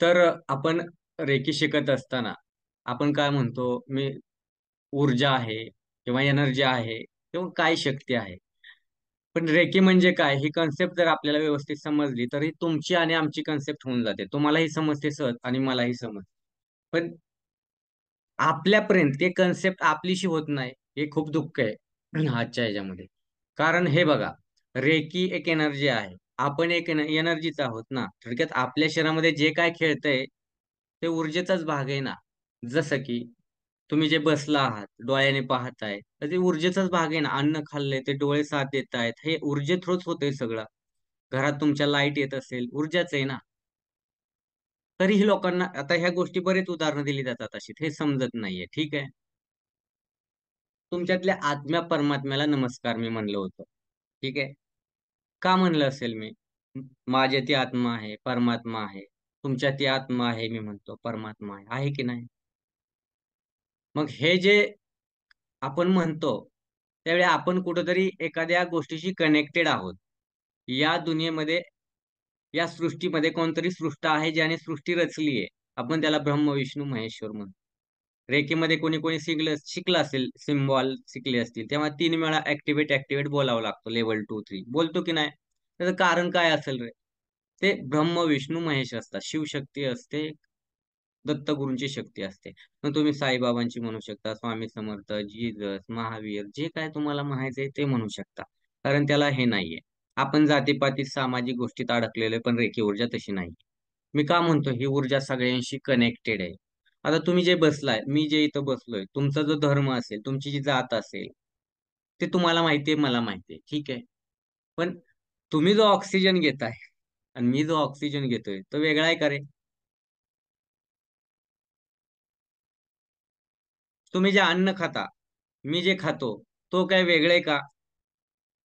तर आपण रेकी शिकत असताना आपण काय म्हणतो, मी ऊर्जा आहे किंवा एनर्जी आहे किंवा काय शक्ती आहे. पण रेकी म्हणजे काय ही कन्सेप्ट जर आपल्याला व्यवस्थित समजली तर ही तुमची आणि आमची कन्सेप्ट होऊन जाते. तुम्हालाही समजते सहज आणि मलाही समजते. पण आपल्यापर्यंत ते कन्सेप्ट आपलीशी होत नाही, हे खूप दुःख आहे आजच्या ह्याच्यामध्ये. कारण हे बघा, रेकी एक एनर्जी आहे. आपण एक एनर्जीच आहोत ना. थोडक्यात आपल्या शरीरामध्ये जे काय खेळतंय ते ऊर्जेचाच भाग आहे ना. जसं की तुम्ही जे बसला आहात, डोळ्याने पाहताय, तर ते ऊर्जेचाच भाग आहे ना. अन्न खाल्लंय, ते डोळे साथ देत आहेत. हे ऊर्जे थ्रूच होतंय सगळं. घरात तुमच्या लाईट येत असेल, ऊर्जाच आहे ना. तरीही लोकांना आता ह्या गोष्टी बरेच उदाहरणं दिली जातात अशी, हे समजत नाहीये. ठीक आहे. तुमच्यातल्या आत्म्या परमात्म्याला नमस्कार मी म्हणलं होतं. ठीक आहे. का म्हणलं असेल मी? माझ्या ती आत्मा आहे, परमात्मा आहे. तुमच्या ती आत्मा आहे, मी म्हणतो परमात्मा आहे. आहे की नाही? मग हे जे आपण म्हणतो, त्यावेळी आपण कुठेतरी एखाद्या गोष्टीशी कनेक्टेड आहोत. या दुनियेमध्ये, या सृष्टीमध्ये कोणतरी सृष्टा आहे, ज्याने सृष्टी रचली आहे. आपण त्याला ब्रह्म, विष्णू, महेश्वर म्हणतो. रेकीमध्ये कोणी शिकलं असेल, सिम्बॉल शिकले असतील, तेव्हा 3 वेळा ॲक्टिव्हेट बोलावं लागतं लेव्हल 2, 3 बोलतो की नाही? त्याचं कारण काय असेल रे? ते ब्रह्म, विष्णू, महेश असतात. शिवशक्ती असते, दत्तगुरूंची शक्ती असते. मग तुम्ही साईबाबांची म्हणू शकता, स्वामी समर्थ, जीसस, महावीर जे काय तुम्हाला म्हणायचंय ते म्हणू शकता. कारण त्याला हे नाहीये. आपण जातीपातीत सामाजिक गोष्टीत अडकलेलो आहे, पण रेखी ऊर्जा तशी नाही. मी का म्हणतो ही ऊर्जा सगळ्यांशी कनेक्टेड आहे. आता तुम्ही जे बसलाय, मी जे इथं बसलोय, तुमचा जो धर्म असेल, तुमची जी जात असेल, ते तुम्हाला माहिती आहे, मला माहिती आहे. ठीक आहे. पण तुम्ही जो ऑक्सिजन घेताय आणि मी जो ऑक्सिजन घेतोय, तो वेगळा आहे का रे? तुम्ही जे अन्न खाता, मी जे खातो, तो काय वेगळे का?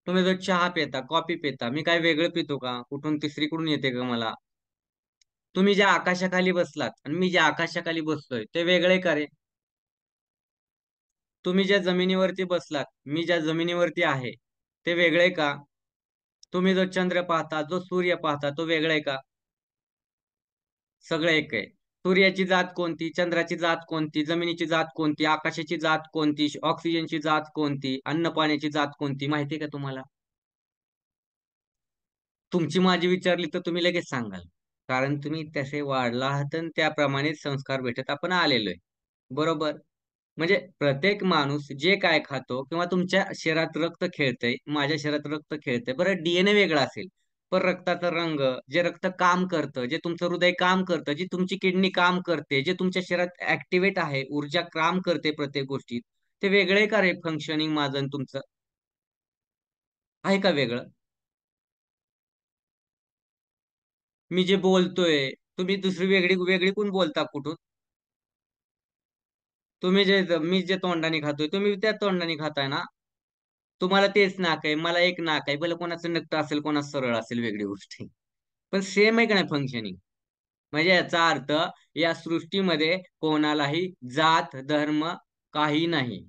तुम्ही जो चहा पिता, कॉफी पिता, मी काय वेगळं पितो का? कुठून तिसरीकडून येते का मला? तुम्ही ज्या आकाशाखाली बसलात आणि मी ज्या आकाशाखाली बसलोय, ते वेगळे का रे? तुम्ही ज्या जमिनीवरती बसलात, मी ज्या जमिनीवरती आहे, ते वेगळे का? तुम्ही जो चंद्र पाहता, जो सूर्य पाहता, तो वेगळा आहे का? सगळं एक आहे. सूर्याची जात कोणती? चंद्राची जात कोणती? जमिनीची जात कोणती? आकाशाची जात कोणती? ऑक्सिजनची जात कोणती? अन्न पाण्याची जात कोणती? माहिती आहे का तुम्हाला? तुमची माझी विचारली तर तुम्ही लगेच सांगाल. कारण तुम्ही तसे वाढला आहात आणि त्याप्रमाणे संस्कार भेटत आपण आलेलो आहे. बरोबर? म्हणजे प्रत्येक माणूस जे काय खातो किंवा तुमच्या शरीरात रक्त खेळतंय, माझ्या शरीरात रक्त खेळतंय. बरं डीएनए वेगळा असेल, पण रक्ताचा रंग, जे रक्त काम करतं, जे तुमचं हृदय काम करतं, जी तुमची किडनी काम करते, जे तुमच्या शरीरात ऍक्टिव्हेट आहे, ऊर्जा काम करते प्रत्येक गोष्टीत, ते वेगळे का रे फंक्शनिंग माझं आणि तुमचं? आहे का वेगळं? मी जे बोलतोय, तुम्ही दुसरी वेगळी वेगळी कोण बोलता कुठून? तुम्ही मी जे तोंडाने खातोय, तुम्ही त्या तोंडाने खाताय ना? तुम्हाला तेच नाक आहे, मला एक नाक आहे. भले कोणाचं नक्क असेल, कोणाचं सरळ असेल, वेगळी गोष्ट आहे. पण सेम आहे का नाही फंक्शनिंग? म्हणजे याचा अर्थ या सृष्टीमध्ये कोणालाही जात, धर्म काही नाही.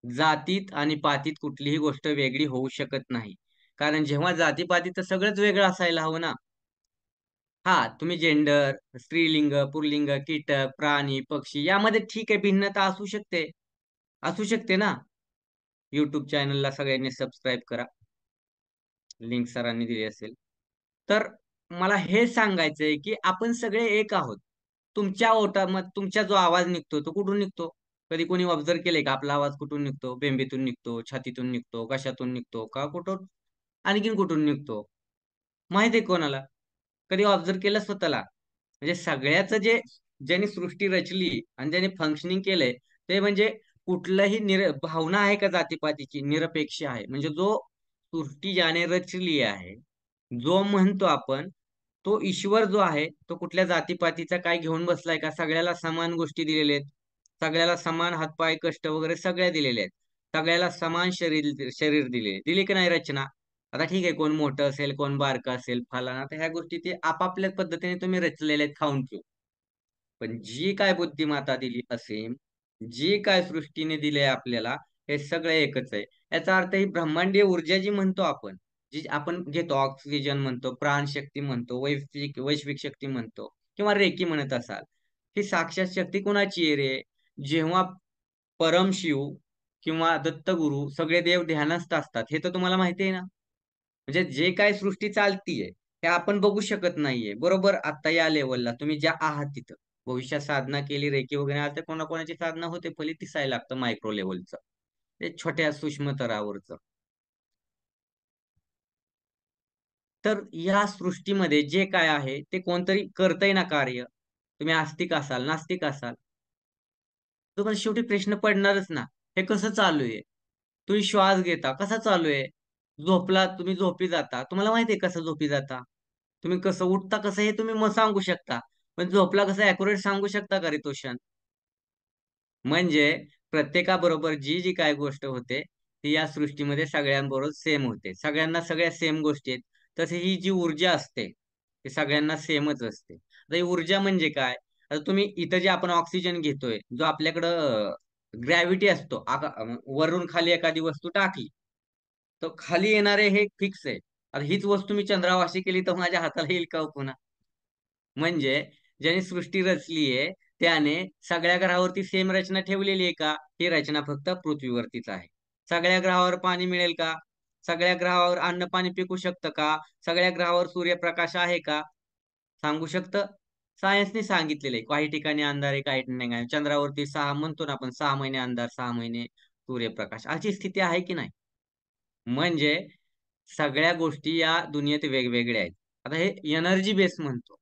जातीत आणि पातीत कुठलीही गोष्ट वेगळी होऊ शकत नाही. कारण जेव्हा जातीपातीत तर सगळंच वेगळं असायला हवं ना. हा, तुम्ही जेंडर, स्त्रीलिंग, पुल्लिंग, कीटक, प्राणी, पक्षी यामध्ये ठीक आहे, भिन्नता असू शकते. असू शकते ना. YouTube चॅनलला सगळ्यांनी सबस्क्राईब करा. लिंक सरांनी दिली असेल. तर मला हे सांगायचंय, की आपण सगळे एक आहोत. तुमच्या ओठामध्ये तुमचा जो आवाज निघतो, तो कुठून निघतो? कधी कोणी ऑब्झर्व्ह केलंय का? आपला आवाज कुठून निघतो? बेंबीतून निघतो, छातीतून निघतो, कशातून निघतो, का कुठून आणखीन कुठून निघतो? माहिती आहे कोणाला? कधी ऑब्झर्व्ह केलं स्वतःला? म्हणजे सगळ्याचं जे ज्यांनी सृष्टी रचली आणि ज्यांनी फंक्शनिंग केलंय, ते म्हणजे कुठलंही भावना आहे का जातीपातीची? निरपेक्ष आहे. म्हणजे जो सृष्टी ज्याने रचली आहे, जो म्हणतो आपण, तो ईश्वर जो आहे, तो कुठल्या जातीपातीचा काय घेऊन बसलाय का? सगळ्याला समान गोष्टी दिलेल्या आहेत. सगळ्याला समान हातपाय, कष्ट वगैरे सगळ्या दिलेल्या आहेत. सगळ्याला समान शरीर शरीर दिले. दिली की नाही रचना? आता ठीक आहे, कोण मोठं असेल, कोण बारकं असेल, फलाना, तर ह्या गोष्टी ते आपापल्या पद्धतीने तुम्ही रचलेल्या आहेत खाऊन पिऊन. पण जी काय बुद्धिमत्ता दिली असेल, जी काय सृष्टीने दिले आपल्याला, हे सगळं एकच आहे. याचा अर्थ ही ब्रह्मांडीय ऊर्जा जी म्हणतो आपण, जी आपण घेतो, ऑक्सिजन म्हणतो, प्राणशक्ती म्हणतो, वैश्विक वैश्विक शक्ती म्हणतो. किंवा रेकी म्हणत असाल, ही साक्षात शक्ती कुणाची आहे रे? जेव्हा परमशिव किंवा दत्तगुरु सगळे देव ध्यानस्थ असतात, हे तर तुम्हाला माहिती आहे ना? म्हणजे जे काय सृष्टी चालतीये हे आपण बघू शकत नाहीये. बरोबर आता या लेवलला तुम्ही ज्या आहात तिथं. भविष्यात साधना केली, रेकी वगैरे आता कोणाकोणाची साधना होते, फलित दिसायला लागतं मायक्रो लेव्हलचं. ते छोट्या सूक्ष्म स्तरावरचं. तर या सृष्टीमध्ये जे काय आहे ते कोणतरी करतंय ना कार्य. तुम्ही आस्तिक असाल, नास्तिक असाल, तुम्हाला शेवटी प्रश्न पडणारच ना. हे कसं चालू आहे? तुम्ही श्वास घेता, कसा चालू आहे? झोपला, तुम्ही झोपी जाता. तुम्हाला माहिती आहे कसं झोपी जाता? तुम्ही कसं उठता कसं हे तुम्ही मग सांगू शकता. पण झोपला कसं अॅक्युरेट सांगू शकता का रे तो क्षण? म्हणजे प्रत्येकाबरोबर जी जी काय गोष्ट होते, ती या सृष्टीमध्ये सगळ्यांबरोबर सेम होते. सगळ्यांना सगळ्या सेम गोष्टी आहेत. तसे ही जी ऊर्जा असते, ती सगळ्यांना सेमच असते. आता ही ऊर्जा म्हणजे काय? आता तुम्ही इथं जे आपण ऑक्सिजन घेतोय, जो आपल्याकडं ग्रॅव्हिटी असतो, वरून खाली एखादी वस्तू टाकली, तर खाली येणारे हे फिक्स आहे. आता हीच वस्तू मी चंद्रावाशी केली तर माझ्या हाताला येईल का हो पुन्हा? म्हणजे ज्याने सृष्टी रचली आहे त्याने सगळ्या ग्रहावरती सेम रचना ठेवलेली आहे का? ही रचना फक्त पृथ्वीवरतीच आहे. सगळ्या ग्रहावर पाणी मिळेल का? सगळ्या ग्रहावर अन्न पाणी पिकू शकतं का? सगळ्या ग्रहावर सूर्यप्रकाश आहे का? सांगू शकतं? सायन्सने सांगितलेलं आहे. काही ठिकाणी अंधार आहे, काही ठिकाणी नाही. चंद्रावरती म्हणतो ना आपण 6 महिने अंधार, 6 महिने सूर्यप्रकाश. अशी स्थिती आहे की नाही? म्हणजे सगळ्या गोष्टी या दुनियेत वेगवेगळ्या आहेत. आता हे एनर्जी बेस म्हणतो.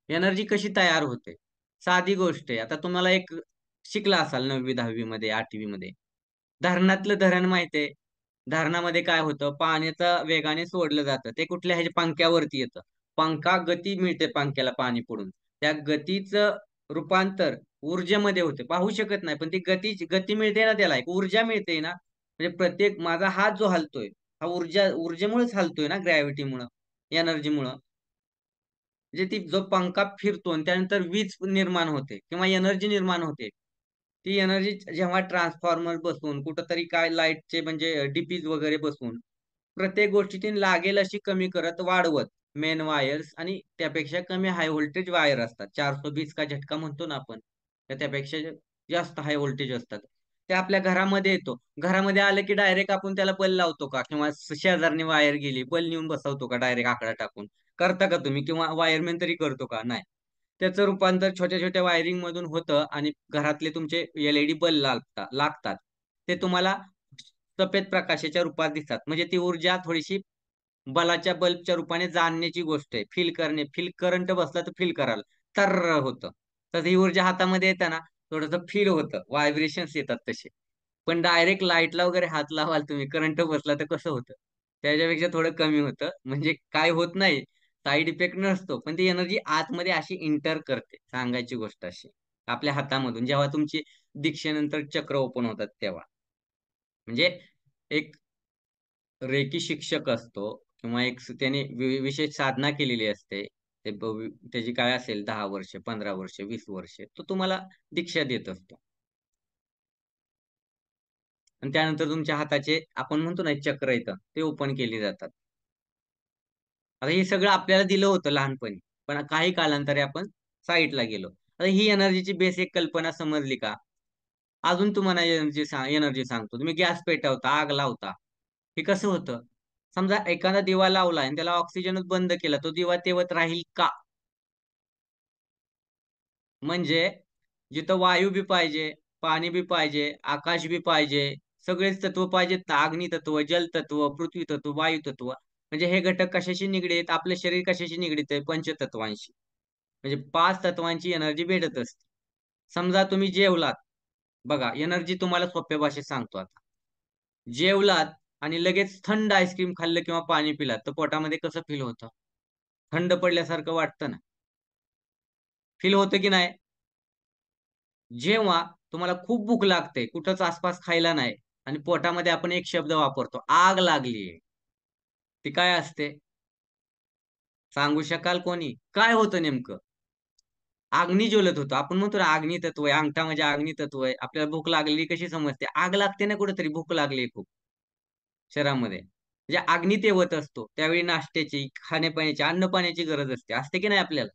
एनर्जी कशी तयार होते? साधी गोष्ट आहे. आता तुम्हाला एक शिकला असाल 9वी 10वी मध्ये, 8वी मध्ये. धरणातलं धरण माहिती आहे. धरणामध्ये काय होतं? पाण्याचं वेगाने सोडलं जातं. ते कुठल्या ह्याच्या पंख्यावरती येतं. गती मिळते पंख्याला पाणी पडून. त्या गतीचं रूपांतर ऊर्जेमध्ये होते. पाहू शकत नाही, पण ती गती मिळते ना त्याला, एक ऊर्जा मिळते ना. म्हणजे प्रत्येक माझा हात जो हलतोय, हा ऊर्जेमुळेच हलतोय ना, ग्रॅव्हिटीमुळं, एनर्जीमुळं. म्हणजे ती जो पंखा फिरतो आणि त्यानंतर वीज निर्माण होते किंवा एनर्जी निर्माण होते. ती एनर्जी जेव्हा ट्रान्सफॉर्मर बसवून कुठंतरी काय लाईटचे म्हणजे डीपीज वगैरे बसवून प्रत्येक गोष्टीची लागेल अशी कमी करत वाढवत मेन वायर्स आणि त्यापेक्षा कमी हाय व्होल्टेज वायर असतात. 420 का झटका म्हणतो ना आपण. तर त्यापेक्षा जास्त हाय व्होल्टेज असतात. ते आपल्या घरामध्ये येतो. घरामध्ये आलं की डायरेक्ट आपण त्याला बल्ब लावतो का? किंवा शेजारनी वायर गेली, बल्ब नेऊन बसवतो का डायरेक्ट आकडा टाकून? करता का तुम्ही? किंवा वायरमॅन तरी करतो का? नाही. त्याचं रूपांतर छोट्या छोट्या वायरिंग मधून होतं आणि घरातले तुमचे एलईडी बल्ब लागतात. ते तुम्हाला सफेद प्रकाशाच्या रूपात दिसतात. म्हणजे ती ऊर्जा थोडीशी बलाच्या बल्बच्या रूपाने जाणण्याची गोष्ट आहे. फील करंट बसला तर फील कराल. तर होतं. तर ही ऊर्जा हातामध्ये येताना थोडंसं फील होतं. व्हायब्रेशन्स येतात तसे. पण डायरेक्ट लाईटला वगैरे हात लावाल तुम्ही, करंट बसला तर कसं होतं? त्याच्यापेक्षा थोडं कमी होतं. म्हणजे काय होत नाही, साइड इफेक्ट नसतो. पण ती एनर्जी आतमध्ये अशी इंटर करते. सांगायची गोष्ट अशी. आपल्या हातामधून जेव्हा तुमची दीक्षेनंतर चक्र ओपन होतात तेव्हा. म्हणजे एक रेकी शिक्षक असतो किंवा त्याने विशेष साधना केलेली असते. त्याची काय असेल 10 वर्ष, 15 वर्ष, 20 वर्ष. तो तुम्हाला दीक्षा देत असतो. आणि त्यानंतर तुमच्या हाताचे आपण म्हणतो ना चक्र येतं, ते ओपन केली जातात. आता हे सगळं आपल्याला दिलं होतं लहानपणी. पण काही कालांतरे आपण साइडला गेलो. आता ही एनर्जीची बेसिक कल्पना समजली का? अजून तुम्हाला एनर्जी सांगतो. तुम्ही गॅस पेटवता, आग लावता. हे कसं होतं? समजा एखादा दिवा लावला आणि त्याला ऑक्सिजनच बंद केला, तो दिवा तेवत राहील का? म्हणजे जिथं वायू बी पाहिजे, पाणी बी पाहिजे, आकाश बी पाहिजे, सगळेच तत्व पाहिजेत ना. अग्नी तत्व, जल तत्व, पृथ्वी तत्व, वायू तत्व. म्हणजे हे घटक कशाशी निगडीत? आपलं शरीर कशाशी निगडीत आहे? पंचतत्वांशी. म्हणजे 5 तत्वांची एनर्जी भेटत असते. समजा तुम्ही जेवलात. बघा, एनर्जी तुम्हाला सोप्या भाषेत सांगतो आता. जेवलात आणि लगेच थंड आईस्क्रीम खाल्लं किंवा पाणी पिलात, तर पोटामध्ये कसं फील होतं? थंड पडल्यासारखं वाटतं ना? फील होतं की नाही? जेव्हा तुम्हाला खूप भूक लागते, कुठंच आसपास खायला नाही आणि पोटामध्ये आपण एक शब्द वापरतो, आग लागलीये. ती काय असते? सांगू शकाल कोणी? काय होतं नेमकं? अग्नी ज्वलत होतं. आपण म्हणतो ना अग्नितत्व आहे, अंगठा म्हणजे अग्नितत्व आहे. आपल्याला भूक लागलेली कशी समजते? आग लागते ना कुठेतरी, भूक लागली खूप शरीरामध्ये. म्हणजे अग्नी तेवत असतो. त्यावेळी नाश्त्याची, खाण्यापिण्याची, अन्न-पाण्याची गरज असते. असते की नाही आपल्याला?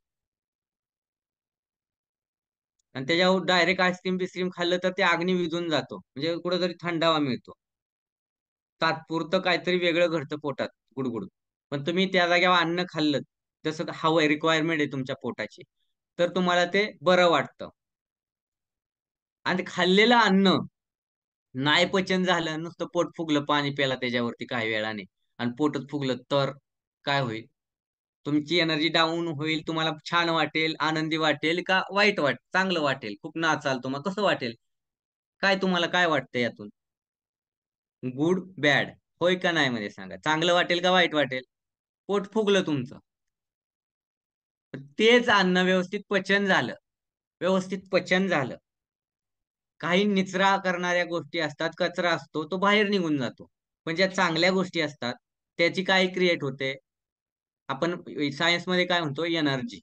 आणि त्याच्यावर डायरेक्ट आईस्क्रीम बिस्क्रीम खाल्लं तर ते अग्नी विझून जातो, म्हणजे कुठेतरी थंडावा मिळतो. तात्पुरतं काहीतरी वेगळं घडतं पोटात, गुडगुड. पण तुम्ही त्या जागेवर अन्न खाल्लं, जसं हवंय, रिक्वायरमेंट आहे तुमच्या पोटाची, तर तुम्हाला ते बरं वाटतं. आणि खाल्लेलं अन्न नाही पचन झालं, नुसतं पोट फुगलं, पाणी प्याला त्याच्यावरती काही वेळाने, आणि पोटच फुगलं, तर काय होईल? तुमची एनर्जी डाऊन होईल, तुम्हाला छान वाटेल, आनंदी वाटेल, का वाईट चांगलं वाटेल, खूप नाचाल, तुम्हाला कसं वाटेल? काय तुम्हाला काय वाटतं यातून? गुड, बॅड, होय का नाही मध्ये सांगा, चांगलं वाटेल का वाईट वाटेल? पोट फुगलं तुमचं. तेच अन्न व्यवस्थित पचन झालं, व्यवस्थित पचन झालं, काही निचरा करणाऱ्या गोष्टी असतात, कचरा असतो, तो बाहेर निघून जातो. पण ज्या चांगल्या गोष्टी असतात, त्याची काय क्रिएट होते? आपण सायन्समध्ये काय म्हणतो? एनर्जी.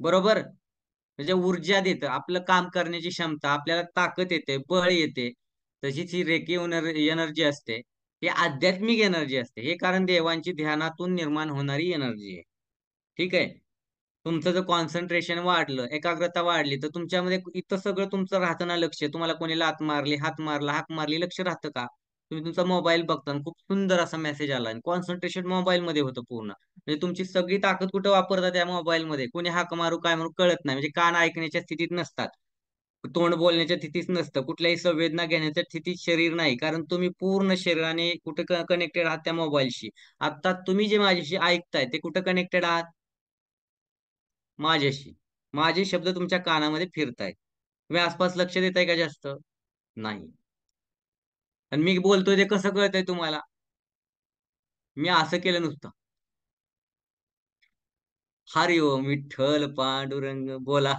बरोबर? म्हणजे ऊर्जा देतं, आपलं काम करण्याची क्षमता, आपल्याला ताकद येते, बळ येते. तशीच ही रेकी एनर्जी असते, ही आध्यात्मिक एनर्जी असते. हे कारण देवांची ध्यानातून निर्माण होणारी एनर्जी आहे. ठीक आहे. तुमचं जर कॉन्सन्ट्रेशन वाढलं, एकाग्रता वाढली, तर तुमच्यामध्ये इथं सगळं तुमचं राहतं ना लक्ष. तुम्हाला कोणी लात मारली, हात मारला, हाक मारली, लक्ष राहतं का? तुम्ही तुमचा मोबाईल बघता आणि खूप सुंदर असा मेसेज आला, आणि कॉन्सन्ट्रेशन मोबाईल मध्ये होतं पूर्ण. म्हणजे तुमची सगळी ताकद कुठं वापरतात? त्या मोबाईल मध्ये. कोणी हाक मारू, काय मारू कळत नाही, म्हणजे कान ऐकण्याच्या स्थितीत नसतात, तोंड बोलण्याच्या स्थितीच नसतं, कुठल्याही संवेदना घेण्याच्या स्थितीत शरीर नाही, कारण तुम्ही पूर्ण शरीराने कुठे कनेक्टेड आहात? त्या मोबाईलशी. आता तुम्ही जे माझ्याशी ऐकताय, ते कुठं कनेक्टेड आहात? माझ्याशी. माझे शब्द तुमच्या कानामध्ये फिरतायत. तुम्ही आसपास लक्ष देताय का जास्त? नाही. आणि मी बोलतोय ते कसं कळतंय तुम्हाला? मी असं केलं नुसतं. हरी ओम विठ्ठल पांडुरंग बोला.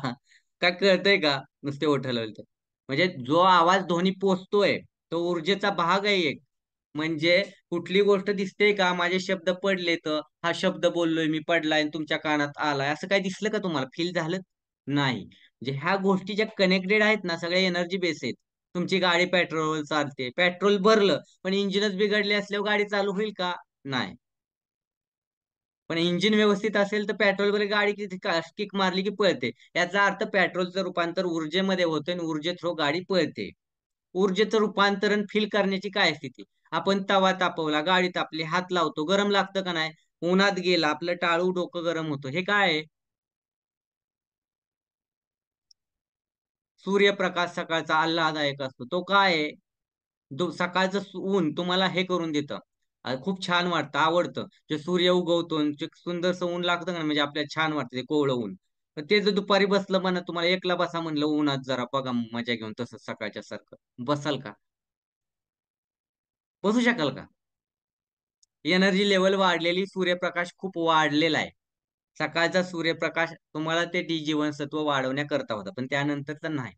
काय कळतंय का? नुसते ओठ हलवले. म्हणजे जो आवाज ध्वनी पोचतोय, तो ऊर्जेचा भाग आहे एक. म्हणजे कुठली गोष्ट दिसते का? माझे शब्द पडले, तर हा शब्द बोललोय मी, पडलाय आणि तुमच्या कानात आलाय, असं काय दिसलं का तुम्हाला? फील झालं? नाही. म्हणजे ह्या गोष्टी ज्या कनेक्टेड आहेत ना, सगळ्या एनर्जी बेस आहेत. तुमची गाडी पेट्रोल चालते, पेट्रोल भरलं, पण इंजिनच बिघडले असल्यावर गाडी चालू होईल का? नाही. पण इंजिन व्यवस्थित असेल तर पेट्रोलवर गाडी किती किक मारली की पळते. याचा अर्थ पेट्रोलचं रूपांतर ऊर्जेमध्ये होतं आणि ऊर्जे थ्रू गाडी पळते. ऊर्जेचं रूपांतरण फील करण्याची काय स्थिती? आपण तवा तापवला, गाडी तापली, हात लावतो, गरम लागतं का नाही? उन्हात गेला, आपलं टाळू, डोकं गरम होतं, हे काय आहे? सूर्यप्रकाश सकाळचा आल्हाददायक असतो, तो काय आहे? सकाळचं ऊन तुम्हाला हे करून देतं, खूप छान वाटतं, आवडतं. जे सूर्य उगवतो आणि जे सुंदरसं ऊन लागतं ना, म्हणजे आपल्याला छान वाटतं ते कोवळं ऊन. पण ते जर दुपारी बसलं, म्हणा तुम्हाला एकला बसा म्हणलं उन्हात, जरा बघा मजा घेऊन, तसं सकाळच्या सारखं बसाल का? बसू शकाल का? एनर्जी लेवल वाढलेली, सूर्यप्रकाश खूप वाढलेला आहे. सकाळचा सूर्यप्रकाश तुम्हाला ते डी जीवनसत्व वाढवण्याकरता होता, पण त्यानंतर तर नाही.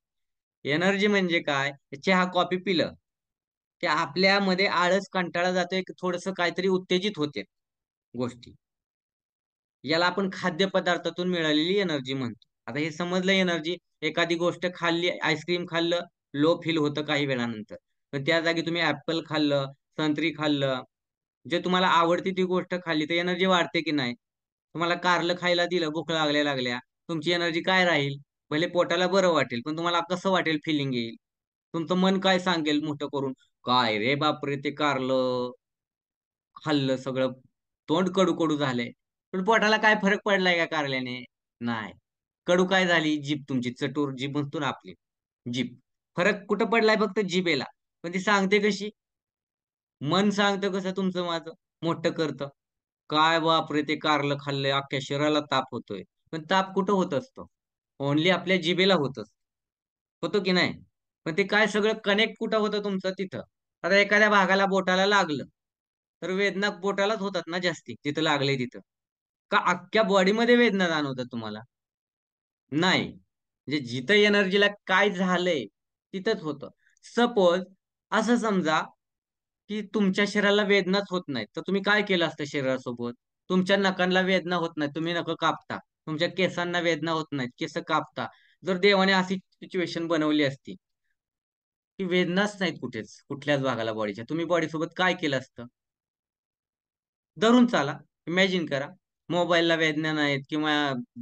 एनर्जी म्हणजे काय? चहा कॉफी पिलं, ते आपल्यामध्ये आळस, कंटाळा जातोय, थोडस काहीतरी उत्तेजित होते गोष्टी. याला आपण खाद्यपदार्थातून मिळालेली एनर्जी म्हणतो. आता हे समजलं एनर्जी. एखादी गोष्ट खाल्ली, आईस्क्रीम खाल्लं, लो फील होतं काही वेळानंतर. पण त्या जागी तुम्ही ऍपल खाल्लं, संत्री खाल्लं, जे तुम्हाला आवडती ती गोष्ट खाल्ली, तर एनर्जी वाढते की नाही? तुम्हाला कारलं खायला दिलं, भूक लागल्या लागल्या, तुमची एनर्जी काय राहील? भले पोटाला बरं वाटेल, पण तुम्हाला कसं वाटेल? फिलिंग येईल. तुमचं मन काय सांगेल मोठं करून? काय रे बापरे, ते कारलं खाल्लं, सगळं तोंड कडू कडू झालंय. पण पोटाला काय फरक पडलाय का कारल्याने? नाही. कडू काय झाली? जीभ तुमची, चटूर जीभ म्हणतो ना आपली, जीभ. फरक कुठं पडलाय? फक्त जिभेला. पण ती सांगते कशी? मन सांगतं कसं तुमचं माझं? मोठं करतं. काय बापरे, ते कारलं खाल्लंय, अख्ख्या शरीराला ताप होतोय. पण ताप कुठं होत असतो? ओन्ली आपल्या जिभेला होत असतो. होतो की नाही? पण ते काय सगळं कनेक्ट कुठं होतं तुमचं? तिथं. आता एखाद्या भागाला, बोटाला लागलं, तर वेदना बोटालाच होतात ना जास्ती, तिथं लागले तिथं. का अख्ख्या बॉडीमध्ये वेदना जाणवतात तुम्हाला? नाही. म्हणजे जिथं एनर्जीला काय झालंय, तिथंच होतं. सपोज असं समजा की तुमच्या शरीराला वेदनाच होत नाहीत, तर तुम्ही काय केलं असतं शरीरासोबत? तुमच्या नखांना वेदना होत नाहीत, तुम्ही नखं कापता. तुमच्या केसांना वेदना होत नाहीत, केस कापता. जर देवाने अशी सिच्युएशन बनवली असती की वेदनाच नाहीत कुठेच, कुठल्याच भागाला बॉडीच्या, तुम्ही बॉडी सोबत काय केलं असतं? धरून चाला. इमॅजिन करा. मोबाईलला वेदना नाहीत, किंवा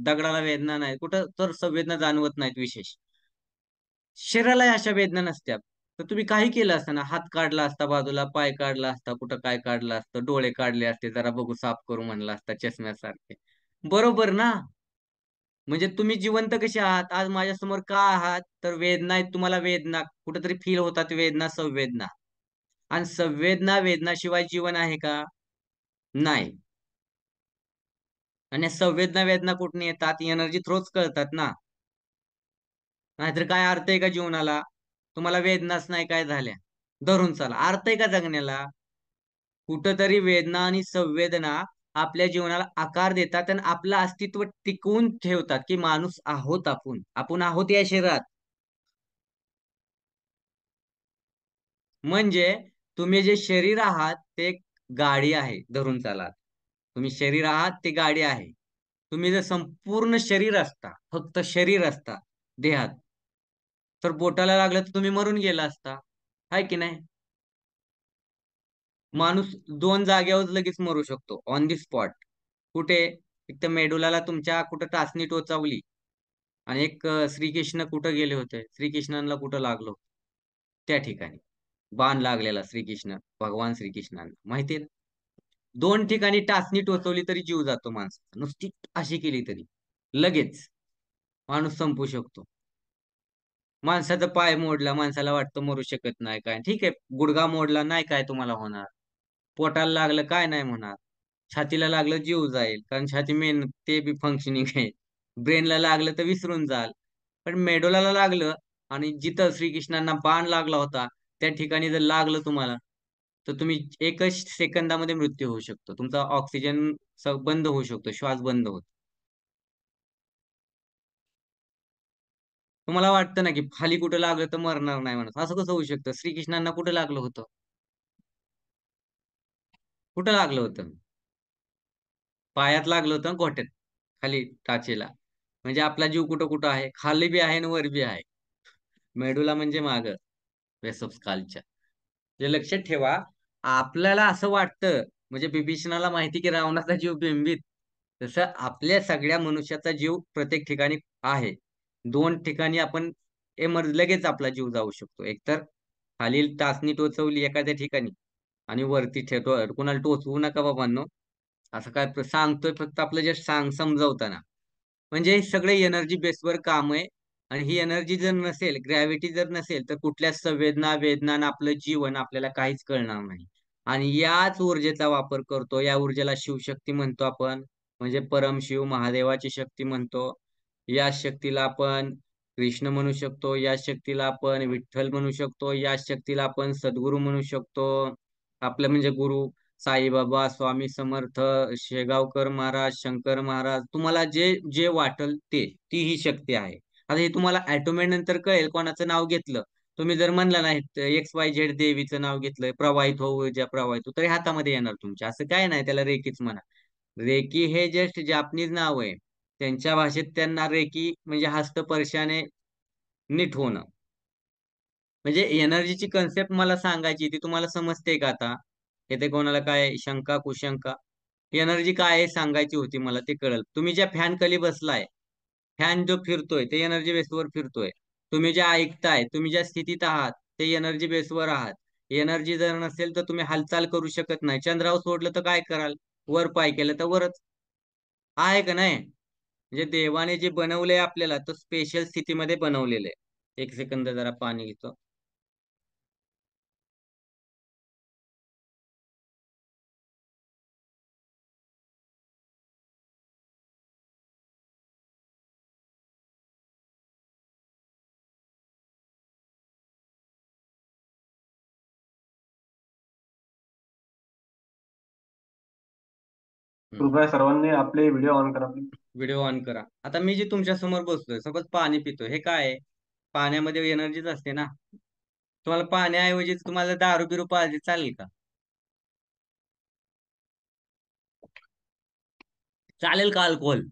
दगडाला वेदना नाहीत, कुठं तर संवेदना जाणवत नाहीत विशेष. शरीराला अशा वेदना नसत्या. तर तुम्ही काही केलं असतं ना, हात काढला असता बाजूला, पाय काढला असता, कुठं काय काढलं असतं, डोळे काढले असते, जरा बघू साफ करू म्हणला असता चष्म्यासारखे. बरोबर ना? म्हणजे तुम्ही जिवंत कसे आहात आज माझ्यासमोर का आहात? तर वेदना आहेत, तुम्हाला वेदना कुठेतरी फील होतात, वेदना संवेदना. आणि संवेदना वेदनाशिवाय जीवन आहे का? नाही. आणि संवेदना वेदना कुठून येतात? एनर्जी थ्रोच कळतात ना. नाहीतर काय अर्थ आहे का जीवनाला? तुम्हाला वेदनाच नाही काय झाल्या. धरून चला. अर्थ आहे का जगण्याला? कुठंतरी वेदना आणि संवेदना आपल्या जीवनाला आकार देतात आणि आपलं अस्तित्व टिकवून ठेवतात, की माणूस आहोत आपण. आपण आहोत या शरीरात. म्हणजे तुम्ही जे शरीर आहात ते एक गाडी आहे, धरून चाला. तुम्ही शरीर आहात ते गाडी आहे. तुम्ही जर संपूर्ण शरीर असता, फक्त शरीर असता देहात, तर बोटाला लागलं तर तुम्ही मरून गेला असता. आहे की नाही? माणूस 2 जागेवर लगेच मरू शकतो ऑन दी स्पॉट. कुठे? एक तर मेडुलाला तुमच्या कुठं टाचणी टोचावली आणि एक श्रीकृष्ण कुठं गेले होते? श्रीकृष्णांना कुठं लागलो? त्या ठिकाणी. बाण लागलेला श्रीकृष्ण, भगवान श्रीकृष्णांना. माहिती आहे? 2 ठिकाणी टाचणी टोचवली तरी जीव जातो माणसाचा. नुसती अशी केली तरी. लगेच माणूस संपू शकतो. माणसाचा पाय मोडला, माणसाला वाटतं मरू शकत नाही काय. ठीक आहे, गुडघा मोडला नाही काय तुम्हाला होणार. पोटाला लागलं काय नाही होणार. छातीला लागलं जीव जाईल. कारण छाती मेन ते बी फंक्शनिंग आहे. ब्रेनला लागलं तर विसरून जाल. पण मेडोलाला लागलं आणि जिथं श्रीकृष्णांना बाण लागला होता, त्या ठिकाणी जर लागलं तुम्हाला, तर तुम्ही एकच सेकंदामध्ये मृत्यू होऊ शकतो. तुमचा ऑक्सिजन बंद होऊ शकतो, श्वास बंद होतो. तुम्हाला वाटतं ना, की खाली कुठं लागलं तर मरणार नाही म्हणून. असं कसं होऊ शकतं? श्रीकृष्णांना कुठं लागलं होतं? कुठं लागलं होतं? पायात लागलं होतं, घोट्यात, खाली टाचेला. म्हणजे आपला जीव कुठं कुठं आहे? खाली बी आहे आणि वर बी आहे. मेडुला म्हणजे मागं, वेसॉप्सकालच्या. जे लक्षात ठेवा, आपल्याला असं वाटतं, म्हणजे बिभीषणाला माहिती की रावणाचा जीव बिंबीत, तसं आपल्या सगळ्या मनुष्याचा जीव प्रत्येक ठिकाणी आहे. 2 ठिकाणी आपण लगेच आपला जीव जाऊ शकतो. एकतर खाली टाचणी टोचवली एखाद्या ठिकाणी आणि वरती ठेवतो. कुणाला टोचवू नका बाबांनो. असं काय सांगतोय फक्त आपलं जस्ट समजावताना. म्हणजे हे सगळे एनर्जी बेसवर काम आहे. आणि ही एनर्जी जर नसेल, ग्रॅव्हिटी जर नसेल, तर कुठल्याच संवेदना, वेदना आणि आपलं जीवन आपल्याला काहीच कळणार नाही. आणि याच ऊर्जेचा वापर करतो. या ऊर्जेला शिवशक्ती म्हणतो आपण. म्हणजे परमशिव महादेवाची शक्ती म्हणतो. या शक्तीला आपण कृष्ण म्हणू शकतो. या शक्तीला आपण विठ्ठल म्हणू शकतो. या शक्तीला आपण सद्गुरू म्हणू शकतो. आपलं म्हणजे गुरु साईबाबा, स्वामी समर्थ, शेगावकर महाराज, शंकर महाराज, तुम्हाला जे जे वाटल ते, ती ही शक्ती आहे. आता हे तुम्हाला ऑटोमॅट नंतर कळेल कोणाचं नाव घेतलं. तुम्ही जर म्हणला नाही XYZ देवीचं नाव घेतलंय, प्रवाहित हो ऊर्जा प्रवाहित हो, तरी हातामध्ये येणार तुमच्या. असं काय नाही, त्याला रेकीच म्हणा. रेकी हे जस्ट जापनीज नाव आहे. त्यांच्या भाषेत त्यांना रेकी म्हणजे हस्तस्पर्शाने नीट होणं. म्हणजे एनर्जीची कन्सेप्ट मला सांगायची ती तुम्हाला समजते का आता? येते कोणाला काय शंका कुशंका? एनर्जी काय आहे सांगायची होती मला, ते कळलं. तुम्ही ज्या फॅन खाली बसलाय, फॅन जो फिरतोय ते एनर्जी बेसवर फिरतोय. तुम्ही जे ऐकताय, तुम्ही ज्या स्थितीत आहात, ते एनर्जी बेसवर आहात. एनर्जी जर नसेल तर तुम्ही हालचाल करू शकत नाही. चंद्रावर सोडलं तर काय कराल? वर पाय केलं तर वरच. आहे का नाही? म्हणजे देवाने जे बनवलंय आपल्याला, तो स्पेशल स्थितीमध्ये बनवलेलं आहे. एक सेकंद जरा पाणी घेतो. कृपया सर्वांनी आपले व्हिडिओ ऑन करा please. व्हिडिओ ऑन करा. आता मी जे तुमच्या समोर बसलोय, सपोज पाणी पितोय, हे काय आहे? पाण्यामध्ये एनर्जीच असते ना. तुम्हाला पाण्याऐवजी तुम्हाला दारू बिरू पाहिजे, चालेल का? चालेल का अल्कोहोल?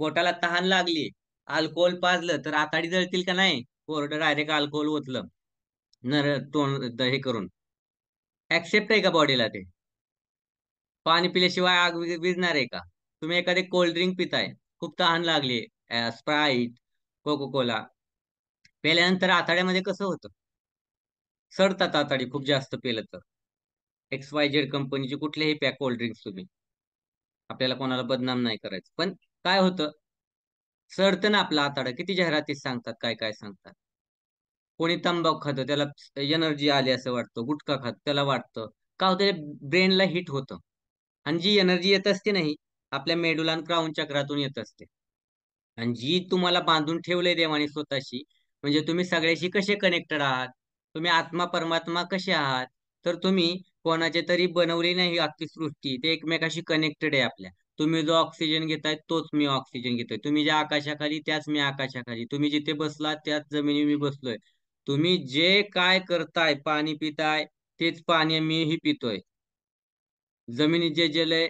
पोटाला तहान लागली, अल्कोहोल पाजलं तर आताडी जळतील का नाही? कोरडं डायरेक्ट अल्कोहोल ओतलं, नर तोंड हे करून. ऍक्सेप्ट आहे का बॉडीला ते? पाणी पिल्याशिवाय आग विझणार आहे का? तुम्ही एखादे कोल्ड ड्रिंक पिताय, खूप तहान लागली, स्प्राईट, कोको कोला, पेल्यानंतर आतड्यामध्ये कसं होतं? सडतात आतडी खूप जास्त पेलं तर. XYZ कंपनीची कुठलेही पॅक कोल्ड्रिंक्स तुम्ही, आपल्याला कोणाला बदनाम नाही करायचं. पण काय होतं, सडतं ना आपलं आतडं. किती जाहिरातीत सांगतात, काय काय सांगतात. कोणी तंबाखू खातं त्याला एनर्जी आली असं वाटतं, गुटखा खातं त्याला वाटतं. का होतं, ब्रेनला हिट होतं. आणि जी एनर्जी येत असते नाही, आपल्या मेडुला आणि क्राऊन चक्रातून येत असते. आणि जी तुम्हाला बांधून ठेवलंय देवाने स्वतःशी, म्हणजे तुम्ही सगळ्याशी कसे कनेक्टेड आहात, तुम्ही आत्मा परमात्मा कसे आहात, तर तुम्ही कोणाचे तरी बनवली नाही अख्खी सृष्टी, ते एकमेकाशी कनेक्टेड आहे आपल्या. तुम्ही जो ऑक्सिजन घेताय तोच मी ऑक्सिजन घेतोय, तुम्ही ज्या आकाशाखाली त्याच मी आकाशाखाली, तुम्ही जिथे बसलात त्याच जमिनी मी बसलोय, तुम्ही जे काय करताय, पाणी पिताय तेच पाणी मीही पितोय. जमिनीत जे जल आहे,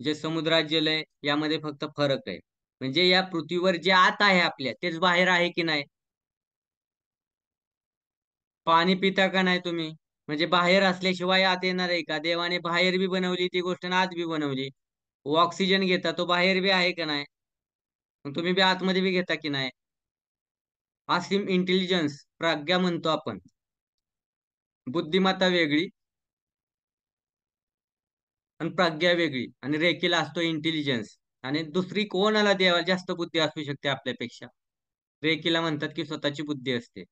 जे समुद्रात जल आहे, यामध्ये फक्त फरक आहे. म्हणजे या पृथ्वीवर जे आत आहे आपल्या तेच बाहेर आहे की नाही? पाणी पिता का नाही तुम्ही? म्हणजे बाहेर असल्याशिवाय आत येणार आहे का? देवाने बाहेर बी बनवली ती गोष्ट आणि आत बी बनवली. ऑक्सिजन घेता तो बाहेर बी आहे का नाही? मग तुम्ही बी आतमध्ये बी घेता की नाही? असीम इंटेलिजन्स, प्रज्ञा म्हणतो आपण. बुद्धिमत्ता वेगळी आणि प्रज्ञा वेगळी, आणि रेकीला असतो इंटेलिजन्स. आणि दुसरी कोणाला देवा जास्त बुद्धी असू शकते आपल्यापेक्षा? रेकीला म्हणतात की स्वतःची बुद्धी असते.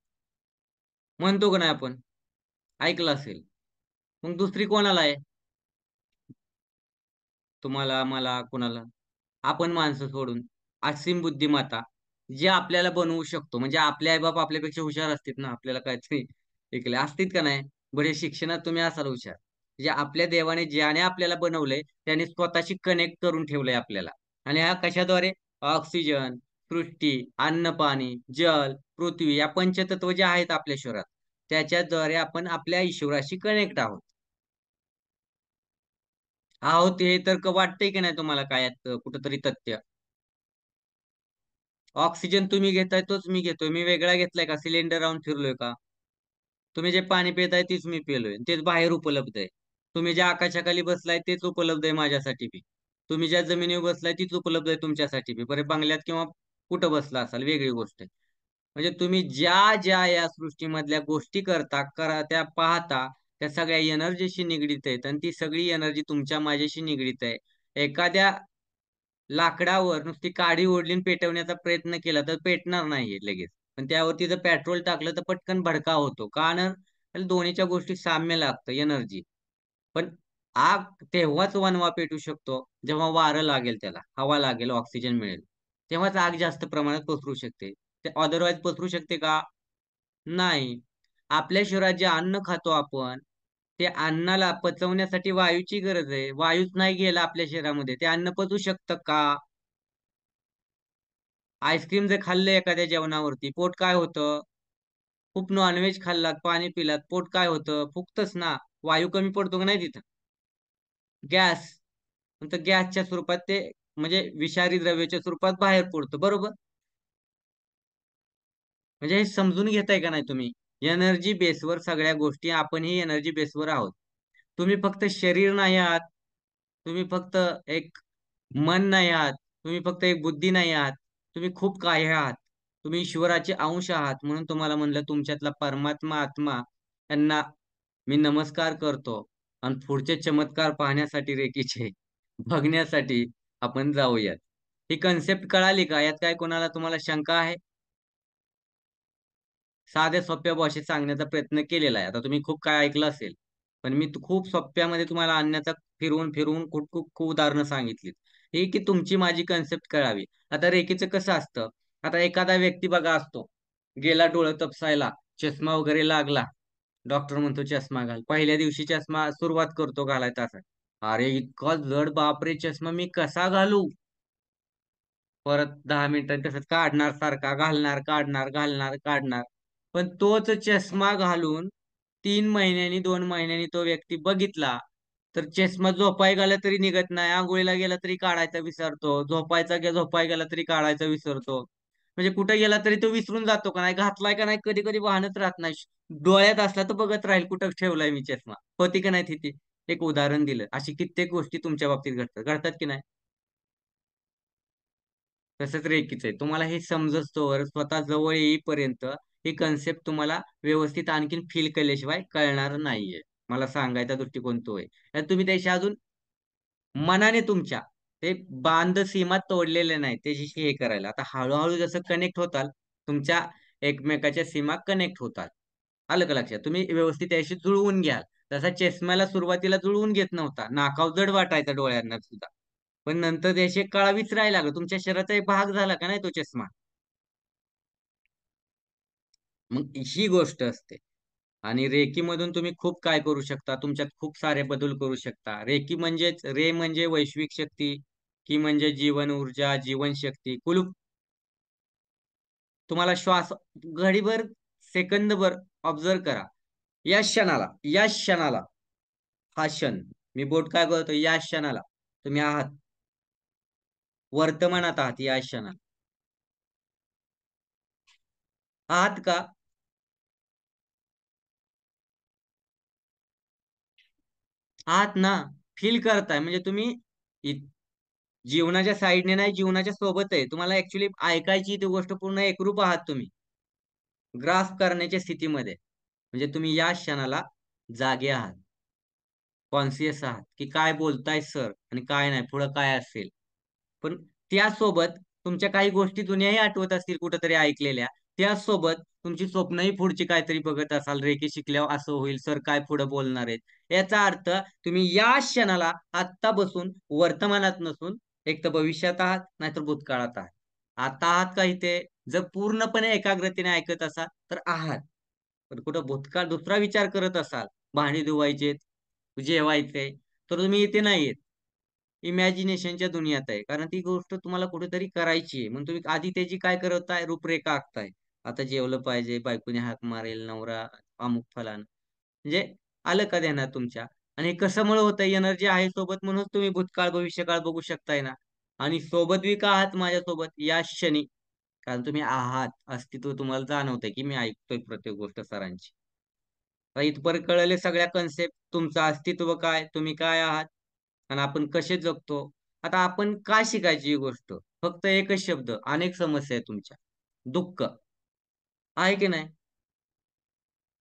म्हणतो का नाही आपण? ऐकलं असेल. मग दुसरी कोणाला आहे? तुम्हाला, मला, कोणाला? आपण माणसं सोडून असीम बुद्धिमत्ता, जे आपल्याला बनवू शकतो. म्हणजे आपले आईबाप आपल्यापेक्षा हुशार असतील ना, आपल्याला काहीतरी ऐकले असतील का नाही? बरे शिक्षणात तुम्ही असाल हुशार. जे आपल्या देवाने ज्याने आपल्याला बनवलंय त्याने स्वतःशी कनेक्ट करून ठेवलंय आपल्याला. आणि हा कशाद्वारे? ऑक्सिजन, सृष्टी, अन्न, पाणी, जल, पृथ्वी या पंचतत्व जे आहेत आपल्या शरीरात, त्याच्याद्वारे आपण आपल्या ईश्वराशी कनेक्ट आहोत. आहोत हे तर वाटतंय की नाही तुम्हाला काय कुठंतरी तथ्य? ऑक्सिजन तुम्ही घेताय तोच मी घेतोय. मी वेगळा घेतलाय का? सिलेंडर राहून फिरलोय का? तुम्ही जे पाणी पिताय तेच मी पिलोय. तेच बाहेर उपलब्ध आहे. तुम्ही ज्या आकाशाखाली बसलाय तेच उपलब्ध आहे माझ्यासाठी बी. तुम्ही ज्या जमिनीवर बसलाय तीच उपलब्ध आहे तुमच्यासाठी बी. बरं, बंगल्यात किंवा कुठं बसला असाल वेगळी गोष्ट आहे. म्हणजे तुम्ही ज्या ज्या या सृष्टीमधल्या गोष्टी करता, त्या पाहता, त्या सगळ्या एनर्जीशी निगडीत आहेत आणि ती सगळी एनर्जी तुमच्या माझ्याशी निगडीत आहे. एखाद्या लाकडावर नुसती काडी ओढली आणि पेटवण्याचा प्रयत्न केला तर पेटणार नाहीये लगेच. पण त्यावरती जर पेट्रोल टाकलं तर पटकन भडका होतो. का तर त्याला दोन्हीच्या गोष्टी साम्य लागतं, एनर्जी. पण आग तेव्हाच वणवा पेटू शकतो जेव्हा वारं लागेल, त्याला हवा लागेल, ऑक्सिजन मिळेल. तेव्हाच आग जास्त प्रमाणात पसरू शकते. ते अदरवाईज पसरू शकते का? नाही. आपल्या शरीरात जे अन्न खातो आपण, ते अन्नाला पचवण्यासाठी वायूची गरज आहे. वायूच नाही गेला आपल्या शरीरामध्ये, ते अन्न पचू शकतं का? आईस्क्रीम जर खाल्लं एखाद्या जेवणावरती, पोट काय होतं? खूप नॉनव्हेज खाल्लात, पाणी पिलात, पोट काय होतं? फुगतच ना. वायू कमी पडतो का नाही तिथं? गॅस. नंतर गॅसच्या स्वरूपात ते, म्हणजे विषारी द्रव्याच्या स्वरूपात बाहेर पडतं, बरोबर? म्हणजे हे समजून घेताय का नाही तुम्ही? एनर्जी बेसवर सगळ्या गोष्टी, आपणही एनर्जी बेसवर आहोत. तुम्ही फक्त शरीर नाही आहात. तुम्ही फक्त एक मन नाही आहात. तुम्ही फक्त एक बुद्धी नाही आहात. तुम्ही खूप काही आहात. तुम्ही ईश्वराचे अंश आहात. म्हणून तुम्हाला म्हणलं, तुमच्यातला परमात्मा आत्मा यांना मी नमस्कार करतो. आणि पुढचे चमत्कार पाहण्यासाठी रेकीचे बघण्यासाठी आपण जाऊयात. ही कन्सेप्ट कळाली का? यात काय कोणाला तुम्हाला शंका आहे? साध्या सोप्या भाषेत सांगण्याचा प्रयत्न केलेला आहे. आता तुम्ही खूप काय ऐकलं असेल. पण मी खूप सोप्यामध्ये तुम्हाला आणण्याचा, फिरवून फिरवून खूप खूप खूप उदाहरणं सांगितलीत. ही की तुमची माझी कन्सेप्ट कळावी. आता रेकीचं कसं असतं? आता एखादा व्यक्ती बघा असतो, गेला डोळं तपासायला, चष्मा वगैरे लागला. डॉक्टर म्हणतो चष्मा घाल. पहिल्या दिवशी चष्मा सुरुवात करतो घालायचा असा. अरे इतका जड, बापरे! चष्मा मी कसा घालू? परत 10 मिनिटांनी तसंच काढणार, सारखा घालणार, काढणार, घालणार, काढणार. पण तोच चष्मा घालून 3 महिन्यांनी, 2 महिन्यांनी तो व्यक्ती बघितला, तर चष्मा झोपाय गेला तरी निघत नाही, अंघोळीला गेला तरी काढायचा विसरतो, झोपाय गेला तरी काढायचा विसरतो. म्हणजे कुठे गेला तरी तो विसरून जातो का नाही, घातलाय का नाही कधी कधी वाहनच राहत नाही. डोळ्यात असला तर बघत राहील कुठं ठेवलाय मी चष्मा. होती का नाही तिथे? एक उदाहरण दिलं. अशी कित्येक गोष्टी तुमच्या बाबतीत घडतात, घडतात की नाही? तसंच रेकीच आहे. तुम्हाला हे समजस्तोवर स्वतः जवळ येईपर्यंत ही कन्सेप्ट तुम्हाला व्यवस्थित आणखीन फील केल्याशिवाय कळणार नाहीये. मला सांगायचा दृष्टिकोन तो आहे. तर तुम्ही त्याशी अजून मनाने तुमच्या ते बांध सीमा तोडलेले नाही त्याच्याशी हे करायला. आता हळू जसं कनेक्ट होताल, तुमच्या एकमेकाच्या सीमा कनेक्ट होतात. आलं का लक्षात? तुम्ही व्यवस्थित त्याच्याशी जुळवून घ्याल. तसा चष्म्याला सुरुवातीला जुळवून घेत नव्हता. नाकाव जड वाटायचा डोळ्यांना सुद्धा. पण नंतर त्याची एक कळा विसरायला लागला. तुमच्या शरीराचा एक भाग झाला का नाही तो चष्मा. मग ही गोष्ट असते. आणि रेकीमधून तुम्ही खूप काय करू शकता. तुमच्यात खूप सारे बदल करू शकता. रेकी म्हणजेच रे म्हणजे वैश्विक शक्ती, की म्हणजे जीवन ऊर्जा, जीवनशक्ती. कुलूप तुम्हाला श्वास घडीभर, सेकंदभर ऑब्झर्व करा. या क्षणाला हा क्षण मी बोट काय करतो या क्षणाला तुम्ही आहात, वर्तमानात आहात या क्षणाला. आहात का? आहात ना? फील करताय म्हणजे तुम्ही इ- जीवनाच्या साईडने नाही, जीवनाच्या सोबत आहे. तुम्हाला ऍक्च्युली ऐकायची ती गोष्ट पूर्ण एकरूप आहात तुम्ही. ग्रास्प करण्याच्या स्थितीमध्ये. म्हणजे तुम्ही या क्षणाला जागे आहात. कॉन्शियस आहात, की काय बोलताय सर आणि काय नाही, पुढं काय असेल. पण त्यासोबत तुमच्या काही गोष्टी जुन्याही आठवत असतील कुठेतरी ऐकलेल्या. त्यासोबत तुमची स्वप्नही पुढची काहीतरी बघत असाल. रेकी शिकल्यावर असं होईल, सर काय पुढे बोलणार आहेत. याचा अर्थ तुम्ही या क्षणाला आत्ता बसून वर्तमानात नसून एक तर भविष्यात आहात, नाहीतर भूतकाळात आहात. आता आहात का इथे? जर पूर्णपणे एकाग्रतेने ऐकत असाल तर आहात. पण कुठं भूतकाळ दुसरा विचार करत असाल, भांडी धुवायचेत, जेवायचंय, तर तुम्ही इथे नाहीयेत. इमॅजिनेशनच्या दुनियात आहे. कारण ती गोष्ट तुम्हाला कुठेतरी करायची आहे. मग तुम्ही आधी त्याची काय करताय? रूपरेखा आखताय. आता जेवलं पाहिजे, बायकोने हाक मारेल, नवरा अमुक फलान. म्हणजे आलं का ध्यानात तुमच्या? आणि हे कशामुळे होतंय? एनर्जी आहे सोबत म्हणून तुम्ही भूतकाळ, भविष्यकाळ बघू शकताय ना. आणि सोबत बी का आहात माझ्यासोबत या क्षणी? कारण तुम्ही आहात. अस्तित्व तुम्हाला जाणवतंय, की मी ऐकतोय प्रत्येक गोष्ट सरांची. आता इथपर्यंत कळले सगळ्या कन्सेप्ट. तुमचं अस्तित्व काय, तुम्ही काय आहात आणि आपण कसे जगतो. आता आपण का शिकायची ही गोष्ट? फक्त एकच शब्द, अनेक समस्या आहेत तुमच्या. दुःख आहे की नाही?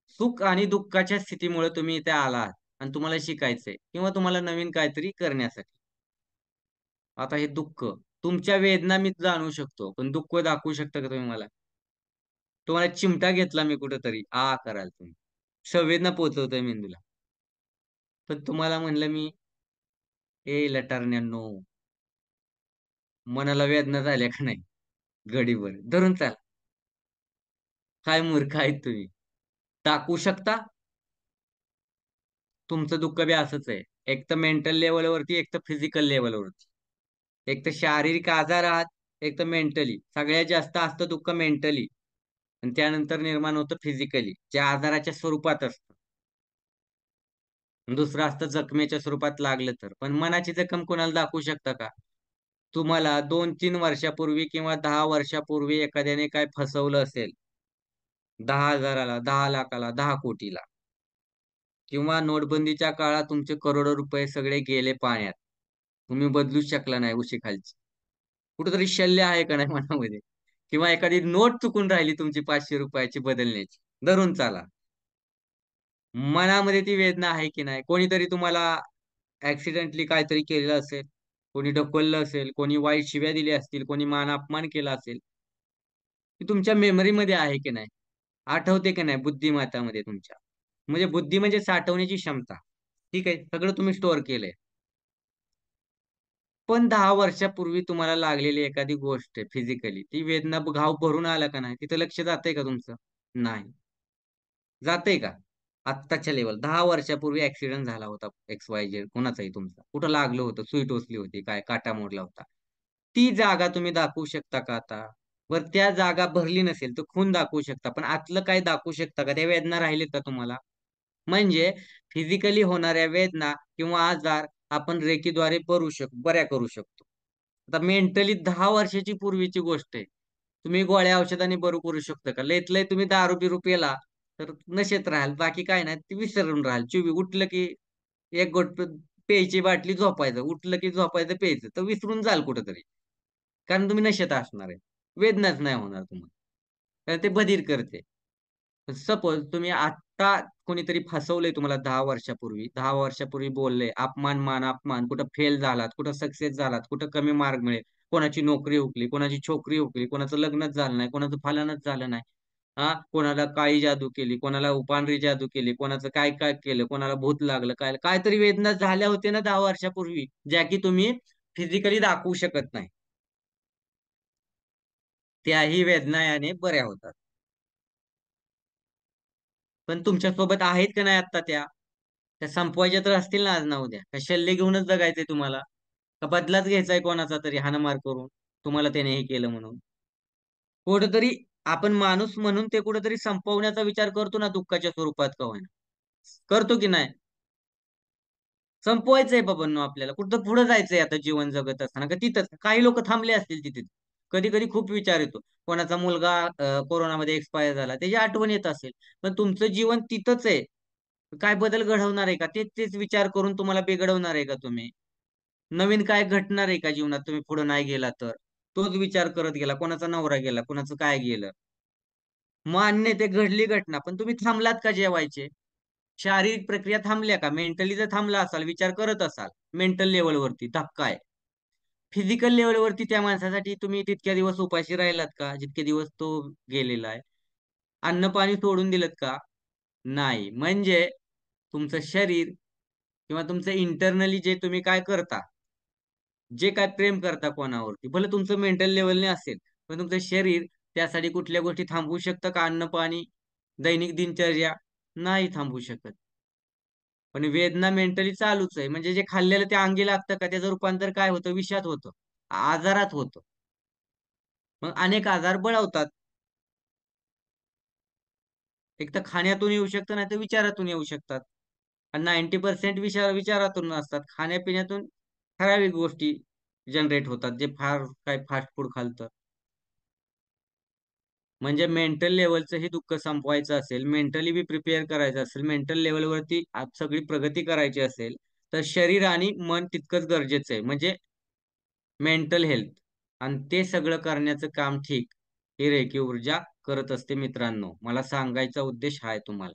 सुख आणि दुःखाच्या स्थितीमुळे तुम्ही इथे आलात आणि तुम्हाला शिकायचंय किंवा तुम्हाला नवीन काहीतरी करण्यासाठी. आता हे दुःख, तुमच्या वेदना मी जाणू शकतो, पण दुःख दाखवू शकता का तुम्ही मला? तुम्हाला चिमटा घेतला मी कुठेतरी, कराल तुम्ही. संवेदना पोहोचवतोय मेंदूला. पण तुम्हाला म्हणलं मी, "ए लटारण्यांनो, मनाला वेदना झाल्या का नाही? घडीभर धरून चाल." काय मूर्ख आहेत तुम्ही. दाखवू शकता? तुमचं दुःख बी असंच आहे. एक तर मेंटल लेव्हलवरती, एक तर फिजिकल लेव्हलवरती. एक तर शारीरिक आजार आहात, एक तर मेंटली. सगळ्यात जास्त असतं दुःख मेंटली आणि त्यानंतर निर्माण होतं फिजिकली, जे आजाराच्या स्वरूपात असतं. दुसरं असतं जखमेच्या स्वरूपात लागलं तर. पण मनाची जखम कोणाला दाखवू शकता का? तुम्हाला 2-3 वर्षापूर्वी किंवा 10 वर्षापूर्वी एखाद्याने काय फसवलं असेल, 10,000ला, 10,00,000ला, 10,00,00,000ला किंवा नोटबंदीच्या काळात तुमचे करोडो रुपये सगळे गेले पाण्यात. तुम्ही बदलूच शकला नाही उशीखालची. कुठेतरी शल्य आहे का नाही मनामध्ये? किंवा एखादी नोट चुकून राहिली तुमची ₹500 बदलण्याची. धरून चाला. मनामध्ये ती वेदना आहे की नाही? कोणीतरी तुम्हाला ॲक्सिडेंटली काहीतरी केलेलं असेल, कोणी ढकललं असेल, कोणी वाईट शिव्या दिल्या असतील, कोणी मान-अपमान केला असेल. ती तुमच्या मेमरीमध्ये आहे की नाही? आठवते की नाही बुद्धिमत्तामध्ये तुमच्या? म्हणजे बुद्धी म्हणजे साठवण्याची क्षमता. ठीक आहे. सगळं तुम्ही स्टोअर केलंय. पण 10 वर्षापूर्वी तुम्हाला लागलेली एखादी गोष्ट आहे फिजिकली, ती वेदना घाव भरून आला का नाही? तिथं लक्ष जातंय का तुमचं? नाही. जातंय का? आत्ताच्या लेव्हल 10 वर्षापूर्वी ॲक्सिडेंट झाला होता XYZ कोणाचाही तुमचा. कुठं लागलं होतं, सुई टोचली होती, काय काटा मोडला होता. ती जागा तुम्ही दाखवू शकता का आता? बरं त्या जागा भरली नसेल, तर खून दाखवू शकता. पण आतलं काही दाखवू शकता का? त्या वेदना राहिल्यात का तुम्हाला? म्हणजे फिजिकली होणाऱ्या वेदना किंवा आजार आपण रेकीद्वारे बऱ्या करू शकतो. आता मेंटली 10 वर्षाची पूर्वीची गोष्ट आहे. तुम्ही गोळ्या औषधाने बरं करू शकता का? लयत लय तुम्ही दारू-बिरू पिला, तर नशेत राहाल. बाकी काय नाही, ते विसरून राहाल. उठलं की एक घोट प्यायची बाटली झोपायचं. उठलं की झोपायचं, प्यायचं. तर विसरून जाल कुठेतरी. कारण तुम्ही नशेत असणार आहे. वेदनाच नाही होणार तुम्हाला. कारण ते बधीर करते. सपोज तुम्ही आत्ता कोणीतरी फसवलंय तुम्हाला 10 वर्षापूर्वी, 10 वर्षापूर्वी बोलले, अपमान मान अपमान, कुठं फेल झालात, कुठं सक्सेस झालात, कुठं कमी मार्क मिळेल, कोणाची नोकरी हुकली, कोणाची छोकरी हुकली, कोणाचं लग्नच झालं नाही, कोणाचं फलानच झालं नाही. हा, कोणाला काळी जादू केली, कोणाला उपांढरी जादू केली, कोणाचं काय काय केलं, कोणाला भूत लागलं, काय काहीतरी वेदना झाल्या होत्या ना 10 वर्षापूर्वी, ज्या की तुम्ही फिजिकली दाखवू शकत नाही. त्याही वेदना याने बऱ्या होतात. पण तुमच्या सोबत आहेत का नाही आता त्या संपवायच्या तर असतील ना आज ना उद्या? का शल्य घेऊनच जगायचंय तुम्हाला? का बदलाच घ्यायचाय कोणाचा तरी हाणामार करून, तुम्हाला त्याने हे केलं म्हणून? कुठेतरी आपण माणूस म्हणून ते कुठेतरी संपवण्याचा विचार करतो ना, दुःखाच्या स्वरूपात का होईना. करतो की नाही? संपवायचंय बाबांनो आपल्याला. कुठं पुढे जायचंय आता जीवन जगत असताना, का तिथंच काही लोक थांबले असतील तिथे. कधी कधी खूप विचार येतो. कोणाचा मुलगा कोरोनामध्ये एक्सपायर झाला, त्याची आठवण येत असेल. पण तुमचं जीवन तिथंच आहे. काय बदल घडवणार आहे का? तेच तेच विचार करून तुम्हाला बिघडवणार आहे का तुम्ही? नवीन काय घडणार आहे का जीवनात, तुम्ही पुढे नाही गेला तर? तोच विचार करत गेला, कोणाचा नवरा गेला, कोणाचं काय गेलं. मान्य आहे, ते घडली घटना, पण तुम्ही थांबलात का जेवायचे? शारीरिक प्रक्रिया थांबल्या का? मेंटली जर थांबला असाल, विचार करत असाल, मेंटल लेवलवरती धक्का आहे. फिजिकल लेवलवरती त्या माणसासाठी तुम्ही तितक्या दिवस उपाशी राहिलात का, जितके दिवस तो गेलेला आहे? अन्न पाणी सोडून दिलं का? नाही. म्हणजे तुमचं शरीर किंवा तुमचं इंटरनली जे तुम्ही काय करता, जे काय प्रेम करता कोणावरती, भले तुमचं मेंटल लेवलने असेल, पण तुमचं शरीर त्यासाठी कुठल्या गोष्टी थांबवू शकतं का? अन्न पाणी, दैनिक दिनचर्या नाही थांबवू शकत. पण वेदना मेंटली चालूच आहे. म्हणजे जे खाल्लेलं ते अंगी लागतं का, त्याचं रूपांतर काय होतं? विषात होतं, आजारात होतं. मग अनेक आजार बळावतात. एक तर खाण्यातून येऊ शकतं, नाही तर विचारातून येऊ शकतात. आणि 90% विचारातून असतात. खाण्यापिण्यातून ठराविक गोष्टी जनरेट होतात, जे फार काय फास्ट फूड खालतं. म्हणजे मेंटल लेवलचं हे दुःख संपवायचं असेल, मेंटली बी प्रिपेअर करायचं असेल, मेंटल लेवलवरती सगळी प्रगती करायची असेल, तर शरीर आणि मन तितकंच गरजेचं आहे. म्हणजे मेंटल हेल्थ, आणि ते सगळं करण्याचं काम ठीक ही रेखी ऊर्जा करत असते मित्रांनो. मला सांगायचा उद्देश हा आहे तुम्हाला.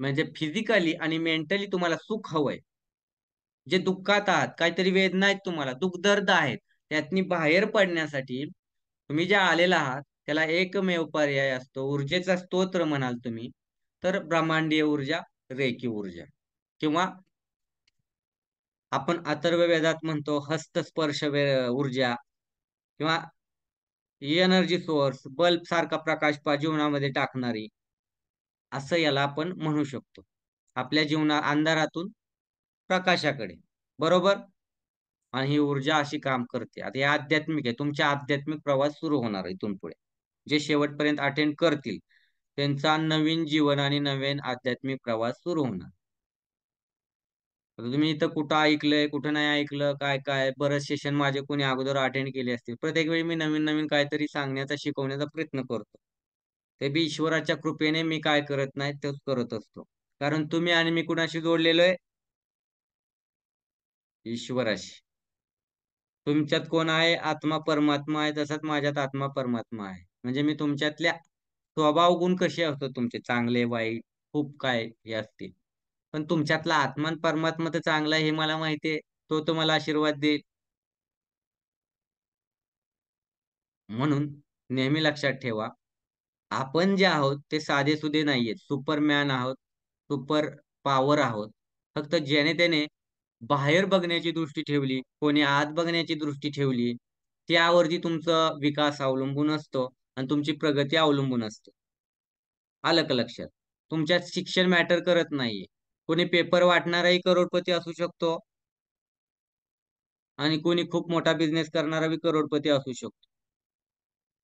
म्हणजे फिजिकली आणि मेंटली तुम्हाला सुख हवंय. जे दुःखात आहात, काहीतरी वेदना आहेत तुम्हाला, दुःख-दर्द आहेत, त्यातनी बाहेर पडण्यासाठी तुम्ही जे आलेला आहात, त्याला एकमेव पर्याय असतो. ऊर्जेचा स्तोत्र म्हणाल तुम्ही, तर ब्रह्मांडीय ऊर्जा, रेखी ऊर्जा, किंवा आपण अथर्व वेदात म्हणतो हस्तस्पर्श ऊर्जा, किंवा एनर्जी सोर्स, बल्ब सारखा प्रकाश जीवनामध्ये टाकणारी, असं याला आपण म्हणू शकतो. आपल्या जीवना अंधारातून प्रकाशाकडे. बरोबर? आणि ही ऊर्जा अशी काम करते. आता हे आध्यात्मिक आहे. तुमचा आध्यात्मिक प्रवास सुरू होणार आहे इथून पुढे. जे शेवटपर्यंत अटेंड करतील, त्यांचा नवीन जीवन आणि नवीन आध्यात्मिक प्रवास सुरू होणार. आता तुम्ही इथं कुठं ऐकलंय, कुठं नाही ऐकलं, काय काय बरेच सेशन माझे कोणी अगोदर अटेंड केले असतील. प्रत्येक वेळी मी नवीन नवीन काहीतरी सांगण्याचा, शिकवण्याचा प्रयत्न करतो. ते बी ईश्वराच्या कृपेने मी काय करत नाही, तेच करत असतो. कारण तुम्ही आणि मी कुणाशी जोडलेलो आहे? ईश्वराशी. तुमच्यात कोण आहे? आत्मा परमात्मा आहे. तसाच माझ्यात आत्मा परमात्मा आहे. म्हणजे मी तुमच्यातल्या स्वभाव गुण कसे असतात तुमचे, चांगले वाईट खूप काय हे असतील. पण तुमच्यातला आत्मा आणि परमात्मा तर चांगला आहे हे मला माहिती आहे. तो तुम्हाला आशीर्वाद देईल. म्हणून नेहमी लक्षात ठेवा, आपण जे आहोत ते साधेसुधे नाहीयेत. सुपरमॅन आहोत, सुपर पॉवर आहोत. फक्त ज्याने त्याने बाहेर बघण्याची दृष्टी ठेवली, कोणी आत बघण्याची दृष्टी ठेवली, त्यावरती तुमचा विकास अवलंबून असतो आणि तुमची प्रगती अवलंबून असते. आलं का लक्षात? तुमच्यात शिक्षण मॅटर करत नाहीये. कोणी पेपर वाटणाराही करोडपती असू शकतो आणि कोणी खूप मोठा बिझनेस करणारा बी करोडपती असू शकतो.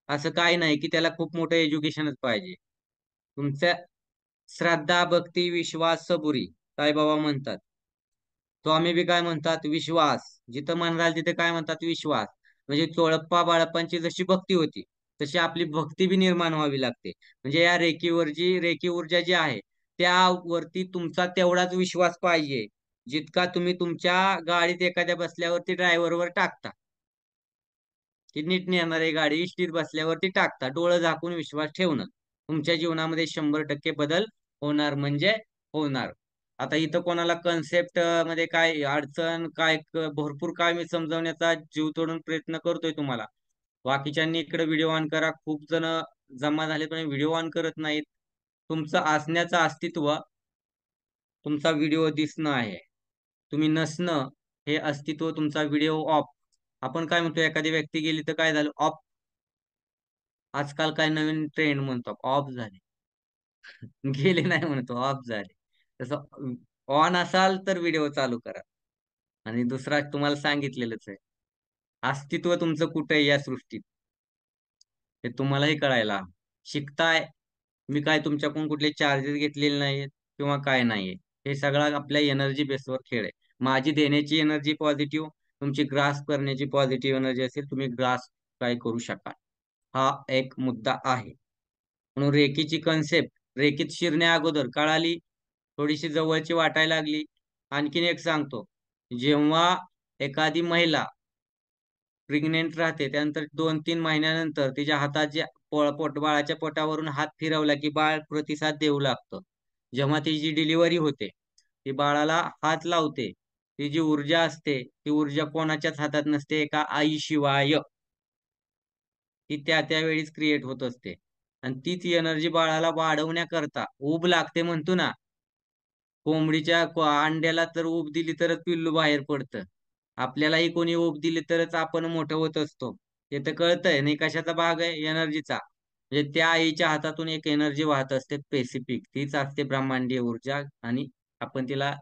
असं काही नाही की त्याला खूप मोठं एज्युकेशनच पाहिजे. तुमच्या श्रद्धा, भक्ती, विश्वास, सबुरी, साईबाबा म्हणतात. स्वामी बी काय म्हणतात? विश्वास. जिथं म्हणाल तिथे काय म्हणतात? विश्वास. म्हणजे चोळप्पा बाळप्पांची जशी भक्ती होती, तशी आपली भक्ती बी निर्माण व्हावी लागते. म्हणजे या रेखी ऊर्जा जी आहे, त्यावरती तुमचा तेवढाच विश्वास पाहिजे, जितका तुम्ही तुमच्या गाडीत एखाद्या बसल्यावरती ड्रायव्हरवर टाकता. ती नीट नेणार आहे गाडी, इष्टीत बसल्यावरती टाकता, डोळं झाकून विश्वास ठेवणं. तुमच्या जीवनामध्ये 100% बदल होणार म्हणजे होणार. आता इथं कोणाला कन्सेप्ट मध्ये काय अडचण, काय भरपूर काय मी समजवण्याचा जीव तोडून प्रयत्न करतोय तुम्हाला. बाकीच्यांनी इकडे व्हिडिओ ऑन करा. खूप जण जमा झाले पण व्हिडिओ ऑन करत नाहीत. तुमचं असण्याचं अस्तित्व तुमचा व्हिडिओ दिसणं आहे. तुम्ही नसणं हे अस्तित्व तुमचा व्हिडिओ ऑफ. आपण काय म्हणतो, एखादी व्यक्ती गेली तर काय झालं, ऑफ. आजकाल काय नवीन ट्रेंड म्हणतो, ऑफ झाले. गेले नाही म्हणतो, ऑफ झाले. तसं ऑन असाल तर व्हिडिओ चालू करा. आणि दुसरा तुम्हाला सांगितलेलंच आहे, अस्तित्व तुमचं कुठे आहे या सृष्टीत हे तुम्हालाही कळायला हवं. शिकताय, मी काय तुमच्याकडून कुठले चार्जेस घेतलेले नाहीत किंवा काय नाहीये. हे सगळं आपल्या एनर्जी बेसवर खेळ आहे. माझी देण्याची एनर्जी पॉझिटिव्ह, तुमची ग्रास्प करण्याची पॉझिटिव्ह एनर्जी असेल, तुम्ही ग्रास्प काय करू शकाल. हा एक मुद्दा आहे. म्हणून रेकीची कन्सेप्ट रेकीत शिरण्या अगोदर कळाली, थोडीशी जवळची वाटायला लागली. आणखीन एक सांगतो, जेव्हा एखादी महिला प्रेग्नेंट राहते, त्यानंतर 2-3 महिन्यानंतर तिच्या हातात जे बाळाच्या पोटावरून हात फिरवला की बाळ प्रतिसाद देऊ लागतं. जेव्हा तिची डिलिव्हरी होते, ती बाळाला हात लावते, ती जी ऊर्जा असते, ती ऊर्जा कोणाच्याच हातात नसते, एका आईशिवाय. ती त्या त्यावेळीच क्रिएट होत असते. आणि तीच एनर्जी बाळाला वाढवण्याकरता ऊब लागते म्हणतो ना, कोंबडीच्या अंड्याला तर ऊब दिली तरच पिल्लू बाहेर पडतं. आपल्यालाही कोणी ऊब दिली तरच आपण मोठं होत असतो. ते तर कळतंय नाही, कशाचा भाग आहे, एनर्जीचा. म्हणजे त्या आईच्या हातातून एक एनर्जी वाहत असते स्पेसिफिक, तीच असते ब्रह्मांडीय ऊर्जा. आणि आपण तिला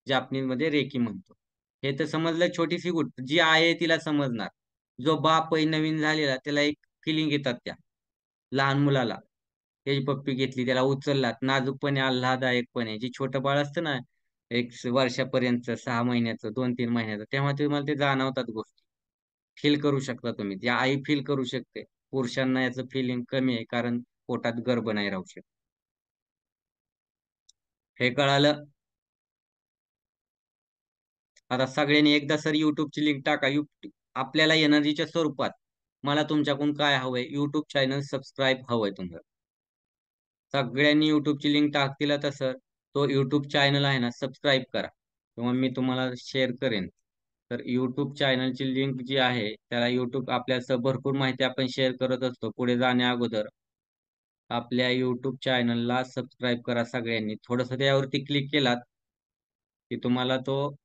जापनीज रेकी म्हणतो. हे तर समजलं, छोटीशी गोष्ट जी आहे तिला समजणार. जो बाप आहे नवीन झालेला, त्याला एक फिलिंग येतात त्या लहान मुलाला. त्याची पप्पी घेतली, त्याला उचललात, नाजूकपणे, आल्हाददायकपणे. जे छोटं बाळ असतं ना, 1 वर्षापर्यंत, 6 महिन्याचं, 2-3 महिन्याचं, तेव्हा तुम्हाला ते जाणवतात गोष्टी. फील करू शकता तुम्ही. ती आई फील करू शकते. पुरुषांना याचं फिलिंग कमी आहे, कारण पोटात गर्भ नाही राहू शकत. हे कळालं. आता सगळ्यांनी एकदा सर युट्यूबची लिंक टाका. आपल्याला एनर्जीच्या स्वरूपात मला तुमच्याकडून काय हवंय, युट्यूब चॅनल सबस्क्राईब हवंय तुमचं. सगळ्यांनी युट्यूबची लिंक टाकतील तसं तो युट्यूब चॅनल आहे ना, सबस्क्राईब करा किंवा मी तुम्हाला शेअर करेन. तर युट्यूब चॅनलची लिंक जी आहे, त्याला युट्यूब आपल्याला भरपूर माहिती आपण शेअर करत असतो. पुढे जाण्या अगोदर आपल्या युट्यूब चॅनलला सबस्क्राईब करा सगळ्यांनी. थोडंसं त्यावरती क्लिक केलात की तुम्हाला तो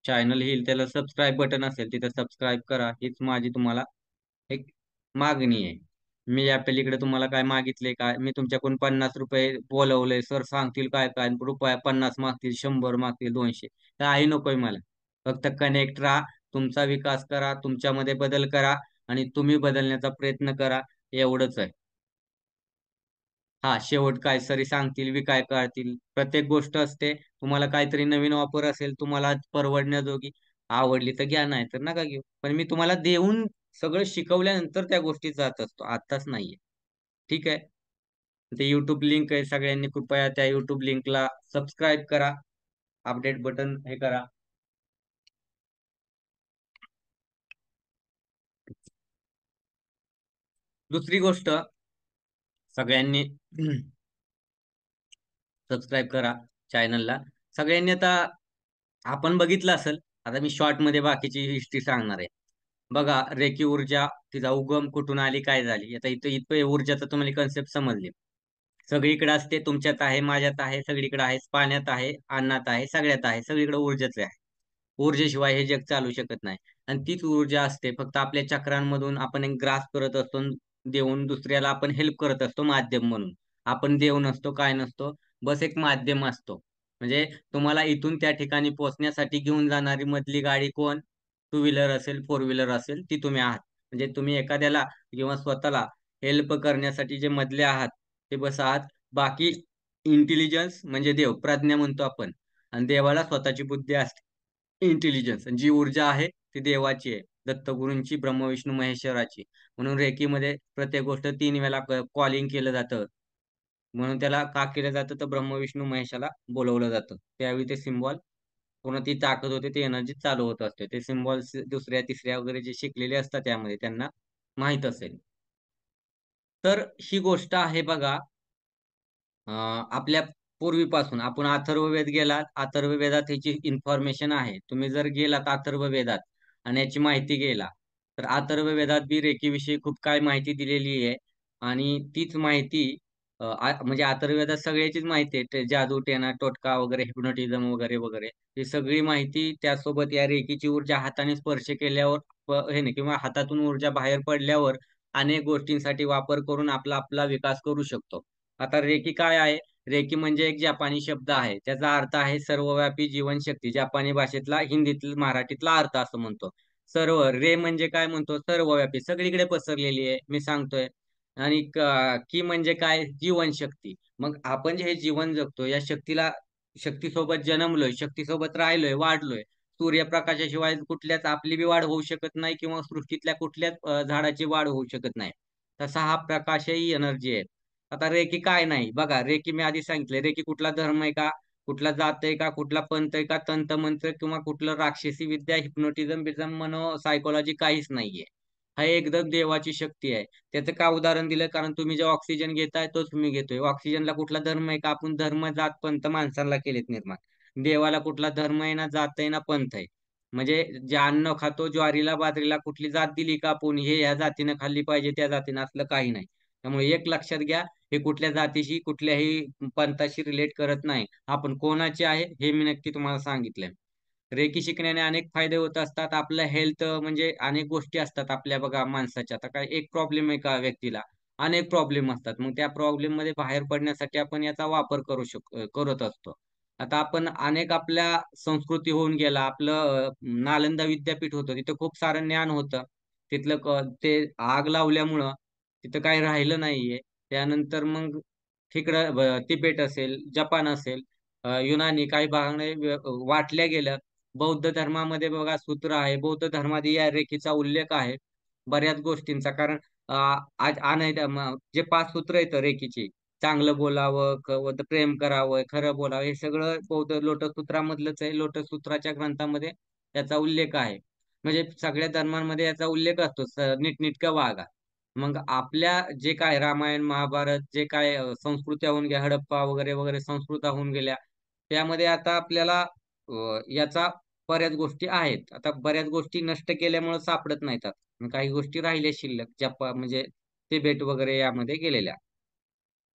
चॅनल येईल, त्याला सबस्क्राईब बटन असेल, तिथे सबस्क्राईब करा. हीच माझी तुम्हाला एक मागणी आहे. मी या पलीकडे तुम्हाला काय मागितले काय, मी तुमच्याकडून ₹50 बोलवले, सर सांगतील काय काय, रुपया 50 मागतील, 100 मागतील, 200, काही नकोय मला. फक्त कनेक्ट राहा, तुमचा विकास करा, तुमच्यामध्ये बदल करा आणि तुम्ही बदलण्याचा प्रयत्न करा, एवढंच आहे. हा, शेवट काय सरी सांगतील, काय काढतील, प्रत्येक गोष्ट असते. तुम्हाला काहीतरी नवीन ऑफर असेल, तुम्हाला परवडण्याजोगी, आवडली तर घ्या, नाही तर नका घेऊ. पण मी तुम्हाला देऊन सगळं शिकवल्यानंतर त्या गोष्टी जात असतो, आताच नाहीये. ठीक आहे. ते युट्यूब लिंक आहे, सगळ्यांनी कृपया त्या युट्यूब लिंकला सबस्क्राईब करा, अपडेट बटन हे करा. दुसरी गोष्ट, सगळ्यांनी सबस्क्राईब करा चॅनलला. सगळ्यांनी आता आपण बघितलं असेल, आता मी शॉर्ट मध्ये बाकीची हिस्ट्री सांगणार आहे. बघा, रेकी ऊर्जा, तिचा उगम कुठून आली, काय झाली. आता इथं इथं ऊर्जाचा तुम्हाला कन्सेप्ट समजली. सगळीकडे असते, तुमच्यात आहे, माझ्यात आहे, सगळीकडे आहे, पाण्यात आहे, अन्नात आहे, सगळ्यात आहे, सगळीकडे ऊर्जाच आहे. ऊर्जेशिवाय हे जग चालू शकत नाही. आणि तीच ऊर्जा असते, फक्त आपल्या चक्रांमधून आपण एक ग्रास करत असतो, देऊन दुसऱ्याला आपण हेल्प करत असतो माध्यम म्हणून. आपण देव नसतो, काय नसतो, बस एक माध्यम असतो. म्हणजे तुम्हाला इथून त्या ठिकाणी पोहोचण्यासाठी घेऊन जाणारी मधली गाडी कोण, टू व्हीलर असेल, फोर व्हीलर असेल, ती तुम्ही आहात. म्हणजे तुम्ही एखाद्याला किंवा स्वतःला हेल्प करण्यासाठी जे मधले आहात, ते बस आहात. बाकी इंटेलिजन्स म्हणजे देव, प्रज्ञा म्हणतो आपण. आणि देवाला स्वतःची बुद्धी असते, इंटेलिजन्स. जी ऊर्जा आहे ती देवाची आहे, दत्तगुरूंची, ब्रह्म विष्णू महेश्वराची. म्हणून रेकीमध्ये प्रत्येक गोष्ट 3 वेळा कॉलिंग केलं जातं. म्हणून त्याला का केलं जातं, तर ब्रह्म विष्णू महेशाला बोलवलं जातं, त्यावेळी ते सिम्बॉल पूर्ण ती ताकद होते, ती एनर्जी चालू होत असते. ते सिम्बॉल्स दुसऱ्या तिसऱ्या वगैरे जे शिकलेले असतात त्यामध्ये त्यांना माहित असेल. तर ही गोष्ट आहे बघा, आपल्या पूर्वीपासून आपण अथर्ववेद गेलात, अथर्ववेदात ह्याची इन्फॉर्मेशन आहे. तुम्ही जर गेलात अथर्ववेदात आणि याची माहिती गेला, तर अथर्ववेदात बी रेकीविषयी खूप काय माहिती दिलेली आहे आणि तीच माहिती म्हणजे अथर्ववेदात सगळ्याचीच माहिती आहे. जादू, टेना, टोटका वगैरे, हिप्नोटिझम वगैरे, वगैरे. ही सगळी माहिती त्यासोबत या रेकीची ऊर्जा हाताने स्पर्श केल्यावर हे नाही किंवा हातातून ऊर्जा बाहेर पडल्यावर अनेक गोष्टींसाठी वापर करून आपला आपला विकास करू शकतो. आता रेकी काय आहे? रेकी म्हणजे एक जपानी शब्द आहे. त्याचा अर्थ आहे सर्वव्यापी जीवनशक्ती. जपानी भाषेतला, हिंदीतील, मराठीतला अर्थ असं म्हणतो. सर्व रे म्हणजे काय म्हणतो? सर्वव्यापी, सगळीकडे पसरलेली आहे. मी सांगतोय. आणि की म्हणजे काय? जीवनशक्ती. मग आपण जे हे जीवन जगतो, या शक्तीसोबत जन्मलोय, शक्तीसोबत राहिलोय, वाढलोय. सूर्यप्रकाशाशिवाय कुठल्याच आपली बी वाढ होऊ शकत नाही किंवा सृष्टीतल्या कुठल्याच झाडाची वाढ होऊ शकत नाही. तसा हा प्रकाशही एनर्जी आहे. आता रेकी काय नाही. बघा, रेकी मी आधी सांगितलंय, रेकी कुठला धर्म आहे का? कुठला जात आहे का? कुठला पंथ आहे का? तंत्रमंत्र किंवा कुठलं राक्षसी विद्या, हिप्नोटिझम, बिझम, सायकोलॉजी काहीच नाहीये. हा एकदम देवाची शक्ती आहे. त्याचं का उदाहरण दिलं? कारण तुम्ही जे ऑक्सिजन घेताय तोच मी घेतोय. ऑक्सिजनला कुठला धर्म आहे का? आपण धर्म, जात, पंथ माणसांना केलेत निर्माण. देवाला कुठला धर्म आहे ना, जात आहे ना, पंथ आहे. म्हणजे जे अन्न खातो, ज्वारीला, बाजरीला कुठली जात दिली का आपण, हे ह्या जातीनं खाल्ली पाहिजे, त्या जातीनं, असलं काही नाही. त्यामुळे एक लक्षात घ्या, हे कुठल्या जातीशी, कुठल्याही पंथाशी रिलेट करत नाही. आपण कोणाचे आहे हे मी नक्की तुम्हाला सांगितलंय. रेकी शिकण्याने अनेक फायदे होत असतात. आपलं हेल्थ म्हणजे अनेक गोष्टी असतात आपल्या बघा माणसाच्या. आता काय एक प्रॉब्लेम आहे का व्यक्तीला? अनेक प्रॉब्लेम असतात. मग त्या प्रॉब्लेम मध्ये बाहेर पडण्यासाठी आपण याचा वापर करत असतो. आता आपण अनेक आपल्या संस्कृती होऊन गेला. आपलं नालंदा विद्यापीठ होतं. तिथं खूप सारं ज्ञान होतं. तिथलं ते आग लावल्यामुळं तिथं काही राहिलं नाहीये. त्यानंतर मग तिकडं तिबेट असेल, जपान असेल, युनानी काही भागाने वाटल्या गेल्या. बौद्ध धर्मामध्ये बघा सूत्र आहे. बौद्ध धर्मात या रेखीचा उल्लेख आहे बऱ्याच गोष्टींचा. कारण आज जे 5 सूत्र आहेत रेखीची, चांगलं बोलावं, प्रेम करावं, खरं बोलावं, हे सगळं बौद्ध लोटस सूत्रामधलंच आहे. लोटस सूत्राच्या ग्रंथामध्ये याचा उल्लेख आहे. म्हणजे सगळ्या धर्मांमध्ये याचा उल्लेख असतो. नीटनेटकं वागा. मग आपल्या जे काय रामायण, महाभारत, जे काय संस्कृत्या होऊन गेल्या, हडप्पा वगैरे वगैरे संस्कृत्या होऊन गेल्या, त्यामध्ये आता आपल्याला याचा बऱ्याच गोष्टी आहेत. आता बऱ्याच गोष्टी नष्ट केल्यामुळे सापडत नाहीत आता. मग काही गोष्टी राहिल्या शिल्लक, म्हणजे तिबेट वगैरे यामध्ये गेलेल्या.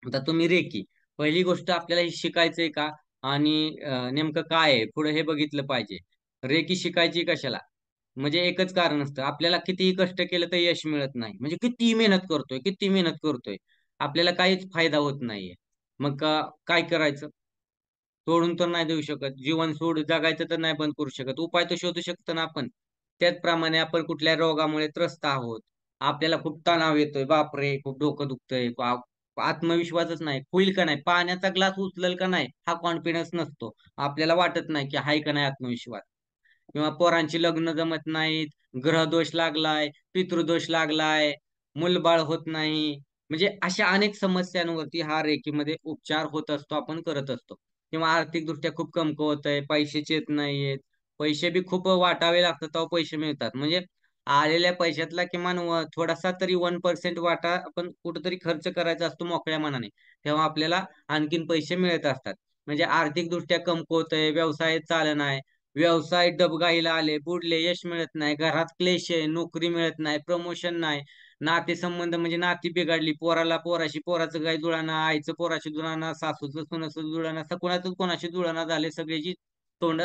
आता तुम्ही रेकी, पहिली गोष्ट आपल्याला हे शिकायचंय का? आणि नेमकं काय आहे पुढे हे बघितलं पाहिजे. रेकी शिकायची कशाला? म्हणजे एकच कारण असतं. आपल्याला कितीही कष्ट केलं तर यश मिळत नाही. म्हणजे कितीही मेहनत करतोय, किती मेहनत करतोय, आपल्याला काहीच फायदा होत नाहीये. मग काय करायचं? सोडून तर नाही देऊ शकत. जीवन जगायचं तर नाही बंद करू शकत. उपाय तर शोधू शकतो ना आपण. त्याचप्रमाणे आपण कुठल्या रोगामुळे त्रस्त आहोत. आपल्याला खूप तणाव येतोय. बापरे! खूप डोकं दुखतंय. आत्मविश्वासच नाही. होईल का नाही? पाण्याचा ग्लास उचलेल का नाही? हा कॉन्फिडन्स नसतो. आपल्याला वाटत नाही, की आहे का नाही आत्मविश्वास. किंवा पोरांची लग्न जमत नाहीत, ग्रहदोष लागलाय, पितृदोष लागलाय, मूलबाळ होत नाही. म्हणजे अशा अनेक समस्यांवरती हा रेकीमध्ये उपचार होत असतो, आपण करत असतो. किंवा आर्थिकदृष्ट्या खूप कमकुवत आहे, पैशाचे येत नाहीयेत. पैसे बी खूप वाटावे लागतात तेव्हा पैसे मिळतात. म्हणजे आलेल्या पैशातला किमान थोडासा तरी 1% वाटा आपण कुठेतरी खर्च करायचा असतो मोकळ्या मनाने. तेव्हा आपल्याला आणखीन पैसे मिळत असतात. म्हणजे आर्थिकदृष्ट्या कमकुवत आहे, व्यवसाय चालना, व्यवसाय डबघाईला आले, बुडले, यश मिळत नाही, घरात क्लेश आहे, नोकरी मिळत नाही, प्रमोशन नाही, नातेसंबंध म्हणजे नाती बिघडली, पोराला पोराशी पोराचं काही जुळाना, आईचं पोराशी जुळाना, सासूचं सुनाचं जुळाना, असं कोणाचं कोणाशी जुळाना झाले. सगळ्याची तोंड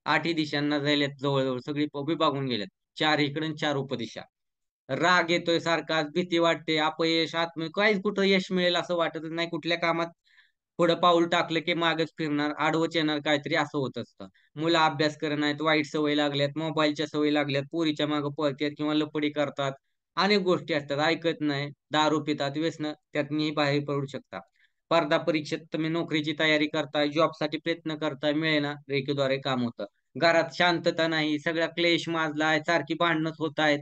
आठी दिशांना झालेत, जवळजवळ सगळी विभागून गेलेत. चार इकडे आणि चार उपदिशा. राग येतोय सारखाच, भीती वाटते, अपयश, काहीच कुठं यश मिळेल असं वाटतच नाही. कुठल्या कामात पुढं पाऊल टाकलं की मागच फिरणार, आडवंच येणार काहीतरी, असं होत असतं. मुलं अभ्यास करत नाहीत, वाईट सवय लागल्यात, मोबाईलच्या सवयी लागल्यात, पोरीच्या मागे पळतात किंवा लपडी करतात. अनेक गोष्टी असतात, ऐकत नाही, दारू पितात, व्यसन त्यातनी बाहेर पडू शकतात. स्पर्धा परीक्षेत तुम्ही नोकरीची तयारी करताय, जॉबसाठी प्रयत्न करताय, मिळेना, रेकीद्वारे काम होतं. घरात शांतता नाही, सगळा क्लेश माजलाय, सारखी भांडणच होत आहेत.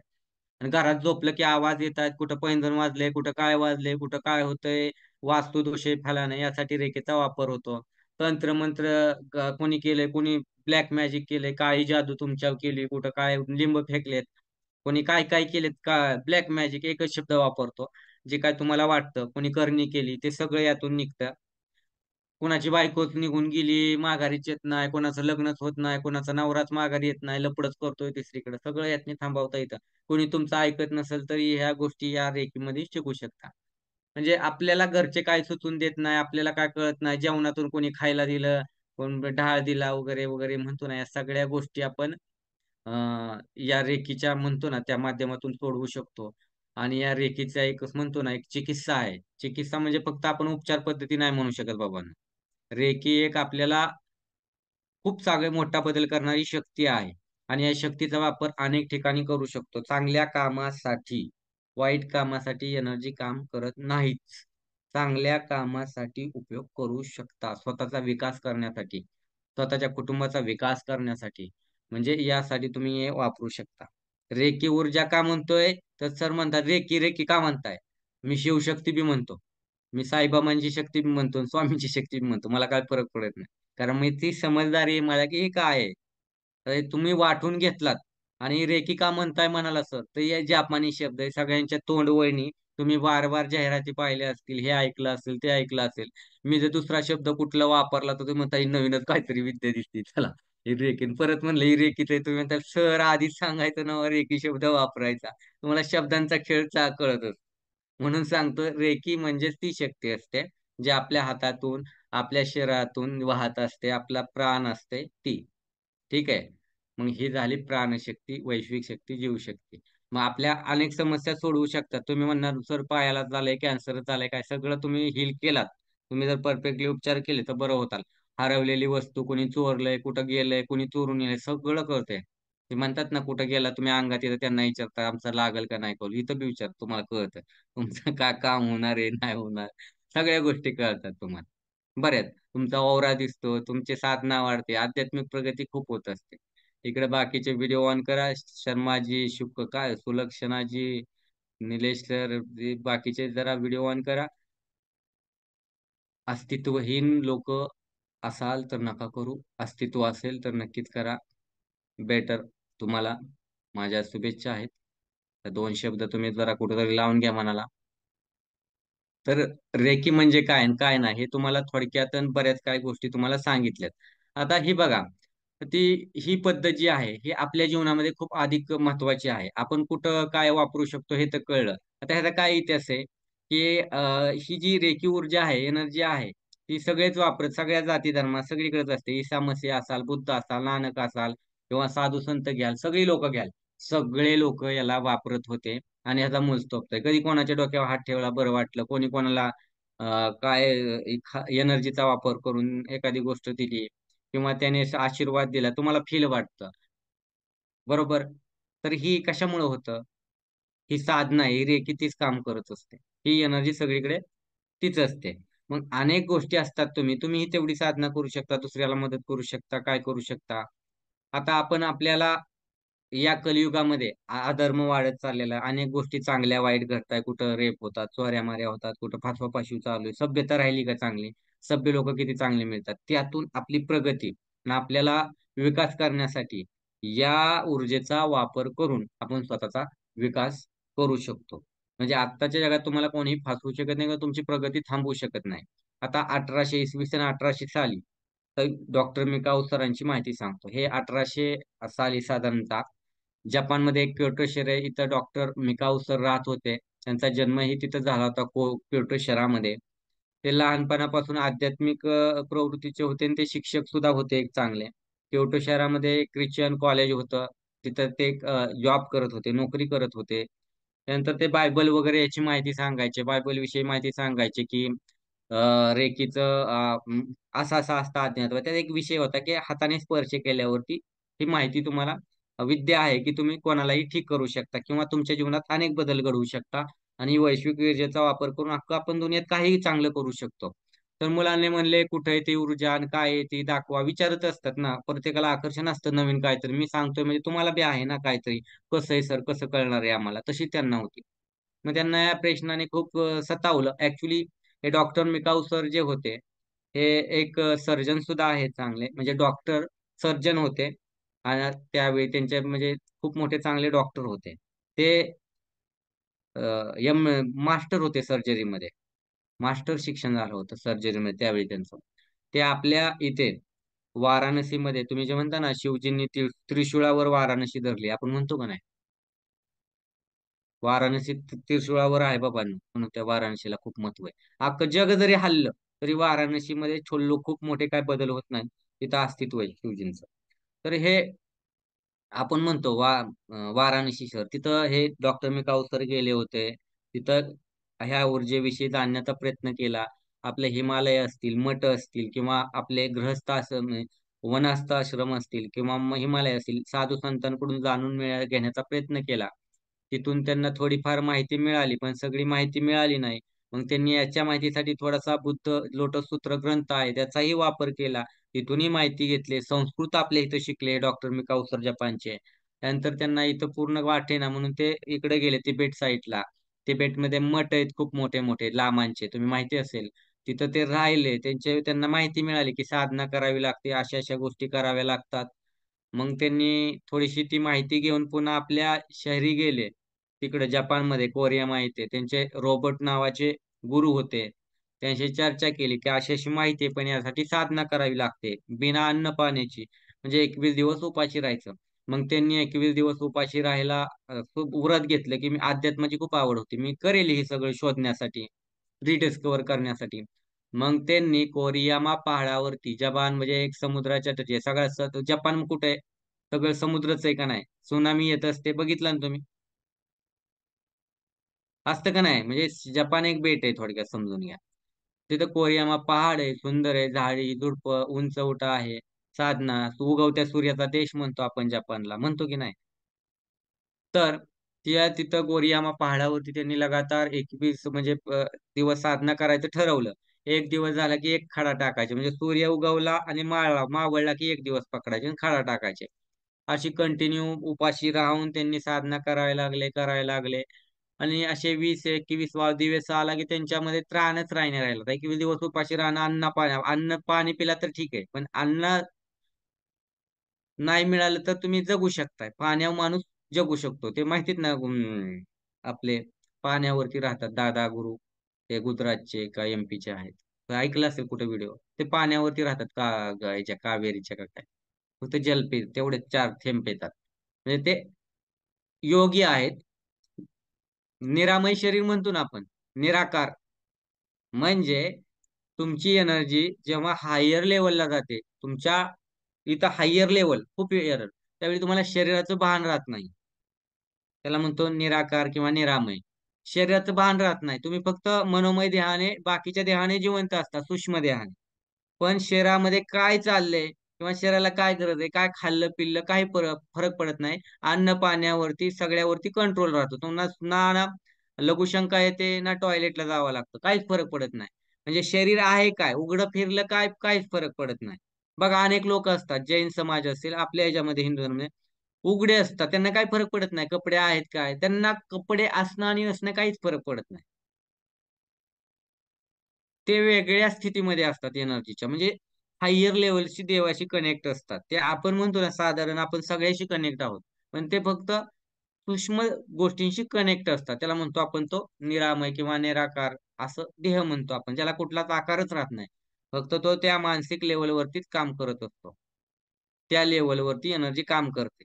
आणि घरात झोपलं की आवाज येत आहेत, कुठं पैंजण वाजले, कुठं काय वाजले, कुठं काय होतंय, वास्तुदोष आहे, फलाना, यासाठी रेखेचा वापर होतो. तंत्रमंत्र कोणी केलंय, कोणी ब्लॅक मॅजिक केलंय, काळी जादू तुमच्यावर केली, कुठं काय लिंब फेकलेत, कोणी काय काय केलेत का. ब्लॅक मॅजिक एकच शब्द वापरतो. जे काय तुम्हाला वाटतं कोणी करणी केली ते सगळं यातून निघतं. कोणाची बायकोच निघून गेली, माघारीच येत नाही, कोणाचं लग्नच होत नाही, कोणाचा नवराच माघारी येत नाही, लपडच करतोय तिसरीकडे, सगळं यातनी थांबवता येतं. कोणी तुमचं ऐकत नसेल तरी ह्या गोष्टी या रेकीमध्ये शिकू शकता. म्हणजे आपल्याला घरचे काय सुचून देत नाही, आपल्याला काय कळत नाही, जेवणातून कोणी खायला दिलं, कोण डाळ दिला वगैरे वगैरे म्हणतो ना, या सगळ्या गोष्टी आपण या रेकीच्या म्हणतो ना त्या माध्यमातून सोडवू शकतो. आणि या रेकीचा एक म्हणतो ना एक चिकित्सा आहे. चिकित्सा म्हणजे फक्त आपण उपचार पद्धती नाही म्हणू शकत बाबा. रेकी एक आपल्याला खूप चांगले मोठा बदल करणारी शक्ती आहे. आणि या शक्तीचा वापर अनेक ठिकाणी करू शकतो. चांगल्या कामासाठी, वाईट कामासाठी एनर्जी काम करत नाहीच. चांगल्या कामासाठी उपयोग करू शकता. स्वतःचा विकास करण्यासाठी, स्वतःच्या कुटुंबाचा विकास करण्यासाठी. म्हणजे यासाठी तुम्ही हे वापरू शकता. रेकी ऊर्जा का म्हणतोय? तर सर म्हणतात, "रेकी, रेकी का म्हणताय?" मी शिवशक्ती बी म्हणतो. मी साईबाबांची शक्ती बी म्हणतो आणि स्वामींची शक्ती बी म्हणतो. मला काय फरक पडत नाही. कारण मी ती समजदारी आहे मला, की हे काय आहे? तर हे तुम्ही वाटून घेतलात आणि रेकी का म्हणताय म्हणाला सर, तर हे जपानी शब्द आहे. सगळ्यांच्या तोंडवळणी तुम्ही वारंवार जाहिराती पाहिल्या असतील, हे ऐकलं असेल, ते ऐकलं असेल. मी जर दुसरा शब्द कुठला वापरला, तर तुम्ही म्हणता ही नवीनच काहीतरी विद्या दिसते. चला, ही रेकी. परत म्हणलं ही रेकीच आहे. तुम्ही म्हणता सर आधीच सांगायचं ना रेकी शब्द वापरायचा. तुम्हाला शब्दांचा खेळ कळतच. म्हणून सांगतो रेकी म्हणजेच ती शक्ती असते, जी आपल्या हातातून, आपल्या शरीरातून वाहत असते, आपला प्राण असते ती. ठीक आहे. मग ही झाली प्राणशक्ती, वैश्विक शक्ती, जीवशक्ती. मग आपल्या अनेक समस्या सोडवू शकतात. तुम्ही म्हणणार, "सर पायाला झालंय, कॅन्सर झालंय काय?" सगळं तुम्ही हील केलात. तुम्ही जर परफेक्टली उपचार केले तर बरं होताल. हरवलेली वस्तू कोणी चोरलंय, कुठं गेलंय, कोणी चोरून नेलंय, सगळं कळतंय. ते म्हणतात ना, कुठं गेला तुम्ही अंगात येतं त्यांना विचारता, "आमचं लागेल का नाही कळू?" इथं बी विचार तुम्हाला कळतं. तुमचं काय काम होणार आहे, नाही होणार. सगळ्या गोष्टी कळतात तुम्हाला. बऱ्याच. तुमचा औरा दिसतो, तुमची साधना वाढते, आध्यात्मिक प्रगती खूप होत असते. इकडे बाकीचे व्हिडिओ ऑन करा. शर्माजी, काय सुलक्षणाजी, निलेश सर, जे बाकीचे जरा व्हिडिओ ऑन करा. अस्तित्वहीन लोक असाल तर नका करू. अस्तित्व असेल तर नक्कीच करा. बेटर तुम्हाला माझ्या शुभेच्छा आहेत. तर 2 शब्द तुम्ही जरा कुठेतरी लावून घ्या मनाला. तर रेकी म्हणजे काय आणि काय नाही हे तुम्हाला थोडक्यात अन् बऱ्याच काही गोष्टी तुम्हाला सांगितल्यात. आता ही बघा, ती ही पद्धत जी आहे, ही आपल्या जीवनामध्ये खूप अधिक महत्त्वाची आहे. आपण कुठं काय वापरू शकतो हे तर कळलं. आता ह्याचा काय इतिहास आहे, की ही जी रेकी ऊर्जा आहे, एनर्जी आहे, ती सगळेच वापरत, सगळ्या जाती धर्मात सगळीकडेच असते. ईसा मसीह असाल, बुद्ध असाल, नानक असाल किंवा साधू संत घ्याल, सगळी लोकं घ्याल. सगळे लोकं याला वापरत होते. आणि ह्याचा मूलस्तोफ आहे. कधी कोणाच्या डोक्यावर हात ठेवला बरं वाटलं. कोणी कोणाला अ, काय एनर्जीचा वापर करून एखादी गोष्ट दिली किंवा त्याने असा आशीर्वाद दिला. तुम्हाला फील वाटतं. बरोबर? तर ही कशामुळं होतं? ही साधना आहे. ही रेकी तीच काम करत असते. ही एनर्जी सगळीकडे तीच असते. मग अनेक गोष्टी असतात तुम्हीही तेवढी साधना करू शकता, दुसऱ्याला मदत करू शकता, काय करू शकता. आता आपण आपल्याला या कलियुगामध्ये अधर्म वाढत चाललेला आहे. अनेक गोष्टी चांगल्या वाईट घडताय. कुठं रेप होतात, चोऱ्या-माऱ्या होतात, कुठं फासवा-फाशी चालू आहे. सभ्यता राहिली का चांगली? सभ्य लोकं किती चांगले मिळतात. त्यातून आपली प्रगती आणि आपल्याला विकास करण्यासाठी या ऊर्जेचा वापर करून आपण स्वतःचा विकास करू शकतो. म्हणजे आत्ताच्या जगात तुम्हाला कोणीही फसवू शकत नाही किंवा तुमची प्रगती थांबवू शकत नाही. आता 1800 इसवी सन 1800 साली तर डॉक्टर मिकाऊ सरांची माहिती सांगतो. हे 1800 साली साधारणतः जपानमध्ये एक क्योटो शहर आहे. इथं डॉक्टर मिकाऊ सर राहत होते. त्यांचा जन्मही तिथं झाला होता क्योटो शहरामध्ये. ते लहानपणापासून आध्यात्मिक प्रवृत्तीचे होते आणि ते शिक्षक सुद्धा होते एक चांगले. क्योटो शहरामध्ये ख्रिश्चन कॉलेज होतं. तिथं ते जॉब करत होते, नोकरी करत होते. त्यानंतर ते बायबल वगैरे याची माहिती सांगायचे. बायबलविषयी माहिती सांगायचे, की रेकीचं असा-असा असतं अध्यात्म. त्यात एक विषय होता, की हाताने स्पर्श केल्यावरती ही माहिती तुम्हाला विद्या आहे, की तुम्ही कोणालाही ठीक करू शकता किंवा तुमच्या जीवनात अनेक बदल घडवू शकता आणि वैश्विक ऊर्जेचा वापर करून अख्खं आपण दुनियेत काहीही चांगलं करू शकतो. तर मुलांनी म्हणले, "कुठे आहे ती ऊर्जा आणि काय आहे ती दाखवा." विचारत असतात ना, प्रत्येकाला आकर्षण असतं नवीन काहीतरी. मी सांगतोय म्हणजे तुम्हाला बी आहे ना काहीतरी. "कसं आहे सर, कसं कळणार आहे आम्हाला?" तशी त्यांना होती. मग त्यांना या प्रश्नाने खूप सतावलं. ॲक्चुअली हे डॉक्टर मिकाऊ सर जे होते, हे एक सर्जन सुद्धा आहेत चांगले, म्हणजे डॉक्टर सर्जन होते. आणि त्यावेळी त्यांचे म्हणजे खूप मोठे चांगले डॉक्टर होते ते. एम मास्टर होते सर्जरीमध्ये. मास्टर शिक्षण झालं होतं सर्जरीमध्ये त्यावेळी त्यांचं. ते आपल्या इथे वाराणसीमध्ये, तुम्ही जे म्हणता ना शिवजींनी त्रिशूळावर वाराणसी धरली, आपण म्हणतो का नाही, वाराणसी त्रिशूळावर आहे बाबांनो, म्हणून त्या वाराणसीला खूप महत्व आहे. अख्खं जग जरी हल्लं तरी वाराणसीमध्ये छोल्लो खूप मोठे काय बदल होत नाही, तिथं अस्तित्व आहे शिवजींचं. तर हे आपण म्हणतो वाराणसी शहर, तिथं हे डॉक्टर मिकाऊ सर गेले होते. तिथं ह्या ऊर्जेविषयी जाणण्याचा प्रयत्न केला. आपले हिमालय असतील, मठ असतील, किंवा आपले गृहस्थ आश्रम, वनस्थ आश्रम असतील, किंवा हिमालय असतील, साधू संतांकडून जाणून घेण्याचा प्रयत्न केला. तिथून त्यांना थोडीफार माहिती मिळाली, पण सगळी माहिती मिळाली नाही. मग त्यांनी याच्या माहितीसाठी थोडासा बुद्ध लोटस सूत्र ग्रंथ आहे त्याचाही वापर केला. तिथूनही माहिती घेतली. संस्कृत आपल्या इथं शिकले डॉक्टर मिकाऊ जपानचे. त्यानंतर त्यांना इथं पूर्ण वाटेना म्हणून ते इकडे गेले तिबेट साईडला. तिबेटमध्ये मठ आहेत खूप मोठे मोठे लामांचे, तुम्ही माहिती असेल. तिथं ते राहिले, त्यांना माहिती मिळाली की साधना करावी लागते, अशा अशा गोष्टी कराव्या लागतात. मग त्यांनी थोडीशी ती माहिती घेऊन पुन्हा आपल्या शहरी गेले. तिकडे जपानमध्ये कोरिया माहिती आहे, त्यांचे रॉबर्ट नावाचे गुरु होते. त्यांची चर्चा केली की अशी अशी माहिती आहे, पण यासाठी साधना करावी लागते बिना अन्न पाण्याची, म्हणजे 21 दिवस उपाशी राहायचं. मग त्यांनी 21 दिवस उपाशी राहायला खूप व्रत घेतलं, की मी अध्यात्माची खूप आवड होती, मी करेल हे सगळं शोधण्यासाठी, रिडिस्कवर करण्यासाठी. मग त्यांनी कोरियामा पहाडावरती, जपान म्हणजे एक समुद्राच्या तटी आहे, जपान कुठे आहे, सगळं समुद्रच आहे का नाही, सुनामी येत असते, बघितलं ना तुम्ही, असतं का नाही, म्हणजे जपान एक बेट आहे थोडक्यात समजून घ्या. तिथं कोरियामा पहाड आहे, सुंदर आहे, झाडी झुडप, उंच उटा आहे. साधना, उगवत्या सूर्याचा देश म्हणतो आपण जपानला, म्हणतो की नाही. तर तिथं कोरियामा पहाडावरती त्यांनी लगातार 21 म्हणजे दिवस साधना करायचं ठरवलं. एक दिवस झाला की एक खडा टाकायचे, म्हणजे सूर्य उगवला आणि मावळला की एक दिवस पकडायचे आणि खडा टाकायचे. अशी कंटिन्यू उपाशी राहून त्यांनी साधना करायला लागले. आणि असे 20-21 दिवस आला की त्यांच्यामध्ये त्राणच राहिने राहिला. 21 दिवस उपाशी राहणं, अन्न पाणी पिला तर ठीक आहे, पण अन्न नाही मिळालं तर तुम्ही जगू शकताय. पाण्यावर माणूस जगू शकतो. ते माहितीत ना, आपले पाण्यावरती राहतात दादा गुरु, ते गुजरातचे का एमपीचे आहेत. तर ऐकलं असेल कुठे व्हिडिओ. ते पाण्यावरती राहतात का, याच्या कावेरीच्या का काय. फक्त जल तेवढे 4 थेंब पितात. म्हणजे ते योगी आहेत. निरामय शरीर म्हणतो ना आपण, निराकार. म्हणजे तुमची एनर्जी जेव्हा हायर लेवलला जाते, तुमच्या इथं हायर लेवल खूप एरर, त्यावेळी तुम्हाला शरीराचं भान राहत नाही. त्याला म्हणतो निराकार किंवा निरामय. शरीराचं भान राहत नाही, तुम्ही फक्त मनोमय देहाने, बाकीच्या देहाने जिवंत असता, सूक्ष्म देहाने. पण शरीरामध्ये काय चाललंय किंवा शरीराला काय गरज आहे, काय खाल्लं पिल्लं, काही फरक पडत नाही. अन्न पाण्यावरती सगळ्यावरती कंट्रोल राहतो. तुम्हाला ना लघुशंका येते ना, टॉयलेटला जावं लागतं, काहीच फरक पडत नाही. म्हणजे शरीर आहे काय, उघडं फिरलं काय, काहीच फरक पडत नाही. बघा अनेक लोक असतात, जैन समाज असेल, आपल्या ह्याच्यामध्ये हिंदू धर्मामध्ये उघडे असतात, त्यांना काही फरक पडत नाही. कपडे आहेत काय, त्यांना कपडे असणं आणि नसणं काहीच फरक पडत नाही. ते वेगळ्या स्थितीमध्ये असतात एनर्जीच्या, म्हणजे हायर लेवलची देवाशी कनेक्ट असतात. ते आपण म्हणतो ना, साधारण आपण सगळ्याशी कनेक्ट आहोत, पण ते फक्त सूक्ष्म गोष्टींशी कनेक्ट असतात. त्याला म्हणतो आपण तो निरामय किंवा निराकार, असं देह म्हणतो आपण, ज्याला कुठलाच आकारच राहत नाही. फक्त तो त्या मानसिक लेवलवरतीच काम करत असतो. त्या लेवलवरती एनर्जी काम करते.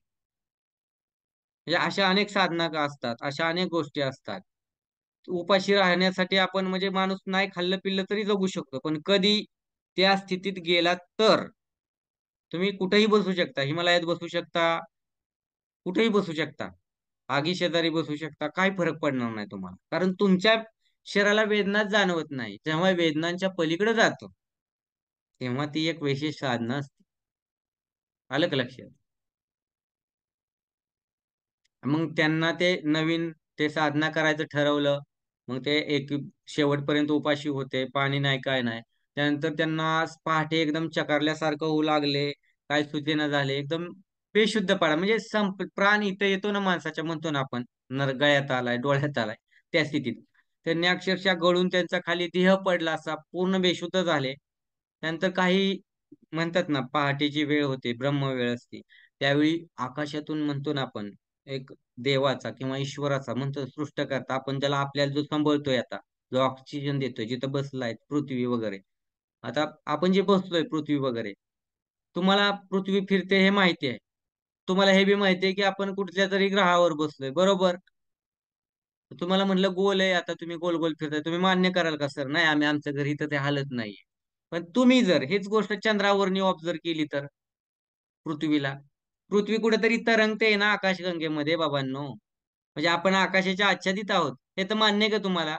म्हणजे अशा अनेक साधना असतात, अशा अनेक गोष्टी असतात. उपाशी राहण्यासाठी आपण, म्हणजे माणूस नाही खाल्लं पिल्लं तरी जगू शकतो, पण कधी त्या स्थितीत गेला तर तुम्ही कुठेही बसू शकता, हिमालयात बसू शकता, कुठेही बसू शकता, आगी शेजारी बसू शकता, काही फरक पडणार नाही तुम्हाला, कारण तुमच्या शरीराला वेदनाच जाणवत नाही. जेव्हा वेदनांच्या पलीकडे जातो, तेव्हा ती एक विशेष साधना असते. आलं का लक्षात? मग त्यांना ते नवीन, ते साधना करायचं ठरवलं. मग ते एक शेवटपर्यंत उपाशी होते, पाणी नाही काय नाही. त्यानंतर त्यांना पहाटे एकदम चकारल्यासारखं होऊ लागले, काय सुचेना झाले, एकदम बेशुद्धपणा, म्हणजे प्राण इथं येतो ना माणसाच्या, म्हणतो ना आपण, गळ्यात आलाय, डोळ्यात आलाय, त्या स्थितीत त्यांनी अक्षरशः गळून त्यांचा खाली देह पडला, असा पूर्ण बेशुद्ध झाले. त्यानंतर काही म्हणतात ना, पहाटेची वेळ होते, ब्रह्मवेळ असते. त्यावेळी आकाशातून म्हणतो ना आपण, एक देवाचा किंवा ईश्वराचा म्हणतो सृष्टकर्ता, आपण त्याला आपल्याला जो सांभाळतोय आता, जो ऑक्सिजन देतोय, जिथं बसलाय पृथ्वी वगैरे. आता आपण जे बसलोय पृथ्वी वगैरे, तुम्हाला पृथ्वी फिरते हे माहिती आहे. तुम्हाला हे बी माहिती आहे की आपण कुठल्या तरी ग्रहावर बसलोय, बरोबर? तुम्हाला म्हणलं गोल आहे, आता तुम्ही गोल गोल फिरताय, तुम्ही मान्य कराल का सर? नाही, आम्ही आमच्या घरी तर ते हालत नाहीये. पण तुम्ही जर हेच गोष्ट चंद्रावरनी ऑब्झर्व केली तर पृथ्वीला, पृथ्वी कुठेतरी तरंगते ना आकाशगंगेमध्ये बाबांनो. म्हणजे आपण आकाशाच्या आच्छादित आहोत, हे तर मान्य आहे का तुम्हाला?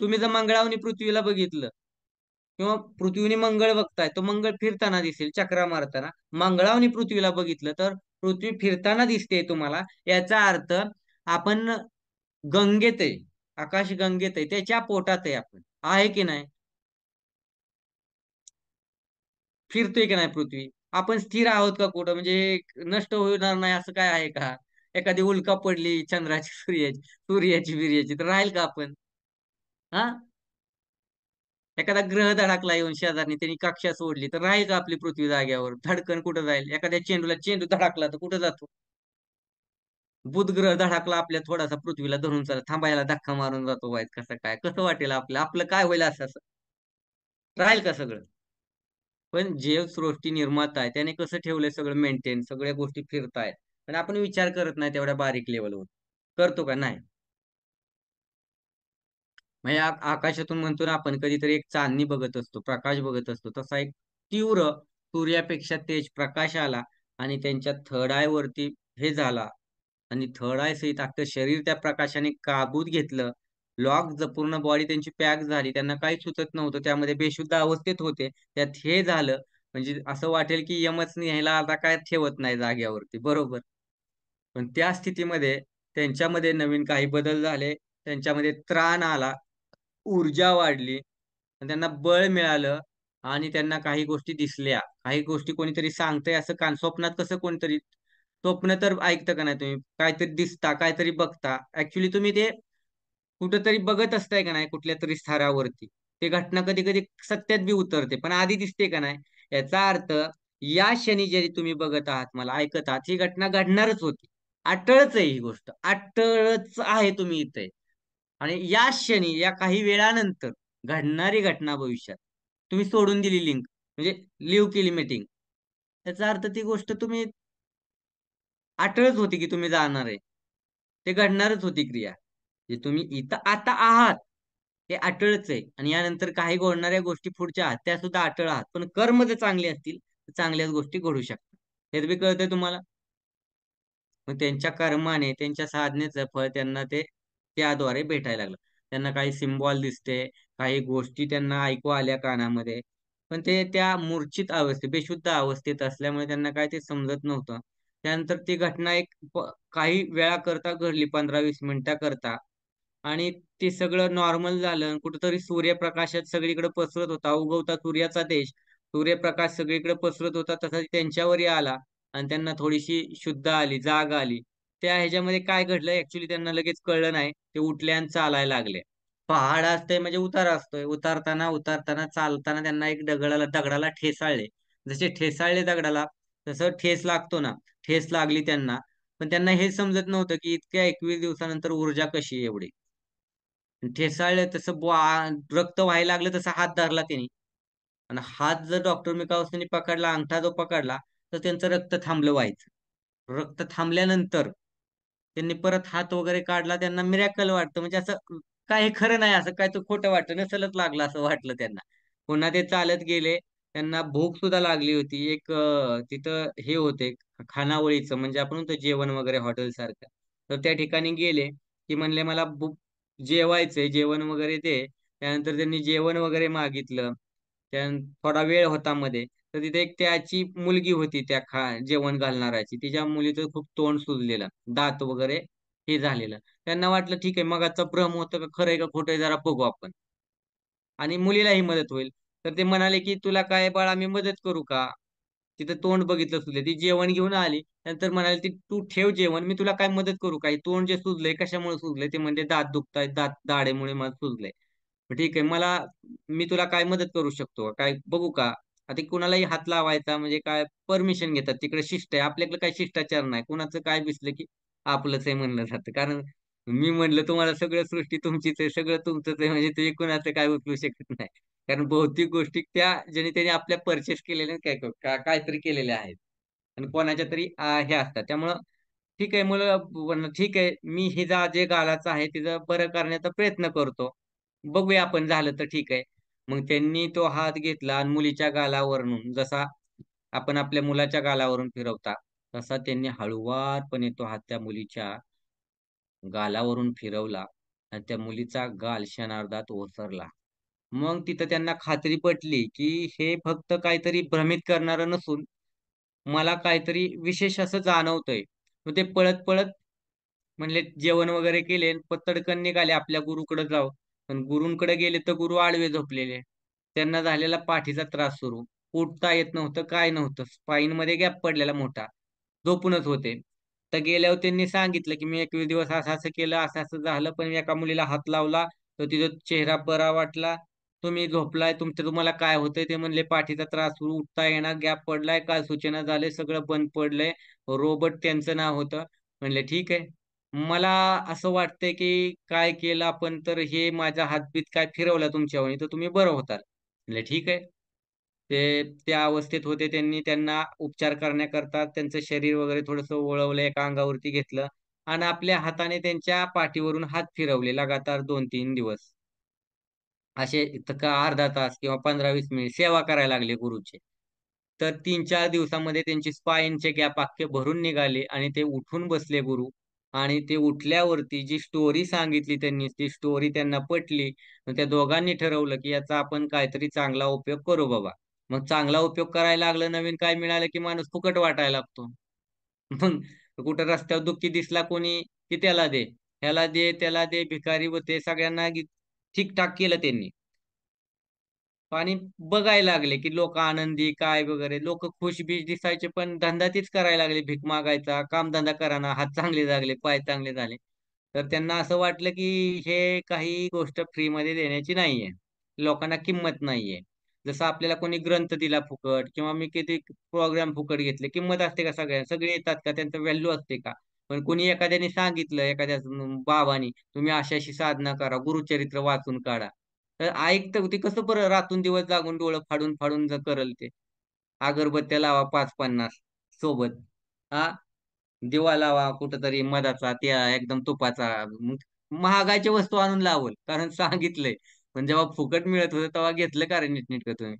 तुम्ही जर मंगळावनी पृथ्वीला बघितलं किंवा पृथ्वीने मंगळ बघताय, तो मंगळ फिरताना दिसेल चक्रा मारताना. मंगळावनी पृथ्वीला बघितलं तर पृथ्वी फिरताना दिसते तुम्हाला. याचा अर्थ आपण गंगेत आहे, आकाश गंगेत आहे, त्याच्या पोटात आहे आपण, आहे की नाही? फिरतोय की नाही पृथ्वी? आपण स्थिर आहोत का कुठं? म्हणजे हे नष्ट होणार नाही असं काय आहे का? एखादी उल्का पडली चंद्राची, सूर्याची बिर्याची, तर राहील का आपण? हा, एखादा ग्रह धडकला येऊन शेजारनी, त्यांनी कक्षा सोडली, तर राहील का आपली पृथ्वी जाग्यावर? धडकन कुठं जाईल? एखाद्या चेंडूला चेंडू धडकला तर कुठं जातो? बुध ग्रह धडकला आपल्या थोडासा पृथ्वीला धरून, चला थांबायला धक्का मारून जातो. वाईट कसं काय, कसं वाटेल आपलं, आपलं काय होईल असं असं? राहील का सगळं? पण जे सृष्टी निर्माता आहे त्याने कसं ठेवलंय सगळं मेंटेन, सगळ्या गोष्टी फिरतायत. पण आपण विचार करत नाही तेवढ्या बारीक लेवलवर. करतो का? नाही. म्हणजे आकाशातून म्हणतो ना आपण, कधीतरी एक चांदणी बघत असतो, प्रकाश बघत असतो, तसा एक तीव्र सूर्यापेक्षा तेज प्रकाश आला आणि त्यांच्या थर्ड आय वरती हे झाला. आणि थर्ड आय सहित अख्खं शरीर त्या प्रकाशाने काबूत घेतलं. पूर्ण बॉडी त्यांची पॅक झाली, त्यांना काहीच सुचत नव्हतं, त्यामध्ये बेशुद्ध अवस्थेत होते. त्यात हे झालं म्हणजे असं वाटेल की यमच न्यायला आता काय ठेवत नाही जाग्यावरती, बरोबर? पण त्या स्थितीमध्ये त्यांच्यामध्ये नवीन काही बदल झाले, त्यांच्यामध्ये त्राण आला, ऊर्जा वाढली आणि त्यांना बळ मिळालं आणि त्यांना काही गोष्टी दिसल्या. काही गोष्टी कोणीतरी सांगतंय असं स्वप्नात कसं कोणतरी, स्वप्न तर ऐकतं का नाही तुम्ही? काहीतरी दिसता, काहीतरी बघता. ऍक्च्युली तुम्ही ते कुठंतरी बघत असताय का नाही कुठल्या तरी स्तरावरती. ते घटना कधी कधी सत्यात बी उतरते, पण आधी दिसते का नाही? याचा अर्थ या क्षणी जरी तुम्ही बघत आहात, मला ऐकत आहात, ही घटना घडणारच होती. अटळच आहे ही गोष्ट, अटळच आहे तुम्ही इथे. आणि या क्षणी, या काही वेळानंतर घडणारी घटना भविष्यात तुम्ही सोडून दिली लिंक, म्हणजे लिव्ह केली मीटिंग, त्याचा अर्थ ती गोष्ट तुम्ही अटळच होती की तुम्ही जाणार आहे. ते घडणारच होती क्रिया. जे तुम्ही इथं आता आहात ते अटळच आहे. आणि यानंतर काही घडणाऱ्या गोष्टी पुढच्या आहात त्या सुद्धा अटळ आहात. पण कर्म जर चांगले असतील तर चांगल्याच गोष्टी घडू शकतात. हे बी कळतंय तुम्हाला? मग त्यांच्या कर्माने, त्यांच्या साधनेचं फळ त्यांना ते त्याद्वारे भेटायला लागलं. त्यांना काही सिम्बॉल दिसते, काही गोष्टी त्यांना ऐकू आल्या कानामध्ये. पण ते त्या मूर्छित अवस्थेत, बेशुद्ध अवस्थेत असल्यामुळे त्यांना काय ते समजत नव्हतं. त्यानंतर ती घटना काही वेळा करता घडली, 15-20 करता. आणि ते सगळं नॉर्मल झालं. कुठेतरी सूर्यप्रकाशात सगळीकडे पसरत होता, उगवता सूर्याचा देश. सूर्यप्रकाश सगळीकडे पसरत होता, तसा त्यांच्यावरही आला. आणि त्यांना थोडीशी शुद्ध आली, जाग आली. त्या ह्याच्यामध्ये काय घडलं ऍक्च्युली त्यांना लगेच कळलं नाही. ते उठले आणि चालायला लागले. पहाड असते म्हणजे उतार असतोय, उतारताना उतारताना चालताना त्यांना एक दगडाला ठेसाळले. जसे ठेसाळले दगडाला, तसं ठेस लागतो ना, ठेस लागली त्यांना. पण त्यांना हे समजत नव्हतं की इतक्या 21 दिवसानंतर ऊर्जा कशी आहे एवढी. ठेसाळले तसं रक्त व्हायला लागलं, तसा हात धरला त्यांनी. आणि हात जर डॉक्टर मिकावसनी पकडला, अंगठा जो पकडला, तर त्यांचं रक्त थांबलं व्हायचं. रक्त थांबल्यानंतर त्यांनी परत हात वगैरे काढला, त्यांना मिरॅकल वाटतं. म्हणजे असं काय हे खरं नाही, असं काय तो खोटं वाटतं, नसलच लागलं असं वाटलं त्यांना. पुन्हा ते चालत गेले. त्यांना भूक सुद्धा लागली होती. एक तिथं हे होते खानावळीचं, म्हणजे आपण म्हणतो जेवण वगैरे हॉटेल सारखं. तर त्या ठिकाणी गेले की म्हणले मला भूक, जेवायचंय, जेवण वगैरे दे. त्यानंतर त्यांनी जेवण वगैरे मागितलं. थोडा वेळ होता मध्ये. तर तिथे एक त्याची मुलगी होती, त्या जेवण घालणाऱ्याची. तिच्या मुलीचं खूप तोंड सुजलेलं, दात वगैरे हे झालेलं. त्यांना वाटलं ठीक आहे, मगाचा भ्रम होतं का खरंय का खोटंय जरा बघू आपण. आणि मुलीलाही मदत होईल. तर ते म्हणाले की तुला काय बाळा मी मदत करू का? तिथं तोंड बघितलं सुद्धा, ती जेवण घेऊन आली. नंतर म्हणाली ती तू ठेव जेवण, मी तुला काय मदत करू काय? तोंड जे सुजलंय कशामुळे सुजलंय? ते म्हणजे दात दुखतायत, दाढेमुळे मला सुजलंय. ठीक आहे. मी तुला काय मदत करू शकतो का? काय बघू का? आता कुणालाही हात लावायचा म्हणजे काय परमिशन घेतात. तिकडे शिस्त आहे. आपल्याकडे काही शिष्टाचार नाही. कुणाचं काय दिसलं की आपलंच आहे म्हणलं जातं. कारण मी म्हणलं तुम्हाला सगळं सृष्टी तुमचीच आहे, सगळं तुमचंच आहे म्हणजे तुम्ही कुणाचं काय उचलू शकत नाही. कारण भौतिक गोष्टी त्या ज्याने त्याने आपल्या परचेस केलेल्या काहीतरी केलेल्या आहेत. आणि कोणाच्या तरी हे असतात. त्यामुळं ठीक आहे मला ठीक आहे. मी हिचा जे गालाचं आहे तिचं बरं करण्याचा प्रयत्न करतो. बघूया आपण झालं तर ठीक आहे. मग त्यांनी तो हात घेतला आणि मुलीच्या गालावरून जसा आपण आपल्या मुलाच्या गालावरून फिरवता, तसा त्यांनी हळुवारपणे तो हात त्या मुलीच्या गालावरून फिरवला आणि त्या मुलीचा गाल क्षणार्धात ओसरला. मग तिथं त्यांना खात्री पटली, की हे फक्त काहीतरी भ्रमित करणारं नसून मला काहीतरी विशेष असं जाणवतंय. मग ते पळत-पळत म्हणले जेवण वगैरे केले, पत्तडकन निघाले आपल्या गुरुकडे जाऊ. पण गुरूंकडे गेले तर गुरु आडवे झोपलेले. त्यांना झालेला पाठीचा त्रास सुरू. उठता येत नव्हतं, काय नव्हतं. स्पाईनमध्ये गॅप पडलेला मोठा. झोपूनच होते. तर गेल्यावर त्यांनी सांगितलं, की मी 21 दिवस असं-असं केलं, असं-असं झालं. पण एका मुलीला हात लावला, तर तिचा चेहरा बरा वाटला. तुम्ही झोपलाय, तुम्हाला काय होतंय? ते म्हणले पाठीचा त्रास सुरू, उठता येईना, गॅप पडलाय, काय सूचना झाले, सगळं बंद पडलंय. रोबोट त्यांचं नाव होतं. म्हणले ठीक आहे. मला असं वाटतंय, की काय केलं आपण तर हे माझा हातबीत काय फिरवला तुमच्या तर तुम्ही बरं होताल. म्हणले ठीक आहे. ते त्या अवस्थेत होते त्यांना उपचार करण्याकरता त्यांचं शरीर वगैरे थोडंसं वळवलं, एका अंगावरती घेतलं आणि आपल्या हाताने त्यांच्या पाठीवरून हात फिरवले लगातार 2-3 दिवस. असे इथं का अर्धा तास किंवा 15-20 मिनिट सेवा करायला लागले गुरुचे. तर 3-4 दिवसामध्ये त्यांची स्पाईनचे गॅप अख्खे भरून निघाले आणि ते उठून बसले गुरु आणि ते उठल्यावरती जी स्टोरी सांगितली त्यांनी, ती स्टोरी त्यांना पटली. मग त्या दोघांनी ठरवलं, की याचा आपण काहीतरी चांगला उपयोग करू बाबा. मग चांगला उपयोग करायला लागलं, नवीन काय मिळालं, की माणूस फुकट वाटायला लागतो. मग कुठं रस्त्यावर दुःखी दिसला कोणी, की त्याला दे. ह्याला दे, त्याला दे, भिकारी होते सगळ्यांना ठीक-ठाक केलं त्यांनी. आणि बघायला लागले, की लोकं आनंदी काय वगैरे. लोकं खुश-बीश दिसायचे, पण धंदा तीच करायला लागले भीक मागायचा. कामधंदा कराना, हात चांगले लागले, पाय चांगले झाले. तर त्यांना असं वाटलं, की हे काही गोष्ट फ्रीमध्ये देण्याची नाहीये. लोकांना किंमत नाहीये. जसं आपल्याला कोणी ग्रंथ दिला फुकट किंवा मी किती प्रोग्राम फुकट घेतले. किंमत असते का सगळ्या? सगळे येतात का? त्यांचं व्हॅल्यू असते का? पण कोणी एखाद्याने सांगितलं, एखाद्या बाबांनी, तुम्ही अशी-अशी साधना करा, गुरुचरित्र वाचून काढा. तर ऐकतं ते कसं बरं रात्रंदिवस जागून डोळं फाडून करेल ते. अगरबत्त्या लावा 5-50 सोबत. हां, दिवा लावा कुठेतरी मधाचा, त्या एकदम तुपाचा. मग महागाच्या वस्तू आणून लावल. कारण सांगितलंय. पण जेव्हा फुकट मिळत होतं तेव्हा घेतलं का रे नीटनेटकं तुम्ही?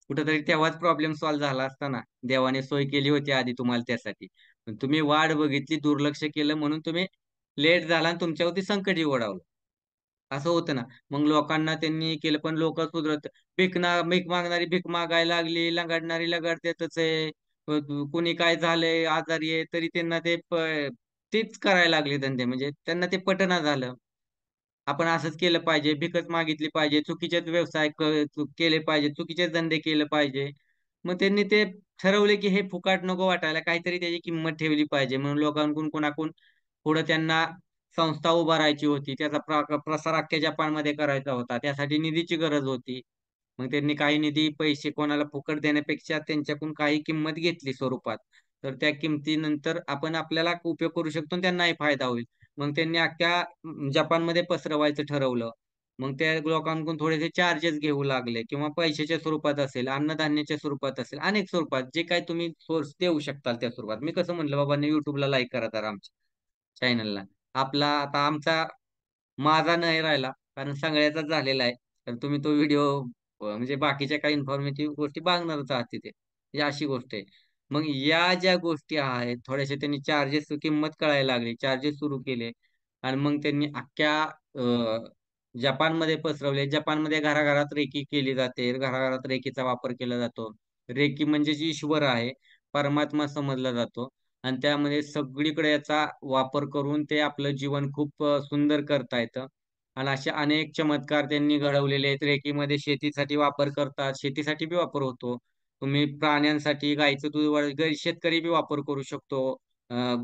कुठेतरी तेव्हाच प्रॉब्लेम सॉल्व्ह झाला असता ना. देवाने सोय केली होती आधी तुम्हाला त्यासाठी. पण तुम्ही वाट बघितली, दुर्लक्ष केलं म्हणून तुम्ही लेट झाला आणि तुमच्यावरती संकटही ओढावलं. असं होतं ना. मग लोकांना त्यांनी केलं, पण लोकं सुधरत भीक मागणारी भीक मागायला लागली, लंगडणारी लंगडतातच आहे. कुणी काय झालंय, आजारी आहे, तरी त्यांना तेच करायला लागले धंदे. म्हणजे त्यांना ते पटेना झालं. आपण असंच केलं पाहिजे, भीकच मागितली पाहिजे, चुकीचेच व्यवसाय केले पाहिजे, चुकीचेच धंदे केले पाहिजे. मग त्यांनी ते ठरवले, की हे फुकट नको वाटायला, काहीतरी त्याची किंमत ठेवली पाहिजे. म्हणून लोकांकडून कोणाकडून पुढे त्यांना संस्था उभारायची होती. त्याचा प्रसार अख्ख्या जपानमध्ये करायचा होता. त्यासाठी निधीची गरज होती. मग त्यांनी काही निधी, पैसे कोणाला फुकट देण्यापेक्षा त्यांच्याकडून काही किंमत घेतली स्वरूपात. तर त्या किमतीनंतर आपण आपल्याला उपयोग करू शकतो आणि त्यांनाही फायदा होईल. मग त्यांनी अख्ख्या जपानमध्ये पसरवायचं ठरवलं. मग त्या लोकांकडून थोडेसे चार्जेस घेऊ लागले किंवा पैशाच्या स्वरूपात असेल, अन्नधान्याच्या स्वरूपात असेल, अनेक स्वरूपात जे काही तुम्ही सोर्स देऊ शकताल त्या स्वरूपात. मी कसं म्हटलं, "बाबांनो YouTubeला लाईक करा जरा आमच्या चॅनलला." आता आमचा माझा नाही राहिला, कारण सगळ्याचाच झालेला आहे. तर तुम्ही तो व्हिडिओ म्हणजे बाकीच्या काही इन्फॉर्मेटिव्ह गोष्टी बघणारच आहात तिथे. ही अशी गोष्ट आहे. मग या ज्या गोष्टी आहेत, थोड्याशा त्यांनी किंमत कळायला लागली. चार्जेस सुरू केले आणि मग त्यांनी अख्ख्या जपानमध्ये पसरवले. जपानमध्ये घराघरात रेकी केली जाते. घराघरात रेकीचा वापर केला जातो. रेकी म्हणजे जी ईश्वर आहे, परमात्मा समजला जातो आणि त्यामध्ये सगळीकडे याचा वापर करून ते आपलं जीवन खूप सुंदर करता येतं. आणि असे अनेक चमत्कार त्यांनी घडवलेले आहेत. रेकीमध्ये शेतीसाठी वापर करतात. शेतीसाठी बी वापर होतो. तुम्ही प्राण्यांसाठी गाईचं दूध शेतकरी बी वापर करू शकतो.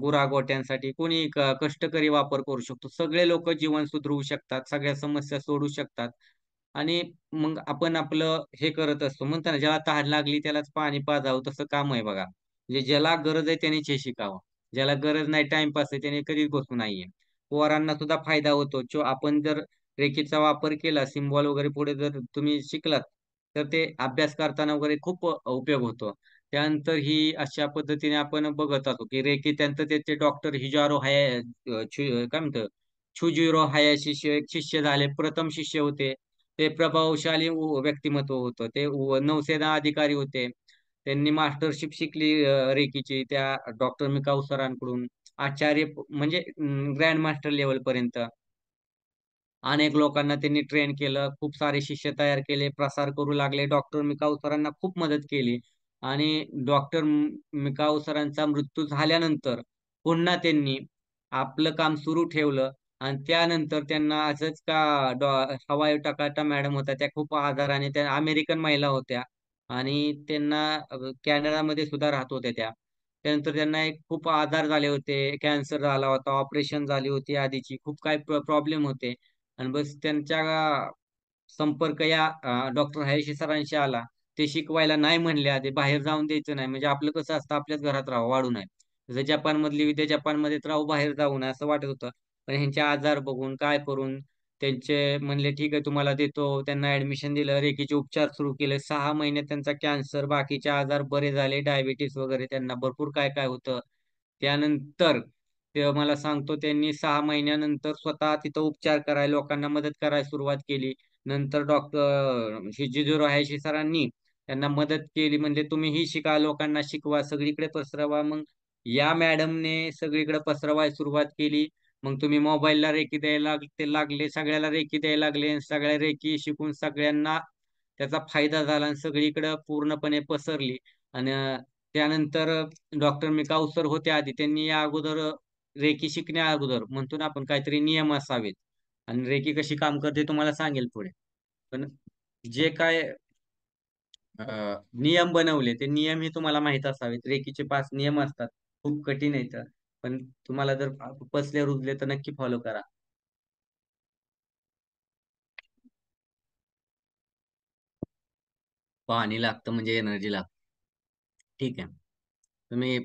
गुरागोट्यांसाठी कोणी कष्टकरी वापर करू शकतो. सगळे लोक जीवन सुधरवू शकतात, सगळ्या समस्या सोडवू शकतात. आणि मग आपण आपलं हे करत असतो. म्हणतो ना, ज्याला तहान लागली त्यालाच पाणी पाजावं, तसं काम आहे बघा. म्हणजे ज्याला गरज आहे त्यानेच हे शिकावं. ज्याला गरज नाही, टाईमपास आहे, त्याने कधीच बसू नाहीये. पोरांना सुद्धा फायदा होतो. आपण जर रेखीचा वापर केला, सिम्बॉल वगैरे पुढे जर तुम्ही शिकलात, तर ते अभ्यास करताना वगैरे खूप उपयोग होतो. त्यानंतर ही अशा पद्धतीने आपण बघत असतो, की रेकी त्यांचं त्याचे डॉक्टर हिजारो काय म्हणतं, छुजिरो हायाशी एक शिष्य झाले. प्रथम शिष्य होते. ते प्रभावशाली व्यक्तिमत्व होतं. ते नौसेना अधिकारी होते. त्यांनी मास्टरशिप शिकली रेकीची त्या डॉक्टर मिकाऊ सरांकडून. आचार्य म्हणजे ग्रँड मास्टर लेव्हल पर्यंत. अनेक लोकांना त्यांनी ट्रेन केलं. खूप सारे शिष्य तयार केले. प्रसार करू लागले. डॉक्टर मिकाऊ सरांना खूप मदत केली. आणि डॉक्टर मिकाऊ सरांचा मृत्यू झाल्यानंतर पुन्हा त्यांनी आपलं काम सुरू ठेवलं. आणि त्यानंतर त्यांना असंच का हवाई टाकाटा मॅडम होत्या, त्या खूप आजाराने, त्या अमेरिकन महिला होत्या. आणि त्यांना कॅनडामध्ये सुद्धा राहत होत्या त्या. त्यानंतर त्यांना एक खूप आजार झाले होते. कॅन्सर झाला होता. ऑपरेशन झाली होती आधीची. खूप काही प्रॉब्लेम होते. आणि बस त्यांच्या संपर्क या डॉक्टर हयशी सरांशी आला. ते शिकवायला नाही म्हणले आधी, बाहेर जाऊन द्यायचं नाही. म्हणजे आपलं कसं असतं, आपल्याच घरात राहावं, वाढू नये. जसं जपानमधली विद्या जपानमध्येच राहू, बाहेर जाऊ नये असं वाटत होतं. पण ह्यांचे आजार बघून काय करून त्यांचे म्हणले ठीक आहे तुम्हाला देतो. त्यांना ऍडमिशन दिलं. रेकीचे उपचार सुरू केले. 6 महिन्यात त्यांचा कॅन्सर, बाकीचे आजार बरे झाले. डायबिटीस वगैरे त्यांना भरपूर काय काय होतं. त्यानंतर ते मला सांगतो, त्यांनी 6 महिन्यानंतर स्वतः तिथं उपचार करायला, लोकांना मदत करायला सुरुवात केली. नंतर डॉक्टर शिजीरो हायशी सरांनी त्यांना मदत केली. म्हणजे तुम्ही ही शिका, लोकांना शिकवा, सगळीकडे पसरवा. मग या मॅडमने सगळीकडे पसरवायला सुरुवात केली. मग तुम्ही मोबाईलला रेकी द्यायला लागले, सगळ्याला रेकी द्यायला लागले. सगळ्या रेकी शिकून सगळ्यांना त्याचा फायदा झाला आणि सगळीकडे पूर्णपणे पसरली. आणि त्यानंतर डॉक्टर मिकाऊ सर होते आधी, त्यांनी या अगोदर रेकी शिकण्या अगोदर म्हणतो ना आपण, काहीतरी नियम असावेत. आणि रेकी कशी काम करते तुम्हाला सांगेल पुढे. पण जे काय नियम बनवले, ते नियम ही तुम्हाला माहित असावेत. रेकीचे 5 नियम असतात. खूप कठीण आहेत. पण तुम्हाला जर पचले रुजले तर नक्की फॉलो करा. पाणी लागतं म्हणजे एनर्जी लागते. ठीक आहे. तुम्ही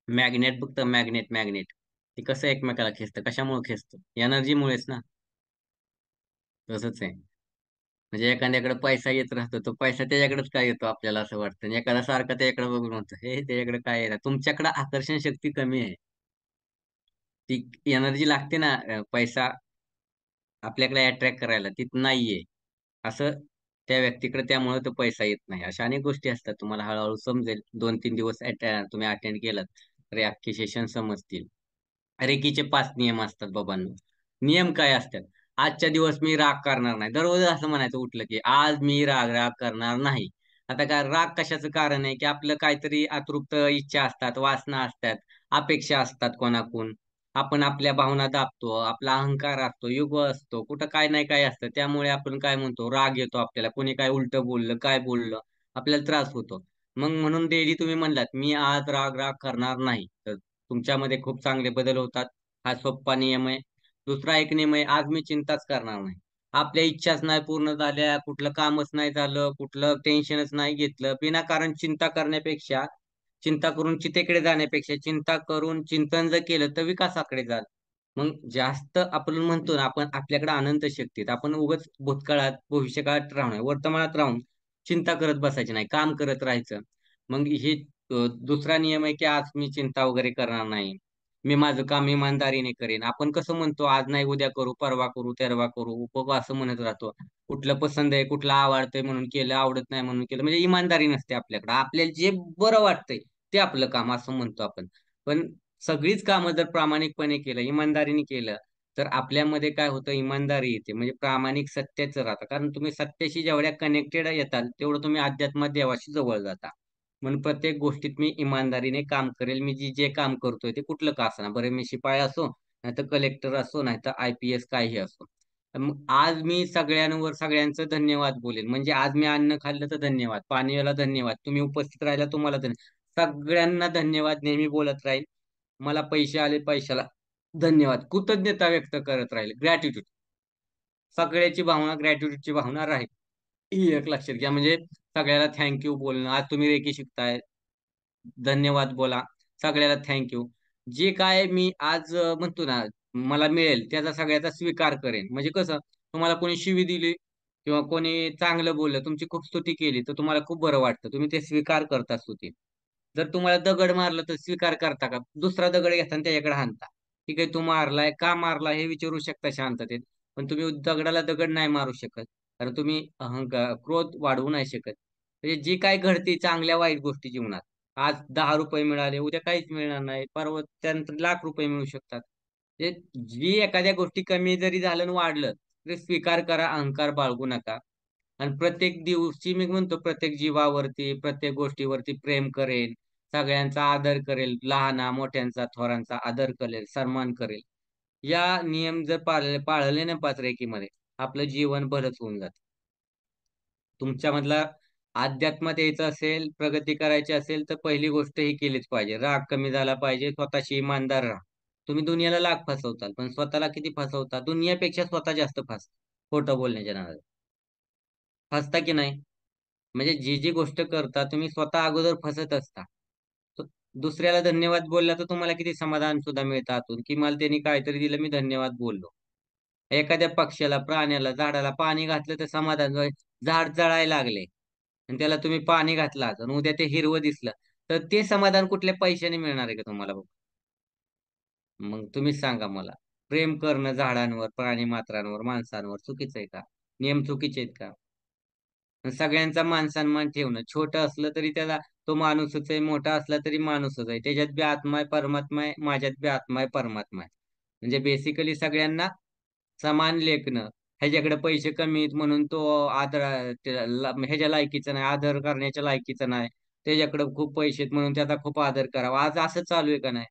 मॅग्नेट बघता, मॅग्नेट ते कसं एकमेकाला खेचतं, कशामुळे खेचतं? एनर्जीमुळेच ना. तसंच आहे. म्हणजे एखाद्याकडे पैसा येत राहतो, तो पैसा त्याच्याकडेच काय येतो आपल्याला असं वाटतं. आणि एखादा सारखा त्याच्याकडे बघून म्हणतो, हे त्याच्याकडे काय आहे? तुमच्याकडे आकर्षण शक्ती कमी आहे. ती एनर्जी लागते ना, पैसा आपल्याकडे अट्रॅक्ट करायला, ती नाहीये. असं त्या व्यक्तीकडे, त्यामुळे तो पैसा येत नाही. अशा अनेक गोष्टी असतात. तुम्हाला हळूहळू समजेल. 2-3 दिवस तुम्ही अटेंड केलात तर हे अख्खे सेशन समजतील. रेकीचे 5 नियम असतात बाबांनो. नियम काय असतात? आजच्या दिवस मी राग करणार नाही. दररोज असं म्हणायचं उठलं की आज मी राग राग करणार नाही. आता काय राग कशाचं कारण आहे? की आपलं काहीतरी अतृप्त इच्छा असतात, वासना असतात, अपेक्षा असतात कोणाकडून. आपण आपल्या भावना दाबतो, आपला अहंकार असतो, युग असतो, कुठं काय नाही काय असतं. त्यामुळे आपण काय म्हणतो, राग येतो आपल्याला. कोणी काय उलटं बोललं, काय बोललं, आपल्याला त्रास होतो. मग म्हणून डेली तुम्ही म्हणलात मी आज राग राग करणार नाही, तर तुमच्यामध्ये खूप चांगले बदल होतात. हा सोप्पा नियम आहे. दुसरा एक नियम आहे, आज मी चिंताच करणार नाही. आपल्या इच्छाच नाही पूर्ण झाल्या, कुठलं कामच नाही झालं, कुठलं टेन्शनच नाही घेतलं, विनाकारण चिंता करण्यापेक्षा, चिंता करून चितेकडे जाण्यापेक्षा, चिंता करून चिंतन जर केलं तर विकासाकडे जाल. मग जास्त आपण म्हणतो ना, आपण आपल्याकडे अनंत शक्ती आहेत. आपण उगाच भूतकाळात, भविष्यकाळात राहू नये, वर्तमानात राहून चिंता करत बसायची नाही, काम करत राहायचं. मग हे दुसरा नियम आहे की आज मी चिंता वगैरे करणार नाही. मी माझं काम इमानदारीने करेन. आपण कसं म्हणतो, आज नाही उद्या करू, परवा करू, तेरवा करू, असं म्हणत राहतो. कुठलं पसंत आहे, कुठलं आवडतंय म्हणून केलं, आवडत नाही म्हणून केलं, म्हणजे इमानदारी नसते आपल्याकडे. आपल्याला जे बरं वाटतंय ते आपलं काम असं म्हणतो आपण. पण सगळीच कामं जर प्रामाणिकपणे केलं, इमानदारीने केलं, तर आपल्यामध्ये काय होतं, इमानदारी येते. म्हणजे प्रामाणिक सत्याचं राहतं. कारण तुम्ही सत्याशी जेवढ्या कनेक्टेड येताल, तेवढं तुम्ही अध्यात्मात देवाशी जवळ जाता. म्हणून प्रत्येक गोष्टीत मी इमानदारीने काम करेल. मी जे काम करतोय ते कुठलं का असना, बरं मी शिपाई असो, नाहीतर कलेक्टर असो, नाहीतर IPS काही असो. तर मग आज मी सगळ्यांवर सगळ्यांचं धन्यवाद बोलेन. म्हणजे आज मी अन्न खाल्लं तर धन्यवाद, पाणीला धन्यवाद, तुम्ही उपस्थित राहिला तुम्हाला धन्यवाद, सगळ्यांना धन्यवाद नेहमी बोलत राहील. मला पैसे आले, पैशाला धन्यवाद, कृतज्ञता व्यक्त करत राहील, ग्रॅटिट्यूड. सगळ्याची भावना, ग्रॅटिट्यूडची भावना राहील. ही एक लक्षात घ्या. म्हणजे सगळ्याला थँक्यू बोलणं. आज तुम्ही रेकी शिकताय, धन्यवाद बोला. सगळ्याला थँक्यू. जे काय मी आज म्हणतो ना, मला मिळेल त्याचा सगळ्याचा स्वीकार करेन. म्हणजे कसं, तुम्हाला कोणी शिवी दिली किंवा कोणी चांगलं बोललं, तुमची खूप स्तुती केली, तर तुम्हाला खूप बरं वाटतं. तुम्ही ते स्वीकार करता स्तुती. जर तुम्हाला दगड मारलं तर स्वीकार करता का? दुसरा दगड घेता आणि त्याच्याकडे हाणता. ठीक आहे, तू मारलाय, का मारला हे विचारू शकता शांततेत. पण तुम्ही दगडाला दगड नाही मारू शकत. कारण तुम्ही अहंकार, क्रोध वाढवू नाही शकत. म्हणजे जी काय घडते चांगल्या वाईट गोष्टी जीवनात, आज ₹10 मिळाले, उद्या काहीच मिळणार नाही, परवा त्यानंतर ₹1,00,000 मिळू शकतात. ते जी एखाद्या गोष्टी कमी जरी झालं आणि वाढलं, तरी स्वीकार करा, अहंकार बाळगू नका. आणि प्रत्येक दिवशी मी म्हणतो, प्रत्येक जीवावरती, प्रत्येक गोष्टीवरती प्रेम करेल, सगळ्यांचा आदर करेल, लहाना मोठ्यांचा, थोरांचा आदर करेल, सन्मान करेल. या नियम जर पाळले ना पाचरेकीमध्ये, आपलं जीवन भलंच होऊन जातं. तुमच्यामधला अध्यात्मात यायचं असेल, प्रगती करायची असेल, तर पहिली गोष्ट ही केलीच पाहिजे. राग कमी झाला पाहिजे, स्वतःशी इमानदार राहा. तुम्ही दुनियाला लाख फसवताल, पण स्वतःला किती फसवता? दुनियापेक्षा स्वतः जास्त फसता, खोटं बोलण्याच्या नादात. फसता की नाही? म्हणजे जी गोष्ट करता, तुम्ही स्वतः अगोदर फसत असता. तर दुसऱ्याला धन्यवाद बोलला, तर तुम्हाला किती समाधान सुद्धा मिळतं आतून, की मला त्यांनी काहीतरी दिलं, मी धन्यवाद बोललो. एखाद्या पक्ष्याला, प्राण्याला, झाडाला पाणी घातलं तर समाधान होय. झाड जळायला लागले आणि त्याला तुम्ही पाणी घातलात आणि उद्या ते हिरवं दिसलं, तर ते समाधान कुठल्या पैशाने मिळणार आहे का तुम्हाला बघ? मग तुम्हीच सांगा मला. प्रेम करणं झाडांवर, प्राणी-मात्रांवर, माणसांवर चुकीचं आहे का? नियम चुकीचे आहेत का? आणि सगळ्यांचा मान-सन्मान ठेवणं. छोटं असलं तरी त्याला तो माणूसच आहे, मोठा असला तरी माणूसच आहे. त्याच्यात बी आत्मा आहे, परमात्मा आहे, माझ्यात बी आत्मा आहे, परमात्मा आहे. म्हणजे बेसिकली सगळ्यांना समान लेखणं. ह्याच्याकडे पैसे कमी आहेत म्हणून तो ह्याच्या लायकीचा नाही, आदर करण्याच्या लायकीचा नाही. त्याच्याकडे खूप पैसे आहेत म्हणून त्याचा खूप आदर करावा. आज असं चालू आहे का नाही?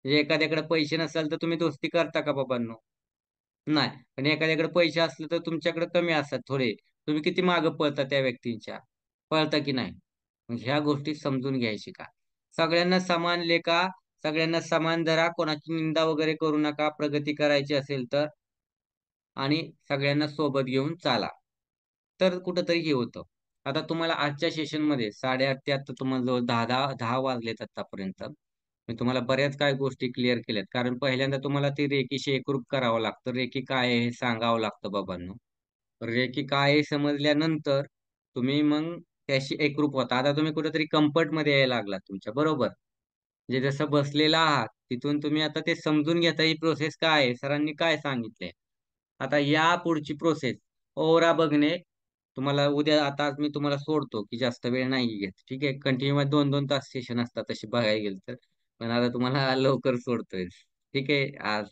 म्हणजे एखाद्याकडे पैसे नसेल तर तुम्ही दोस्ती करता का बाबांनो? नाही. आणि एखाद्याकडे पैसे असले तर तुमच्याकडे कमी असतात थोडे. तुम्ही किती मागे पळता त्या व्यक्तींच्या. पळता की नाही? मग ह्या गोष्टी समजून घ्यायची का? सगळ्यांना समान लेखा, सगळ्यांना समान धरा, कोणाची निंदा वगैरे करू नका. प्रगती करायची असेल तर, आणि सगळ्यांना सोबत घेऊन चाला. तर कुठेतरी हे होतं. आता तुम्हाला आजच्या सेशनमध्ये 8:30 ते आता तुम्हाला जवळ 10 वाजलेत आत्तापर्यंत. मी तुम्हाला बऱ्याच काही गोष्टी क्लिअर केल्यात. कारण पहिल्यांदा तुम्हाला ती रेकीशी एकरूप करावं लागतं. रेकी काय आहे हे सांगावं लागतं बाबांनो. रेकी काय आहे समजल्यानंतर तुम्ही मग त्याशी एकरूप होता. आता तुम्ही कुठेतरी कम्फर्टमध्ये यायला लागलात तुमच्या, बरोबर? म्हणजे जसं बसलेला आहात, तिथून तुम्ही आता ते समजून घेता ही प्रोसेस काय आहे, सरांनी काय सांगितलंय. आता या पुढची प्रोसेस, ओव्हरा बघणे. तुम्हाला उद्या, आता आज मी तुम्हाला सोडतो, की जास्त वेळ नाही घेत. ठीक आहे. कंटिन्यू 2-2 तास सेशन असतात तसे बघायला गेलं तर. पण आता तुम्हाला लवकर सोडतोय. ठीक आहे. आज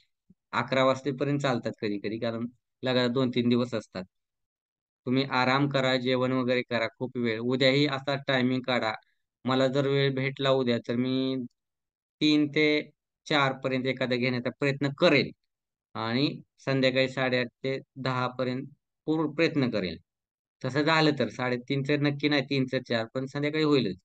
11 वाजेपर्यंत चालतात कधी-कधी, कारण लगातार 2-3 दिवस असतात. तुम्ही आराम करा, जेवण वगैरे करा. खूप वेळ. उद्याही असा टायमिंग काढा. मला जर वेळ भेटला उद्या, तर मी 3 ते 4 पर्यंत एखादा घेण्याचा प्रयत्न करेल आणि संध्याकाळी 8:30 ते 10 पर्यंत पूर्ण प्रयत्न करेल. तसं झालं तर 3:30चं नक्की नाही, 3चं 4 पण संध्याकाळी होईलच.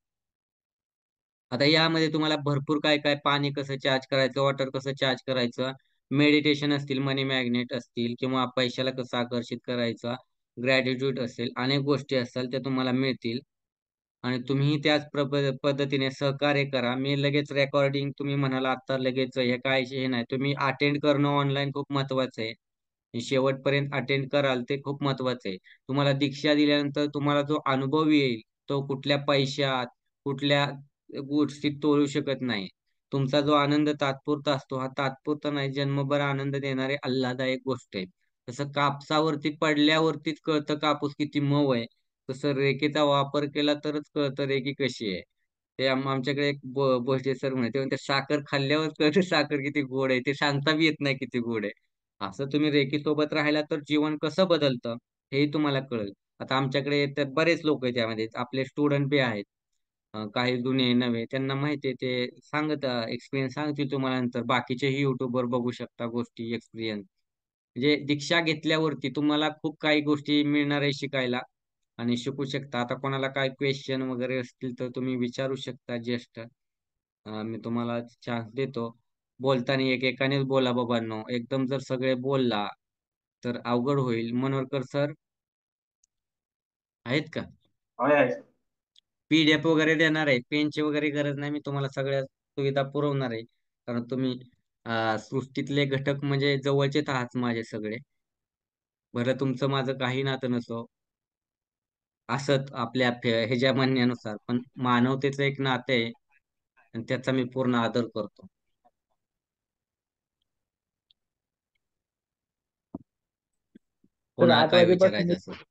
आता यामध्ये तुम्हाला भरपूर काय-काय, पाणी कसं चार्ज करायचं, वॉटर कसं चार्ज करायचं, मेडिटेशन असतील, मनी मॅग्नेट असतील किंवा पैशाला कसं आकर्षित करायचं, ग्रॅटिट्यूड असेल, अनेक गोष्टी असतील त्या तुम्हाला मिळतील. आणि तुम्हीही त्याच पद्धतीने सहकार्य करा. मी लगेच रेकॉर्डिंग, तुम्ही म्हणाला आता लगेच हे काय हे नाही. तुम्ही अटेंड करणं ऑनलाईन खूप महत्वाचं आहे. शेवटपर्यंत अटेंड कराल ते खूप महत्वाचं आहे. तुम्हाला दीक्षा दिल्यानंतर तुम्हाला जो अनुभव येईल, तो कुठल्या पैशात, कुठल्या गोष्टीत तोलू शकत नाही. तुमचा जो आनंद तात्पुरता असतो, हा तात्पुरता नाही, जन्मभर आनंद देणारी आल्हाददायक गोष्ट आहे. तसं कापसावरती पडल्यावरतीच कळतं कापूस किती मऊ आहे. तसं रेखेचा वापर केला तरच कळतं रेकी कशी आहे. ते आमच्याकडे एक भोसले सर म्हणाले, ते म्हणते साखर खाल्ल्यावर कळतं साखर किती गोड आहे. ते सांगता बी येत नाही किती गोड आहे. असं तुम्ही रेकीसोबत राहिला तर जीवन कसं बदलतं हेही तुम्हाला कळेल. आता आमच्याकडे तर बरेच लोक आहेत त्यामध्ये. आपले स्टुडंट बी आहेत. काही जुने नवे. त्यांना माहिती आहे ते सांगत, एक्सपिरियन्स सांगतील तुम्हाला नंतर. बाकीचेही YouTubeवर बघू शकता गोष्टी, एक्सपिरियन्स. म्हणजे दीक्षा घेतल्यावरती तुम्हाला खूप काही गोष्टी मिळणार आहे शिकायला आणि शिकू शकता. आता कोणाला काय क्वेश्चन वगैरे असतील तर तुम्ही विचारू शकता. जस्ट मी तुम्हाला चान्स देतो. बोलताना एकेकानेच बोला बाबांनो. एकदम जर सगळे बोलला तर अवघड होईल. मनोरकर सर आहेत का? आहे सर. PDF वगैरे देणार आहे. पेनची वगैरे गरज नाही. मी तुम्हाला सगळ्या सुविधा पुरवणार आहे. कारण तुम्ही सृष्टीतले घटक म्हणजे जवळचेच आहात माझे सगळे. बरं तुमचं माझं काही नातं नसो. असत आपल्या ह्याच्या म्हणण्यानुसार, पण मानवतेचं एक नातं आहे आणि त्याचा मी पूर्ण आदर करतो. तर कोणाला आठ काय वाजेपासून विचारायचं असेल.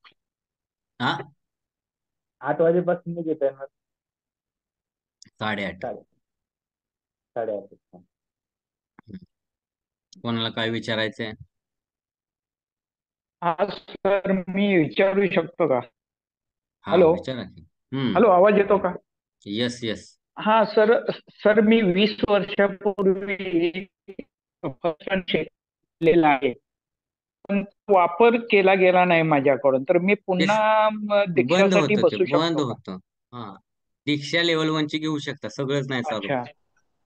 हा. 8 वाजेपासून मी घेत आहे ना. 8:30. साडे 8:30. कोणाला काय विचारायचंय? हा सर, मी विचारू शकतो का? हा हॅलो. विचारा की. हॅलो, आवाज येतो का? Yes yes. हा सर. सर, मी 20 वर्षापूर्वी शिकलेला आहे, पण वापर केला गेला नाही माझ्याकडून. तर मी ते पुन्हा बंद दीक्षासाठी होतं, ते बसू बंद शकतो का? होतं. हा. दीक्षा लेवल 1 ची घेऊ शकता. सगळंच नाही चालू. अच्छा.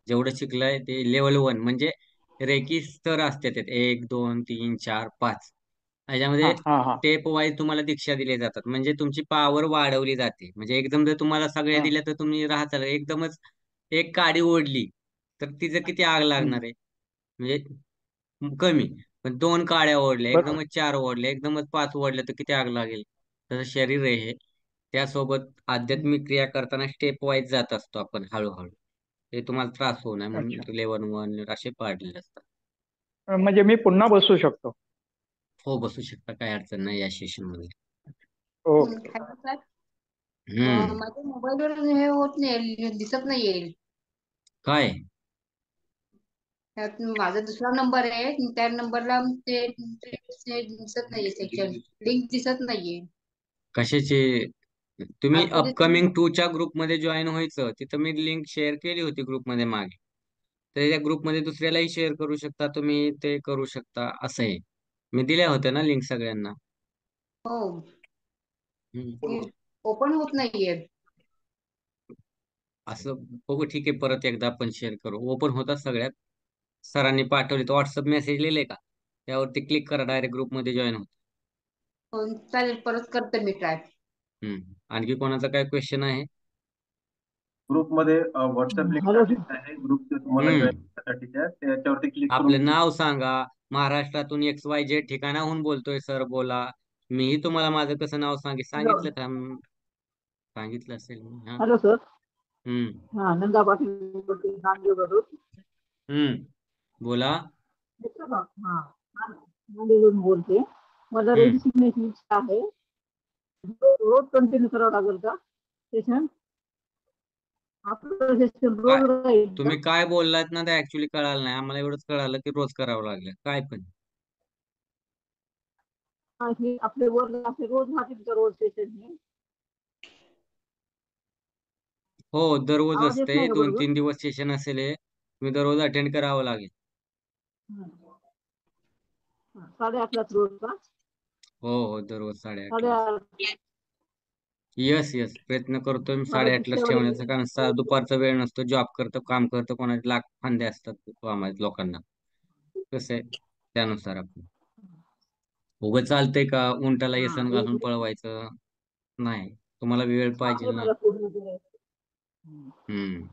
जेवढं शिकलंय ते लेवल 1 म्हणजे रेकी स्तर असते त्यात 1 2 3 4 5. हा ह्याच्यामध्ये हा हा स्टेप वाईज तुम्हाला दीक्षा दिल्या जातात. म्हणजे तुमची पॉवर वाढवली जाते. म्हणजे एकदम जर तुम्हाला सगळ्या हा. दिल्या तर तुम्ही राहताल. एकदमच एक काडी ओढली तर तिचं किती आग हम्म. लागणार आहे? म्हणजे कमी. पण 2 काड्या ओढल्या, बरोबर. एकदमच 4 ओढल्या, एकदमच 5 ओढल्या तर किती आग लागेल? तसं शरीर आहे हे. त्यासोबत हम्म. आध्यात्मिक क्रिया करताना स्टेप वाईज जात असतो आपण हळूहळू. ते तुम्हाला त्रास होऊ नये अच्छा. म्हणून लेवल 1 असे पाडलेले असतात. म्हणजे मी पुन्हा बसू शकतो? हो बसू शकता, काही अडचण नाही या सेशन मध्ये. ओके. Hello sir. हम्म. माझ्या मोबाईलवर हे होत नाही, दिसत नाहीये. काय? त्यात माझा दुसरा नंबर आहे, त्या नंबरला ते ते दिसत नाहीये, सेक्शन लिंक दिसत नाहीये. कशाचे? तुम्ही ऍक्च्युली अपकमिंग 2 च्या ग्रुपमध्ये जॉईन व्हायचं. तिथं मी लिंक शेअर केली होती ग्रुपमध्ये मागे. तर त्या ग्रुपमध्ये दुसऱ्यालाही शेअर करू शकता तुम्ही, ते करू शकता असं आहे. मी दिल्या होत्या ना लिंक सगळ्यांना. हो, हम्म. ओपन होत नाहीये. असं बघू, ठीक आहे, परत एकदा आपण शेअर करू. ओपन होतात सगळ्यात. सरांनी पाठवले तर व्हॉट्सअप मेसेज लिहिले का? त्यावरती क्लिक करा, डायरेक्ट ग्रुपमध्ये जॉईन होत. हो, चालेल, परत करते मी ट्राय. आणखी कोणाचा काय क्वेश्चन आहे? ग्रुपमध्ये व्हॉट्सअप लिंक हॅलो सर. टाकलेली आहे ग्रुप तुम्हाला जॉईन हम्म. करण्यासाठीच्या त्याच्यावरती क्लिक करून आपलं नाव सांगा. महाराष्ट्रातून XYZ ठिकाणाहून बोलतोय सर, बोला. मीही तुम्हाला माझं कसं नाव सांगितलं का? सांगितलं असेल मी. हा. Hello sir. हम्म. हा, नंदा पाटील बोलते, नांदेडवरून. हम्म. बोला. येतो का? हा. नांदेडवरून बोलते. मला हम्म. रजिस्ट्रेशनची इच्छा आहे. रोज कंटिन्यू करावं लागेल का सेशन? आपलं सेशन काय रोज राहील का? तुम्ही काय बोललात ना, ते ऍक्च्युली कळालं नाही आम्हाला. एवढंच कळालं की रोज करावं लागलं काय पण. हा, हे आपले वर्ग असे रोज राहतील का, रोज सेशन हे? हो दररोज आवाज येत असते. नाही का दोन बरोबर? तीन दिवस सेशन असेल हे. तुम्ही दररोज अटेंड करावं लागेल. हा. हा, 8:30लाच रोज का? हो हो, दररोज 8:30 ला. 8:30. येस येस, प्रयत्न करतोय मी मला 8:30लाच दुसऱ्या ठेवण्याचा. वेळेस कारण दुपारचा वेळ नसतो. जॉब करतो, काम करतो, कोणाचे लाख फांदे असतात कामात लोकांना. कसं आहे त्यानुसार आपण. उगं चालतंय का उंटाला हा, येसन घालून पळवायचं? नाही. तुम्हाला वेळ पाहिजे आहे ना. मला पूर्ण करायचं. हम्म.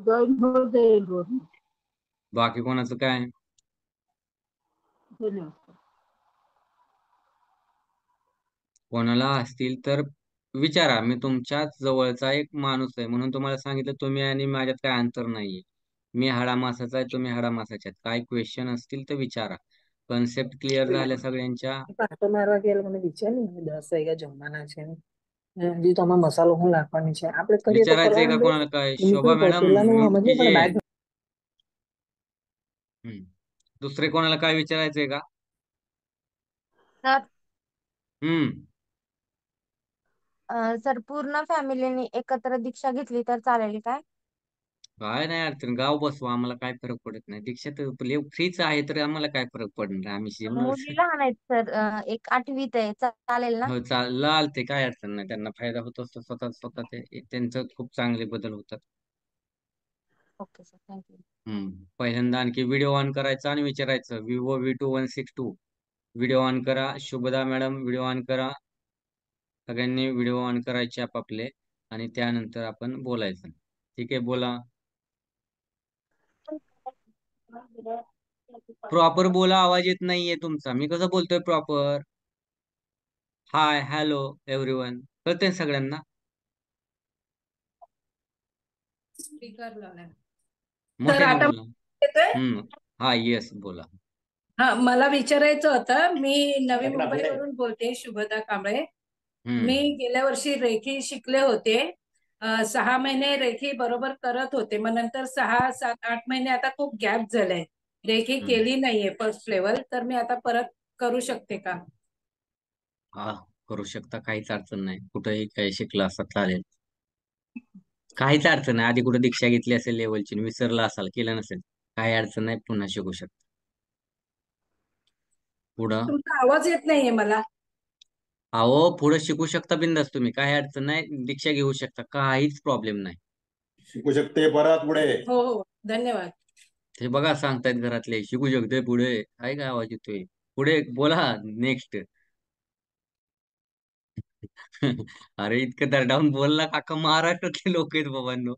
जॉईन होत जाईल रोज. बाकी कोणाचं काय? धन्यवाद. कोणाला असतील तर विचारा. मी तुमच्याच जवळचा एक माणूस आहे म्हणून तुम्हाला सांगितलं. तुम्ही आणि माझ्यात काय अंतर नाहीये. मी हाडामासाचा आहे, तुम्ही हाडामासाचे आहेत. काय क्वेश्चन असतील तर विचारा. कन्सेप्ट क्लिअर झाल्या सगळ्यांच्या? પાટો મારવા ગયેલા મને વિચાર ને 10 વાગ્યા જમવાના છે ને હજી તો આમાં મસાલો હું નાખવાની છે આપણે કરીએ તો विचारायचंय કરવાનું का જ कोणाला काय? એમ शोभा કોઈ मॅडम પેલાનું म्यूट સમજ નહીં પડે कीजिए. બાઈક हम्म. दुसरे कोणाला काय विचारायचंय का? सर हम्म. सर, पूर्ण फॅमिलीने एकत्र दीक्षा घेतली तर चालेल काय? काय नाही अडचण, गाव बसवा, आम्हाला काय फरक पडत नाही. दीक्षा तर फ्रीच आहे तर आम्हाला काय फरक पडणार आहे? आम्ही जेवणारच. मुली लहान आहेत सर, एक 8वीत आहे, चालेल ना? हो चालते, काय अडचण नाही. त्यांना फायदा होत असतो स्वतः स्वतः, ते त्यांचं खूप चांगले बदल होतात. Okay sir, thank you. पहिल्यांदा आणखी व्हिडिओ ऑन करायचा आणि विचारायचं विवो V2162 व्हिडिओ ऑन करा. शुभदा मॅडम व्हिडिओ ऑन करा. सगळ्यांनी व्हिडिओ ऑन करायचे आपापले आणि त्यानंतर आपण बोलायचं. ठीक आहे, बोला. प्रॉपर बोला, आवाज येत नाहीये तुमचा. मी कसं बोलतोय प्रॉपर? हाय, हॅलो एव्हरीवन, कळतंय सगळ्यांना? स्पीकर लावलाय. तर मोठ्याने आता बोला. येतोय? हा, येस, बोला. हा, मला विचारायचं होतं, मी नवी मुंबईवरून बोलते, शुभदा कांबळे. मी हम्म गेल्या वर्षी रेखी शिकले होते. 6 महिने रेखी बरोबर करत होते. मग नंतर 6, 7, 8 महिने आता खूप गॅप झालाय. रेखी हम्म केली नाहीये फर्स्ट लेवल. तर मी आता परत करू शकते का? हा, करू शकता, काहीच अडचण नाही. कुठेही काही शिकला असता चालेल, काहीच अडचण नाही. आधी कुठे दीक्षा घेतली असेल लेवलची, विसरला असाल, केलं नसेल, काही अडचण नाही, पुन्हा शिकू शकता. पुढं तुमचा आवाज येत नाहीये मला. अहो, पुढे शिकू शकता बिंदास तुम्ही, काही अडचण नाही. दीक्षा घेऊ शकता, काहीच प्रॉब्लेम नाही. शिकू शकते परत पुढे. हो हो, धन्यवाद. हे बघा, सांगतायत घरातले शिकू शकतोय पुढे. आहे काय आवाज येतोय? पुढे बोला, नेक्स्ट. अरे, इतकं दरडावून बोलला काका, महाराष्ट्रातले लोक आहेत बाबांनो.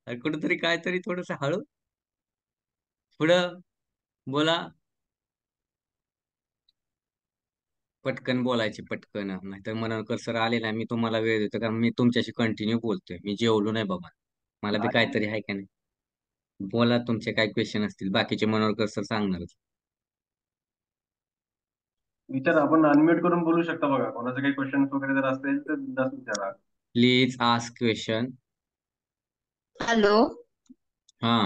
अरे, कुठेतरी काहीतरी थोडस हळू पुढं बोला. पटकन बोलायचे, पटकन, नाहीतर मनोरकर सर आले ना, मी तुम्हाला वेळ देतो, कारण मी तुमच्याशी कंटिन्यू बोलतोय. मी जेवलो नाही बाबा, मला बी काहीतरी आहे का नाही. बोला, तुमचे काय क्वेश्चन असतील, बाकीचे मनोरकर सर सांगणारच. विचार, आपण अनम्यूट करून बोलू शकता बघा. कोणाचे काही क्वेश्चन वगैरे जर असतील तर बिनधास्त विचारा. Please ask question. हॅलो, हा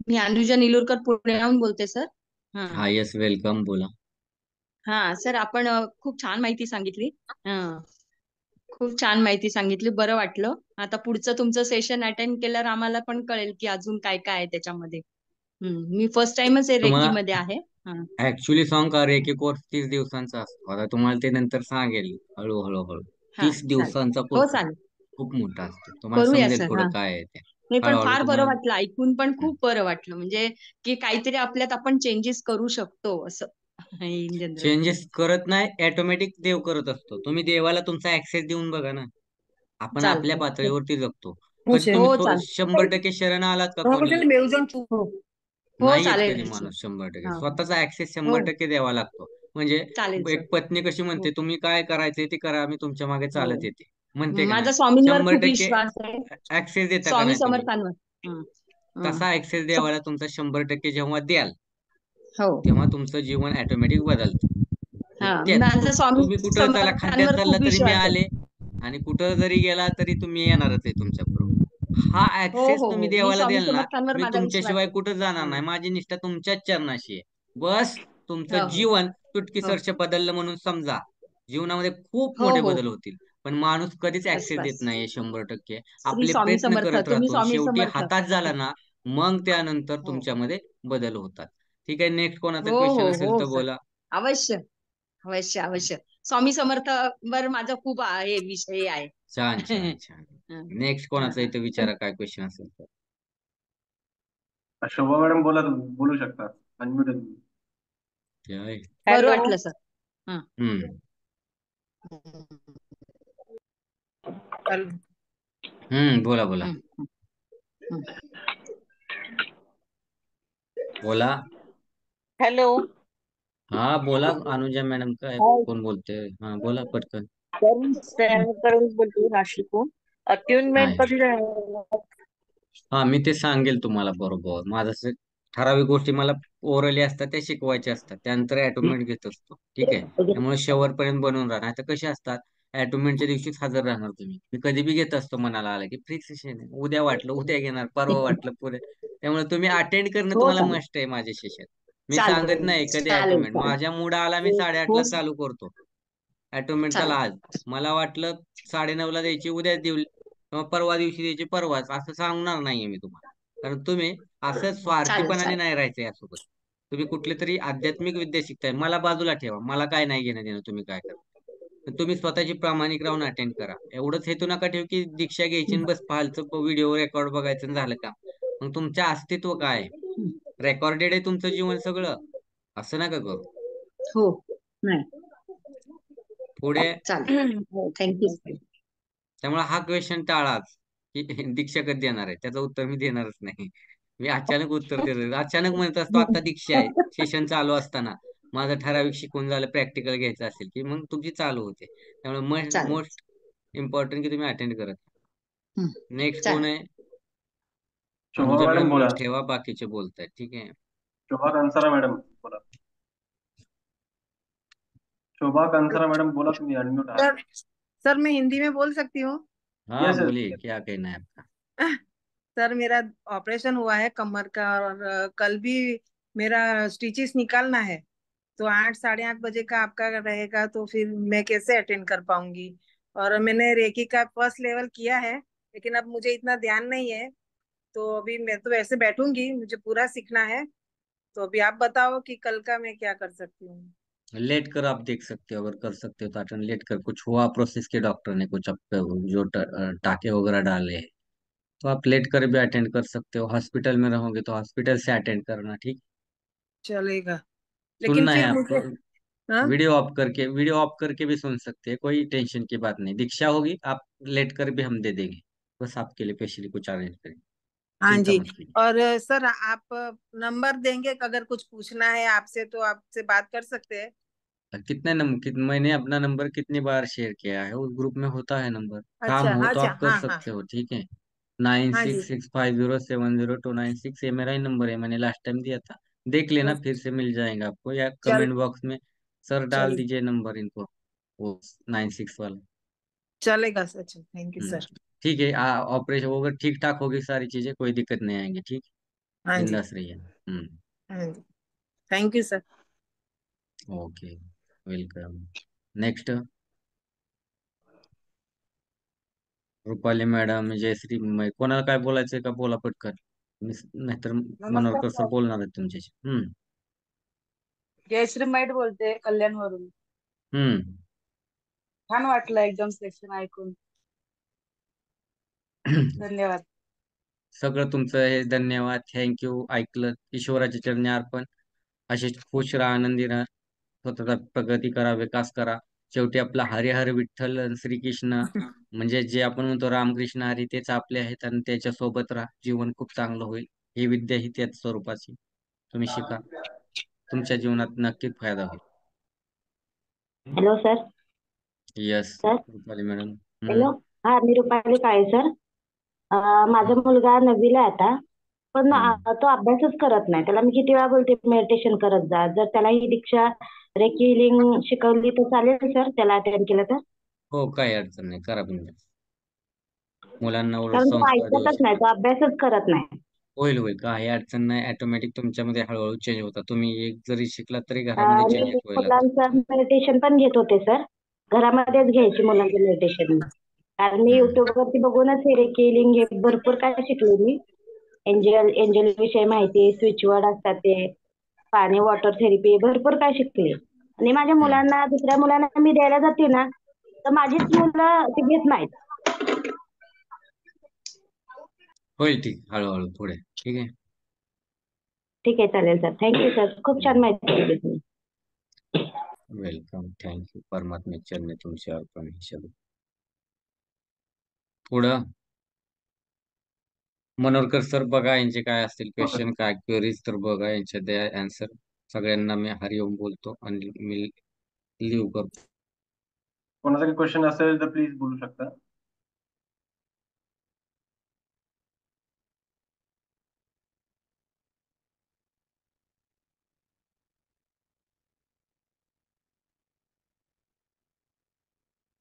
मी अनुजा निलुरकर पुण्याहून बोलते सर. हा, येस, वेलकम, बोला. हा सर, आपण खूप छान माहिती सांगितली. खूप छान माहिती सांगितली, बरं वाटलं. आता पुढचं तुमचं सेशन अटेंड केल्यावर आम्हाला पण कळेल की अजून काय काय आहे त्याच्यामध्ये. मी फर्स्ट टाइमच रेकी तुम्हाला मध्ये आहे. ऍक्च्युली सांग का, रेकी कोर्स 30 दिवसांचा असतो. आता तुम्हाला ते नंतर सांगेल हळूहळू हळू. हा, 30 चालेल. दिवसांचा हो, कोर्स चालेल. खूप मोठा असतो. तुम्हाला करूया समजेल सर. पुढं हा, काय आहे ते. नाही पण हळूहळू फार बरं तुम्हाला. वाटलं ऐकून, पण हं. खूप बरं वाटलं. म्हणजे की काहीतरी आपल्यात आपण चेंजेस करू शकतो असं इन जनरल. चेंजेस करत नाही, ऑटोमॅटिक देव करत असतो. तुम्ही देवाला तुमचा ऍक्सेस देऊन बघा ना. आपण आपल्या चालतंय. पातळीवरती जगतो. हो, कधी तुम्ही हो, चालेल. 100% शरण आलात का हो, कोणी? हो, नाही येत कधी चालेल सर. माणूस 100%. हा. स्वतःचा ऍक्सेस हो, 100% द्यावा लागतो. म्हणजे चालेल सर. एक पत्नी कशी हो, म्हणते, तुम्ही काय करायचंय ते करा, मी तुमच्या मागे हो. चालत येते, म्हणते का नाही? माझा स्वामींवर खूप 100% विश्वास आहे. ऍक्सेस देता का स्वामी नाही तुम्ही? समर्थांवर. हं, हं. तसा ऍक्सेस देवाला तुमचा 100% जेव्हा द्याल, हो. तेव्हा तुमचं जीवन ऑटोमॅटिक बदलतं. हा, तेच माझा स्वामी तुम्ही कुठं चला, खड्ड्यात समर्थांवर चालला खूप तरी मी विश्वास आहे. आले, आणि कुठं जरी गेला तरी तुम्ही येणारच आहे तुमच्या बरोबर. हा हो ऍक्सेस हो तुम्ही हो, मी देवाला स्वामी द्याल ना, समर्थांवर मी माझा विश्वास तुमच्याशिवाय आहे. कुठं जाणार हं. नाही. माझी निष्ठा तुमच्याच चरणाशी आहे. बस हो तुमचं हो जीवन हो चुटकीसरशी बदललं म्हणून समजा. जीवनामध्ये खूप हो मोठे हो, बदल होतील. पण माणूस कधीच बस ऍक्सेस देत बस. नाहीये 100%. श्री आपले स्वामी प्रयत्न समर्थ, करत तुम्ही राहतो, स्वामी शेवटी समर्थ. हातात झाला ना, मग त्यानंतर हो तुमच्यामध्ये बदल होतात. ठीक आहे, नेक्स्ट कोणाचा हो क्वेश्चन हो असेल हो तर सर, बोला. अवश्य अवश्य अवश्य. स्वामी समर्थ वर माझा खूप हे विषय आहे. छान छान छान. हं, नेक्स्ट हं, कोणाचा इथे हं. विचारा, काय क्वेश्चन असेल तर. शोभा मॅडम बोला, तुम्ही बोलू शकता. अनम्यूट आहे तुम्ही. जय. बरं हॅलो. वाटलं सर. हं. हम्म हॅलो. बोला बोला. हं, हं. बोला. हॅलो. हा, बोला अनुजा मॅडम, काय कोण बोलते? हा, बोला पटकन. करून बोलतो नाशिकहून. हा अट्युनमेंट कधी राहणार? हा, मी ते सांगेल तुम्हाला बरोबर. माझं ठराविक गोष्टी मला ओरली असतात, त्या शिकवायच्या असतात, त्यानंतर ॲटोमेंट घेत असतो. ठीक आहे, त्यामुळे शेवटपर्यंत बनवून राहणार. आता कसे असतात, ॲटोमेंटच्या दिवशीच हजर राहणार तुम्ही. मी कधी बी घेत असतो, मनाला आलं की फ्री सेशन आहे, उद्या वाटलं उद्या घेणार, परवा वाटलं पुढे. त्यामुळे तुम्ही अटेंड करणं हो, तुम्हाला चालेल. मस्ट आहे माझे सेशन. मी सांगत चालेल नाही कधी चालेल ॲटोमेंट. चालेल. माझ्या मूड आला मी 8:30 हो ला सर, चालू करतो ॲटोमेंट. चला, चालेल. आज मला वाटलं 9:30 ला द्यायची, उद्या देऊ किंवा परवा दिवशी द्यायची, परवाच, असं सांगणार नाहीये मी तुम्हाला. कारण तुम्ही असं चालेल स्वार्थीपणाने चालेल. नाही राहायचं यासोबत. तुम्ही कुठली तरी आध्यात्मिक विद्या शिकताय, मला बाजूला ठेवा, मला काय नाही घेणं देणं तुम्ही काय करा. तुम्ही स्वतःची प्रामाणिक राहून अटेंड करा. एवढंच हेतू नका ठेवू की दीक्षा घ्यायची आणि बस फालचं व्हिडिओ रेकॉर्ड बघायचं आणि झालं का. मग तुमचं अस्तित्व काय आहे? रेकॉर्डेड आहे तुमचं जीवन सगळं. असं नका करू. हो. नाही. पुढे चालेल. हो, थँक्यू. त्यामुळे हा क्वेश्चन टाळाच की दीक्षा कधी देणार आहे, त्याचं उत्तर मी देणारच नाही. मी अचानक उत्तर देतो, अचानक म्हणत असतो आता दीक्षा आहे सेशन चालू असताना. माझं ठराविक शिकून झालं, प्रॅक्टिकल घ्यायचं असेल की मग तुमची चालू होते. त्यामुळे चालेल. मोस्ट इम्पॉर्टंट की तुम्ही अटेंड करत. हं, नेक्स्ट कोण चालेल. आहे? शोभा अनुजा मॅडम मॅडम बोला. ठेवा, बाकीचे बोलतायत. ठीक आहे. शोभा कंसारा मॅडम बोला. शोभा कंसारा मैडम बोला, तुम्ही अनम्यूट आहात. सर सर मैं हिंदी में बोल सकती हूँ? हाँ यस बोलिए, क्या कहना है आपका? सर मेरा ऑपरेशन हुआ है कमर का, और कल भी मेरा स्टिचेस निकालना है, तो 8 साढ़े 8 बजे का आपका रहेगा, तो फिर मैं कैसे अटेंड कर पाऊंगी? और मैंने रेकी का फर्स्ट लेवल किया है, लेकिन अब मुझे इतना ध्यान नहीं है, तो अभी मैं तो ऐसे बैठूंगी, मुझे पूरा सीखना है। तो अभी आप बताओ कि कल का मैं क्या कर सकती हूँ? लेट कर आप देख सकते हो, अगर कर सकते हो तो अटेंड लेट कर। कुछ हुआ प्रोसेस के डॉक्टर ने कुछ आपको जो टाके वगैरह डाले हैं, तो आप लेट कर भी अटेंड कर सकते हो। हॉस्पिटल में रहोगे तो हॉस्पिटल से अटेंड करना। ठीक। चलेगा, लेकिन सुनना है फिर आपको। मुझे। हाँ। वीडियो ऑफ करके भी सुन सकते हैं, कोई टेंशन की बात नहीं। दीक्षा होगी, आप लेट कर भी हम दे देंगे। बस आपके लिए स्पेशली कुछ अरेंज करेंगे। हाँ चिंता जी। मत कीजिए। और सर आप नंबर देंगे कि अगर कुछ पूछना है आपसे तो आपसे बात कर सकते हैं? मैंने अपना नंबर कितनी बार शेयर किया है, उस ग्रुप में होता है नंबर। काम अच्छा हो तो अच्छा, आप कर हाँ हाँ। सकते हो। ठीक है। नाइन हाँ जी। Six six five zero seven zero two nine six ये मेरा ही नंबर है, मैंने लास्ट टाइम दिया था। देख तो लेना, फिर से मिल जाएगा आपको, या चल कमेंट बॉक्स में सर डाल चल दीजिए नंबर इनको, वो 96 वाला। चलेगा सर, थैंक यू हम्म। सर। ठीक है। ऑपरेशन अगर ठीक ठाक होगी सारी चीजें, कोई दिक्कत नहीं आएंगी। ठीक। हाँ जी। बिंदास रहिए। हाँ जी, thank you sir. Okay, welcome. Next, Rupali madam, Jayashree, कोणाला काय बोलायचंय का बोला पटकन. नाहीतर नमस्कार मनोरकर सर सर. बोलणार आहेत तुमच्याशी. जयश्री मैड बोलते कल्याणवरून. हम्म. छान वाटलं एकदम सेशन ऐकून. धन्यवाद. सगळं तुमचं हे धन्यवाद, थँक्यू. ऐकलं ईश्वराच्या चरणी अर्पण. असेच खुश राहा, आनंदी राहा, स्वतःचा प्रगती करा, विकास करा. शेवटी आपला हरिहर विठ्ठल आणि श्रीकृष्ण, म्हणजे जे आपण म्हणतो रामकृष्ण हरी, तेच आपले आहेत. आणि त्याच्या सोबत राहा, जीवन खूप चांगलं होईल. ही विद्या ही त्याच स्वरूपाची. तुम्ही शिका, तुमच्या जीवनात नक्कीच फायदा होईल. Hello sir. Yes sir. Rupali madam. Hello. हा, मी रुपाली काळे सर. माझा मुलगा 9वीला आहे आता, पण तो अभ्यासच करत नाही. त्याला मी किती वेळा बोलते मेडिटेशन करत जा. जर त्याला ही दीक्षा रेकी हिलिंग शिकवली तर चालेल सर, त्याला अटेंड केलं तर? हो, काही अडचण नाही, करा बिंदास. मुलांना एवढे कारण तो संस्कार देऊ ऐकतच नाही, शकता. तो अभ्यासच करत नाही. होईल होईल, काही अडचण नाही. ऑटोमॅटिक तुमच्यामध्ये हळूहळू चेंज होता. तुम्ही एक जरी शिकला तरी घरामध्ये मी चेंजेस व्हायला लागतात. मुलांचं मेडिटेशन पण घेत होते सर. घरामध्येच घ्यायची मुलांचं मेडिटेशन. कारण मी हम्म. युट्यूबवरती बघूनच हे रेकी हिलिंग हे भरपूर काय शिकले मी. एंजल विषयी माहिती, स्विच वर्ड असतात ते, पाणी वॉटर थेरपी, भरपूर काय शिकले. आणि माझ्या हम्म. मुलांना, दुसऱ्या मुलांना मी द्यायला जाते ना, तर माझीच मुलं ती घेत नाहीत. होईल, ठीक, हळूहळू पुढे. ठीक आहे. ठीक आहे, चालेल सर. थँक्यू सर, खूप छान माहिती दिली तुम्ही. Welcome, thank you. परमात्मे चरणी तुमचे अर्पण हे सगळं. पुढं मनोरकर सर बघा, यांचे काय असतील क्वेश्चन, काय क्वेरीज, तर बघा यांच्या द्या आन्सर. सगळ्यांना मी हरिओम बोलतो आणि मी लिव्ह करतो. कोणाचा काही क्वेश्चन असेल तर प्लीज बोलू शकता.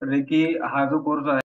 रेकी हा जो कोर्स आहे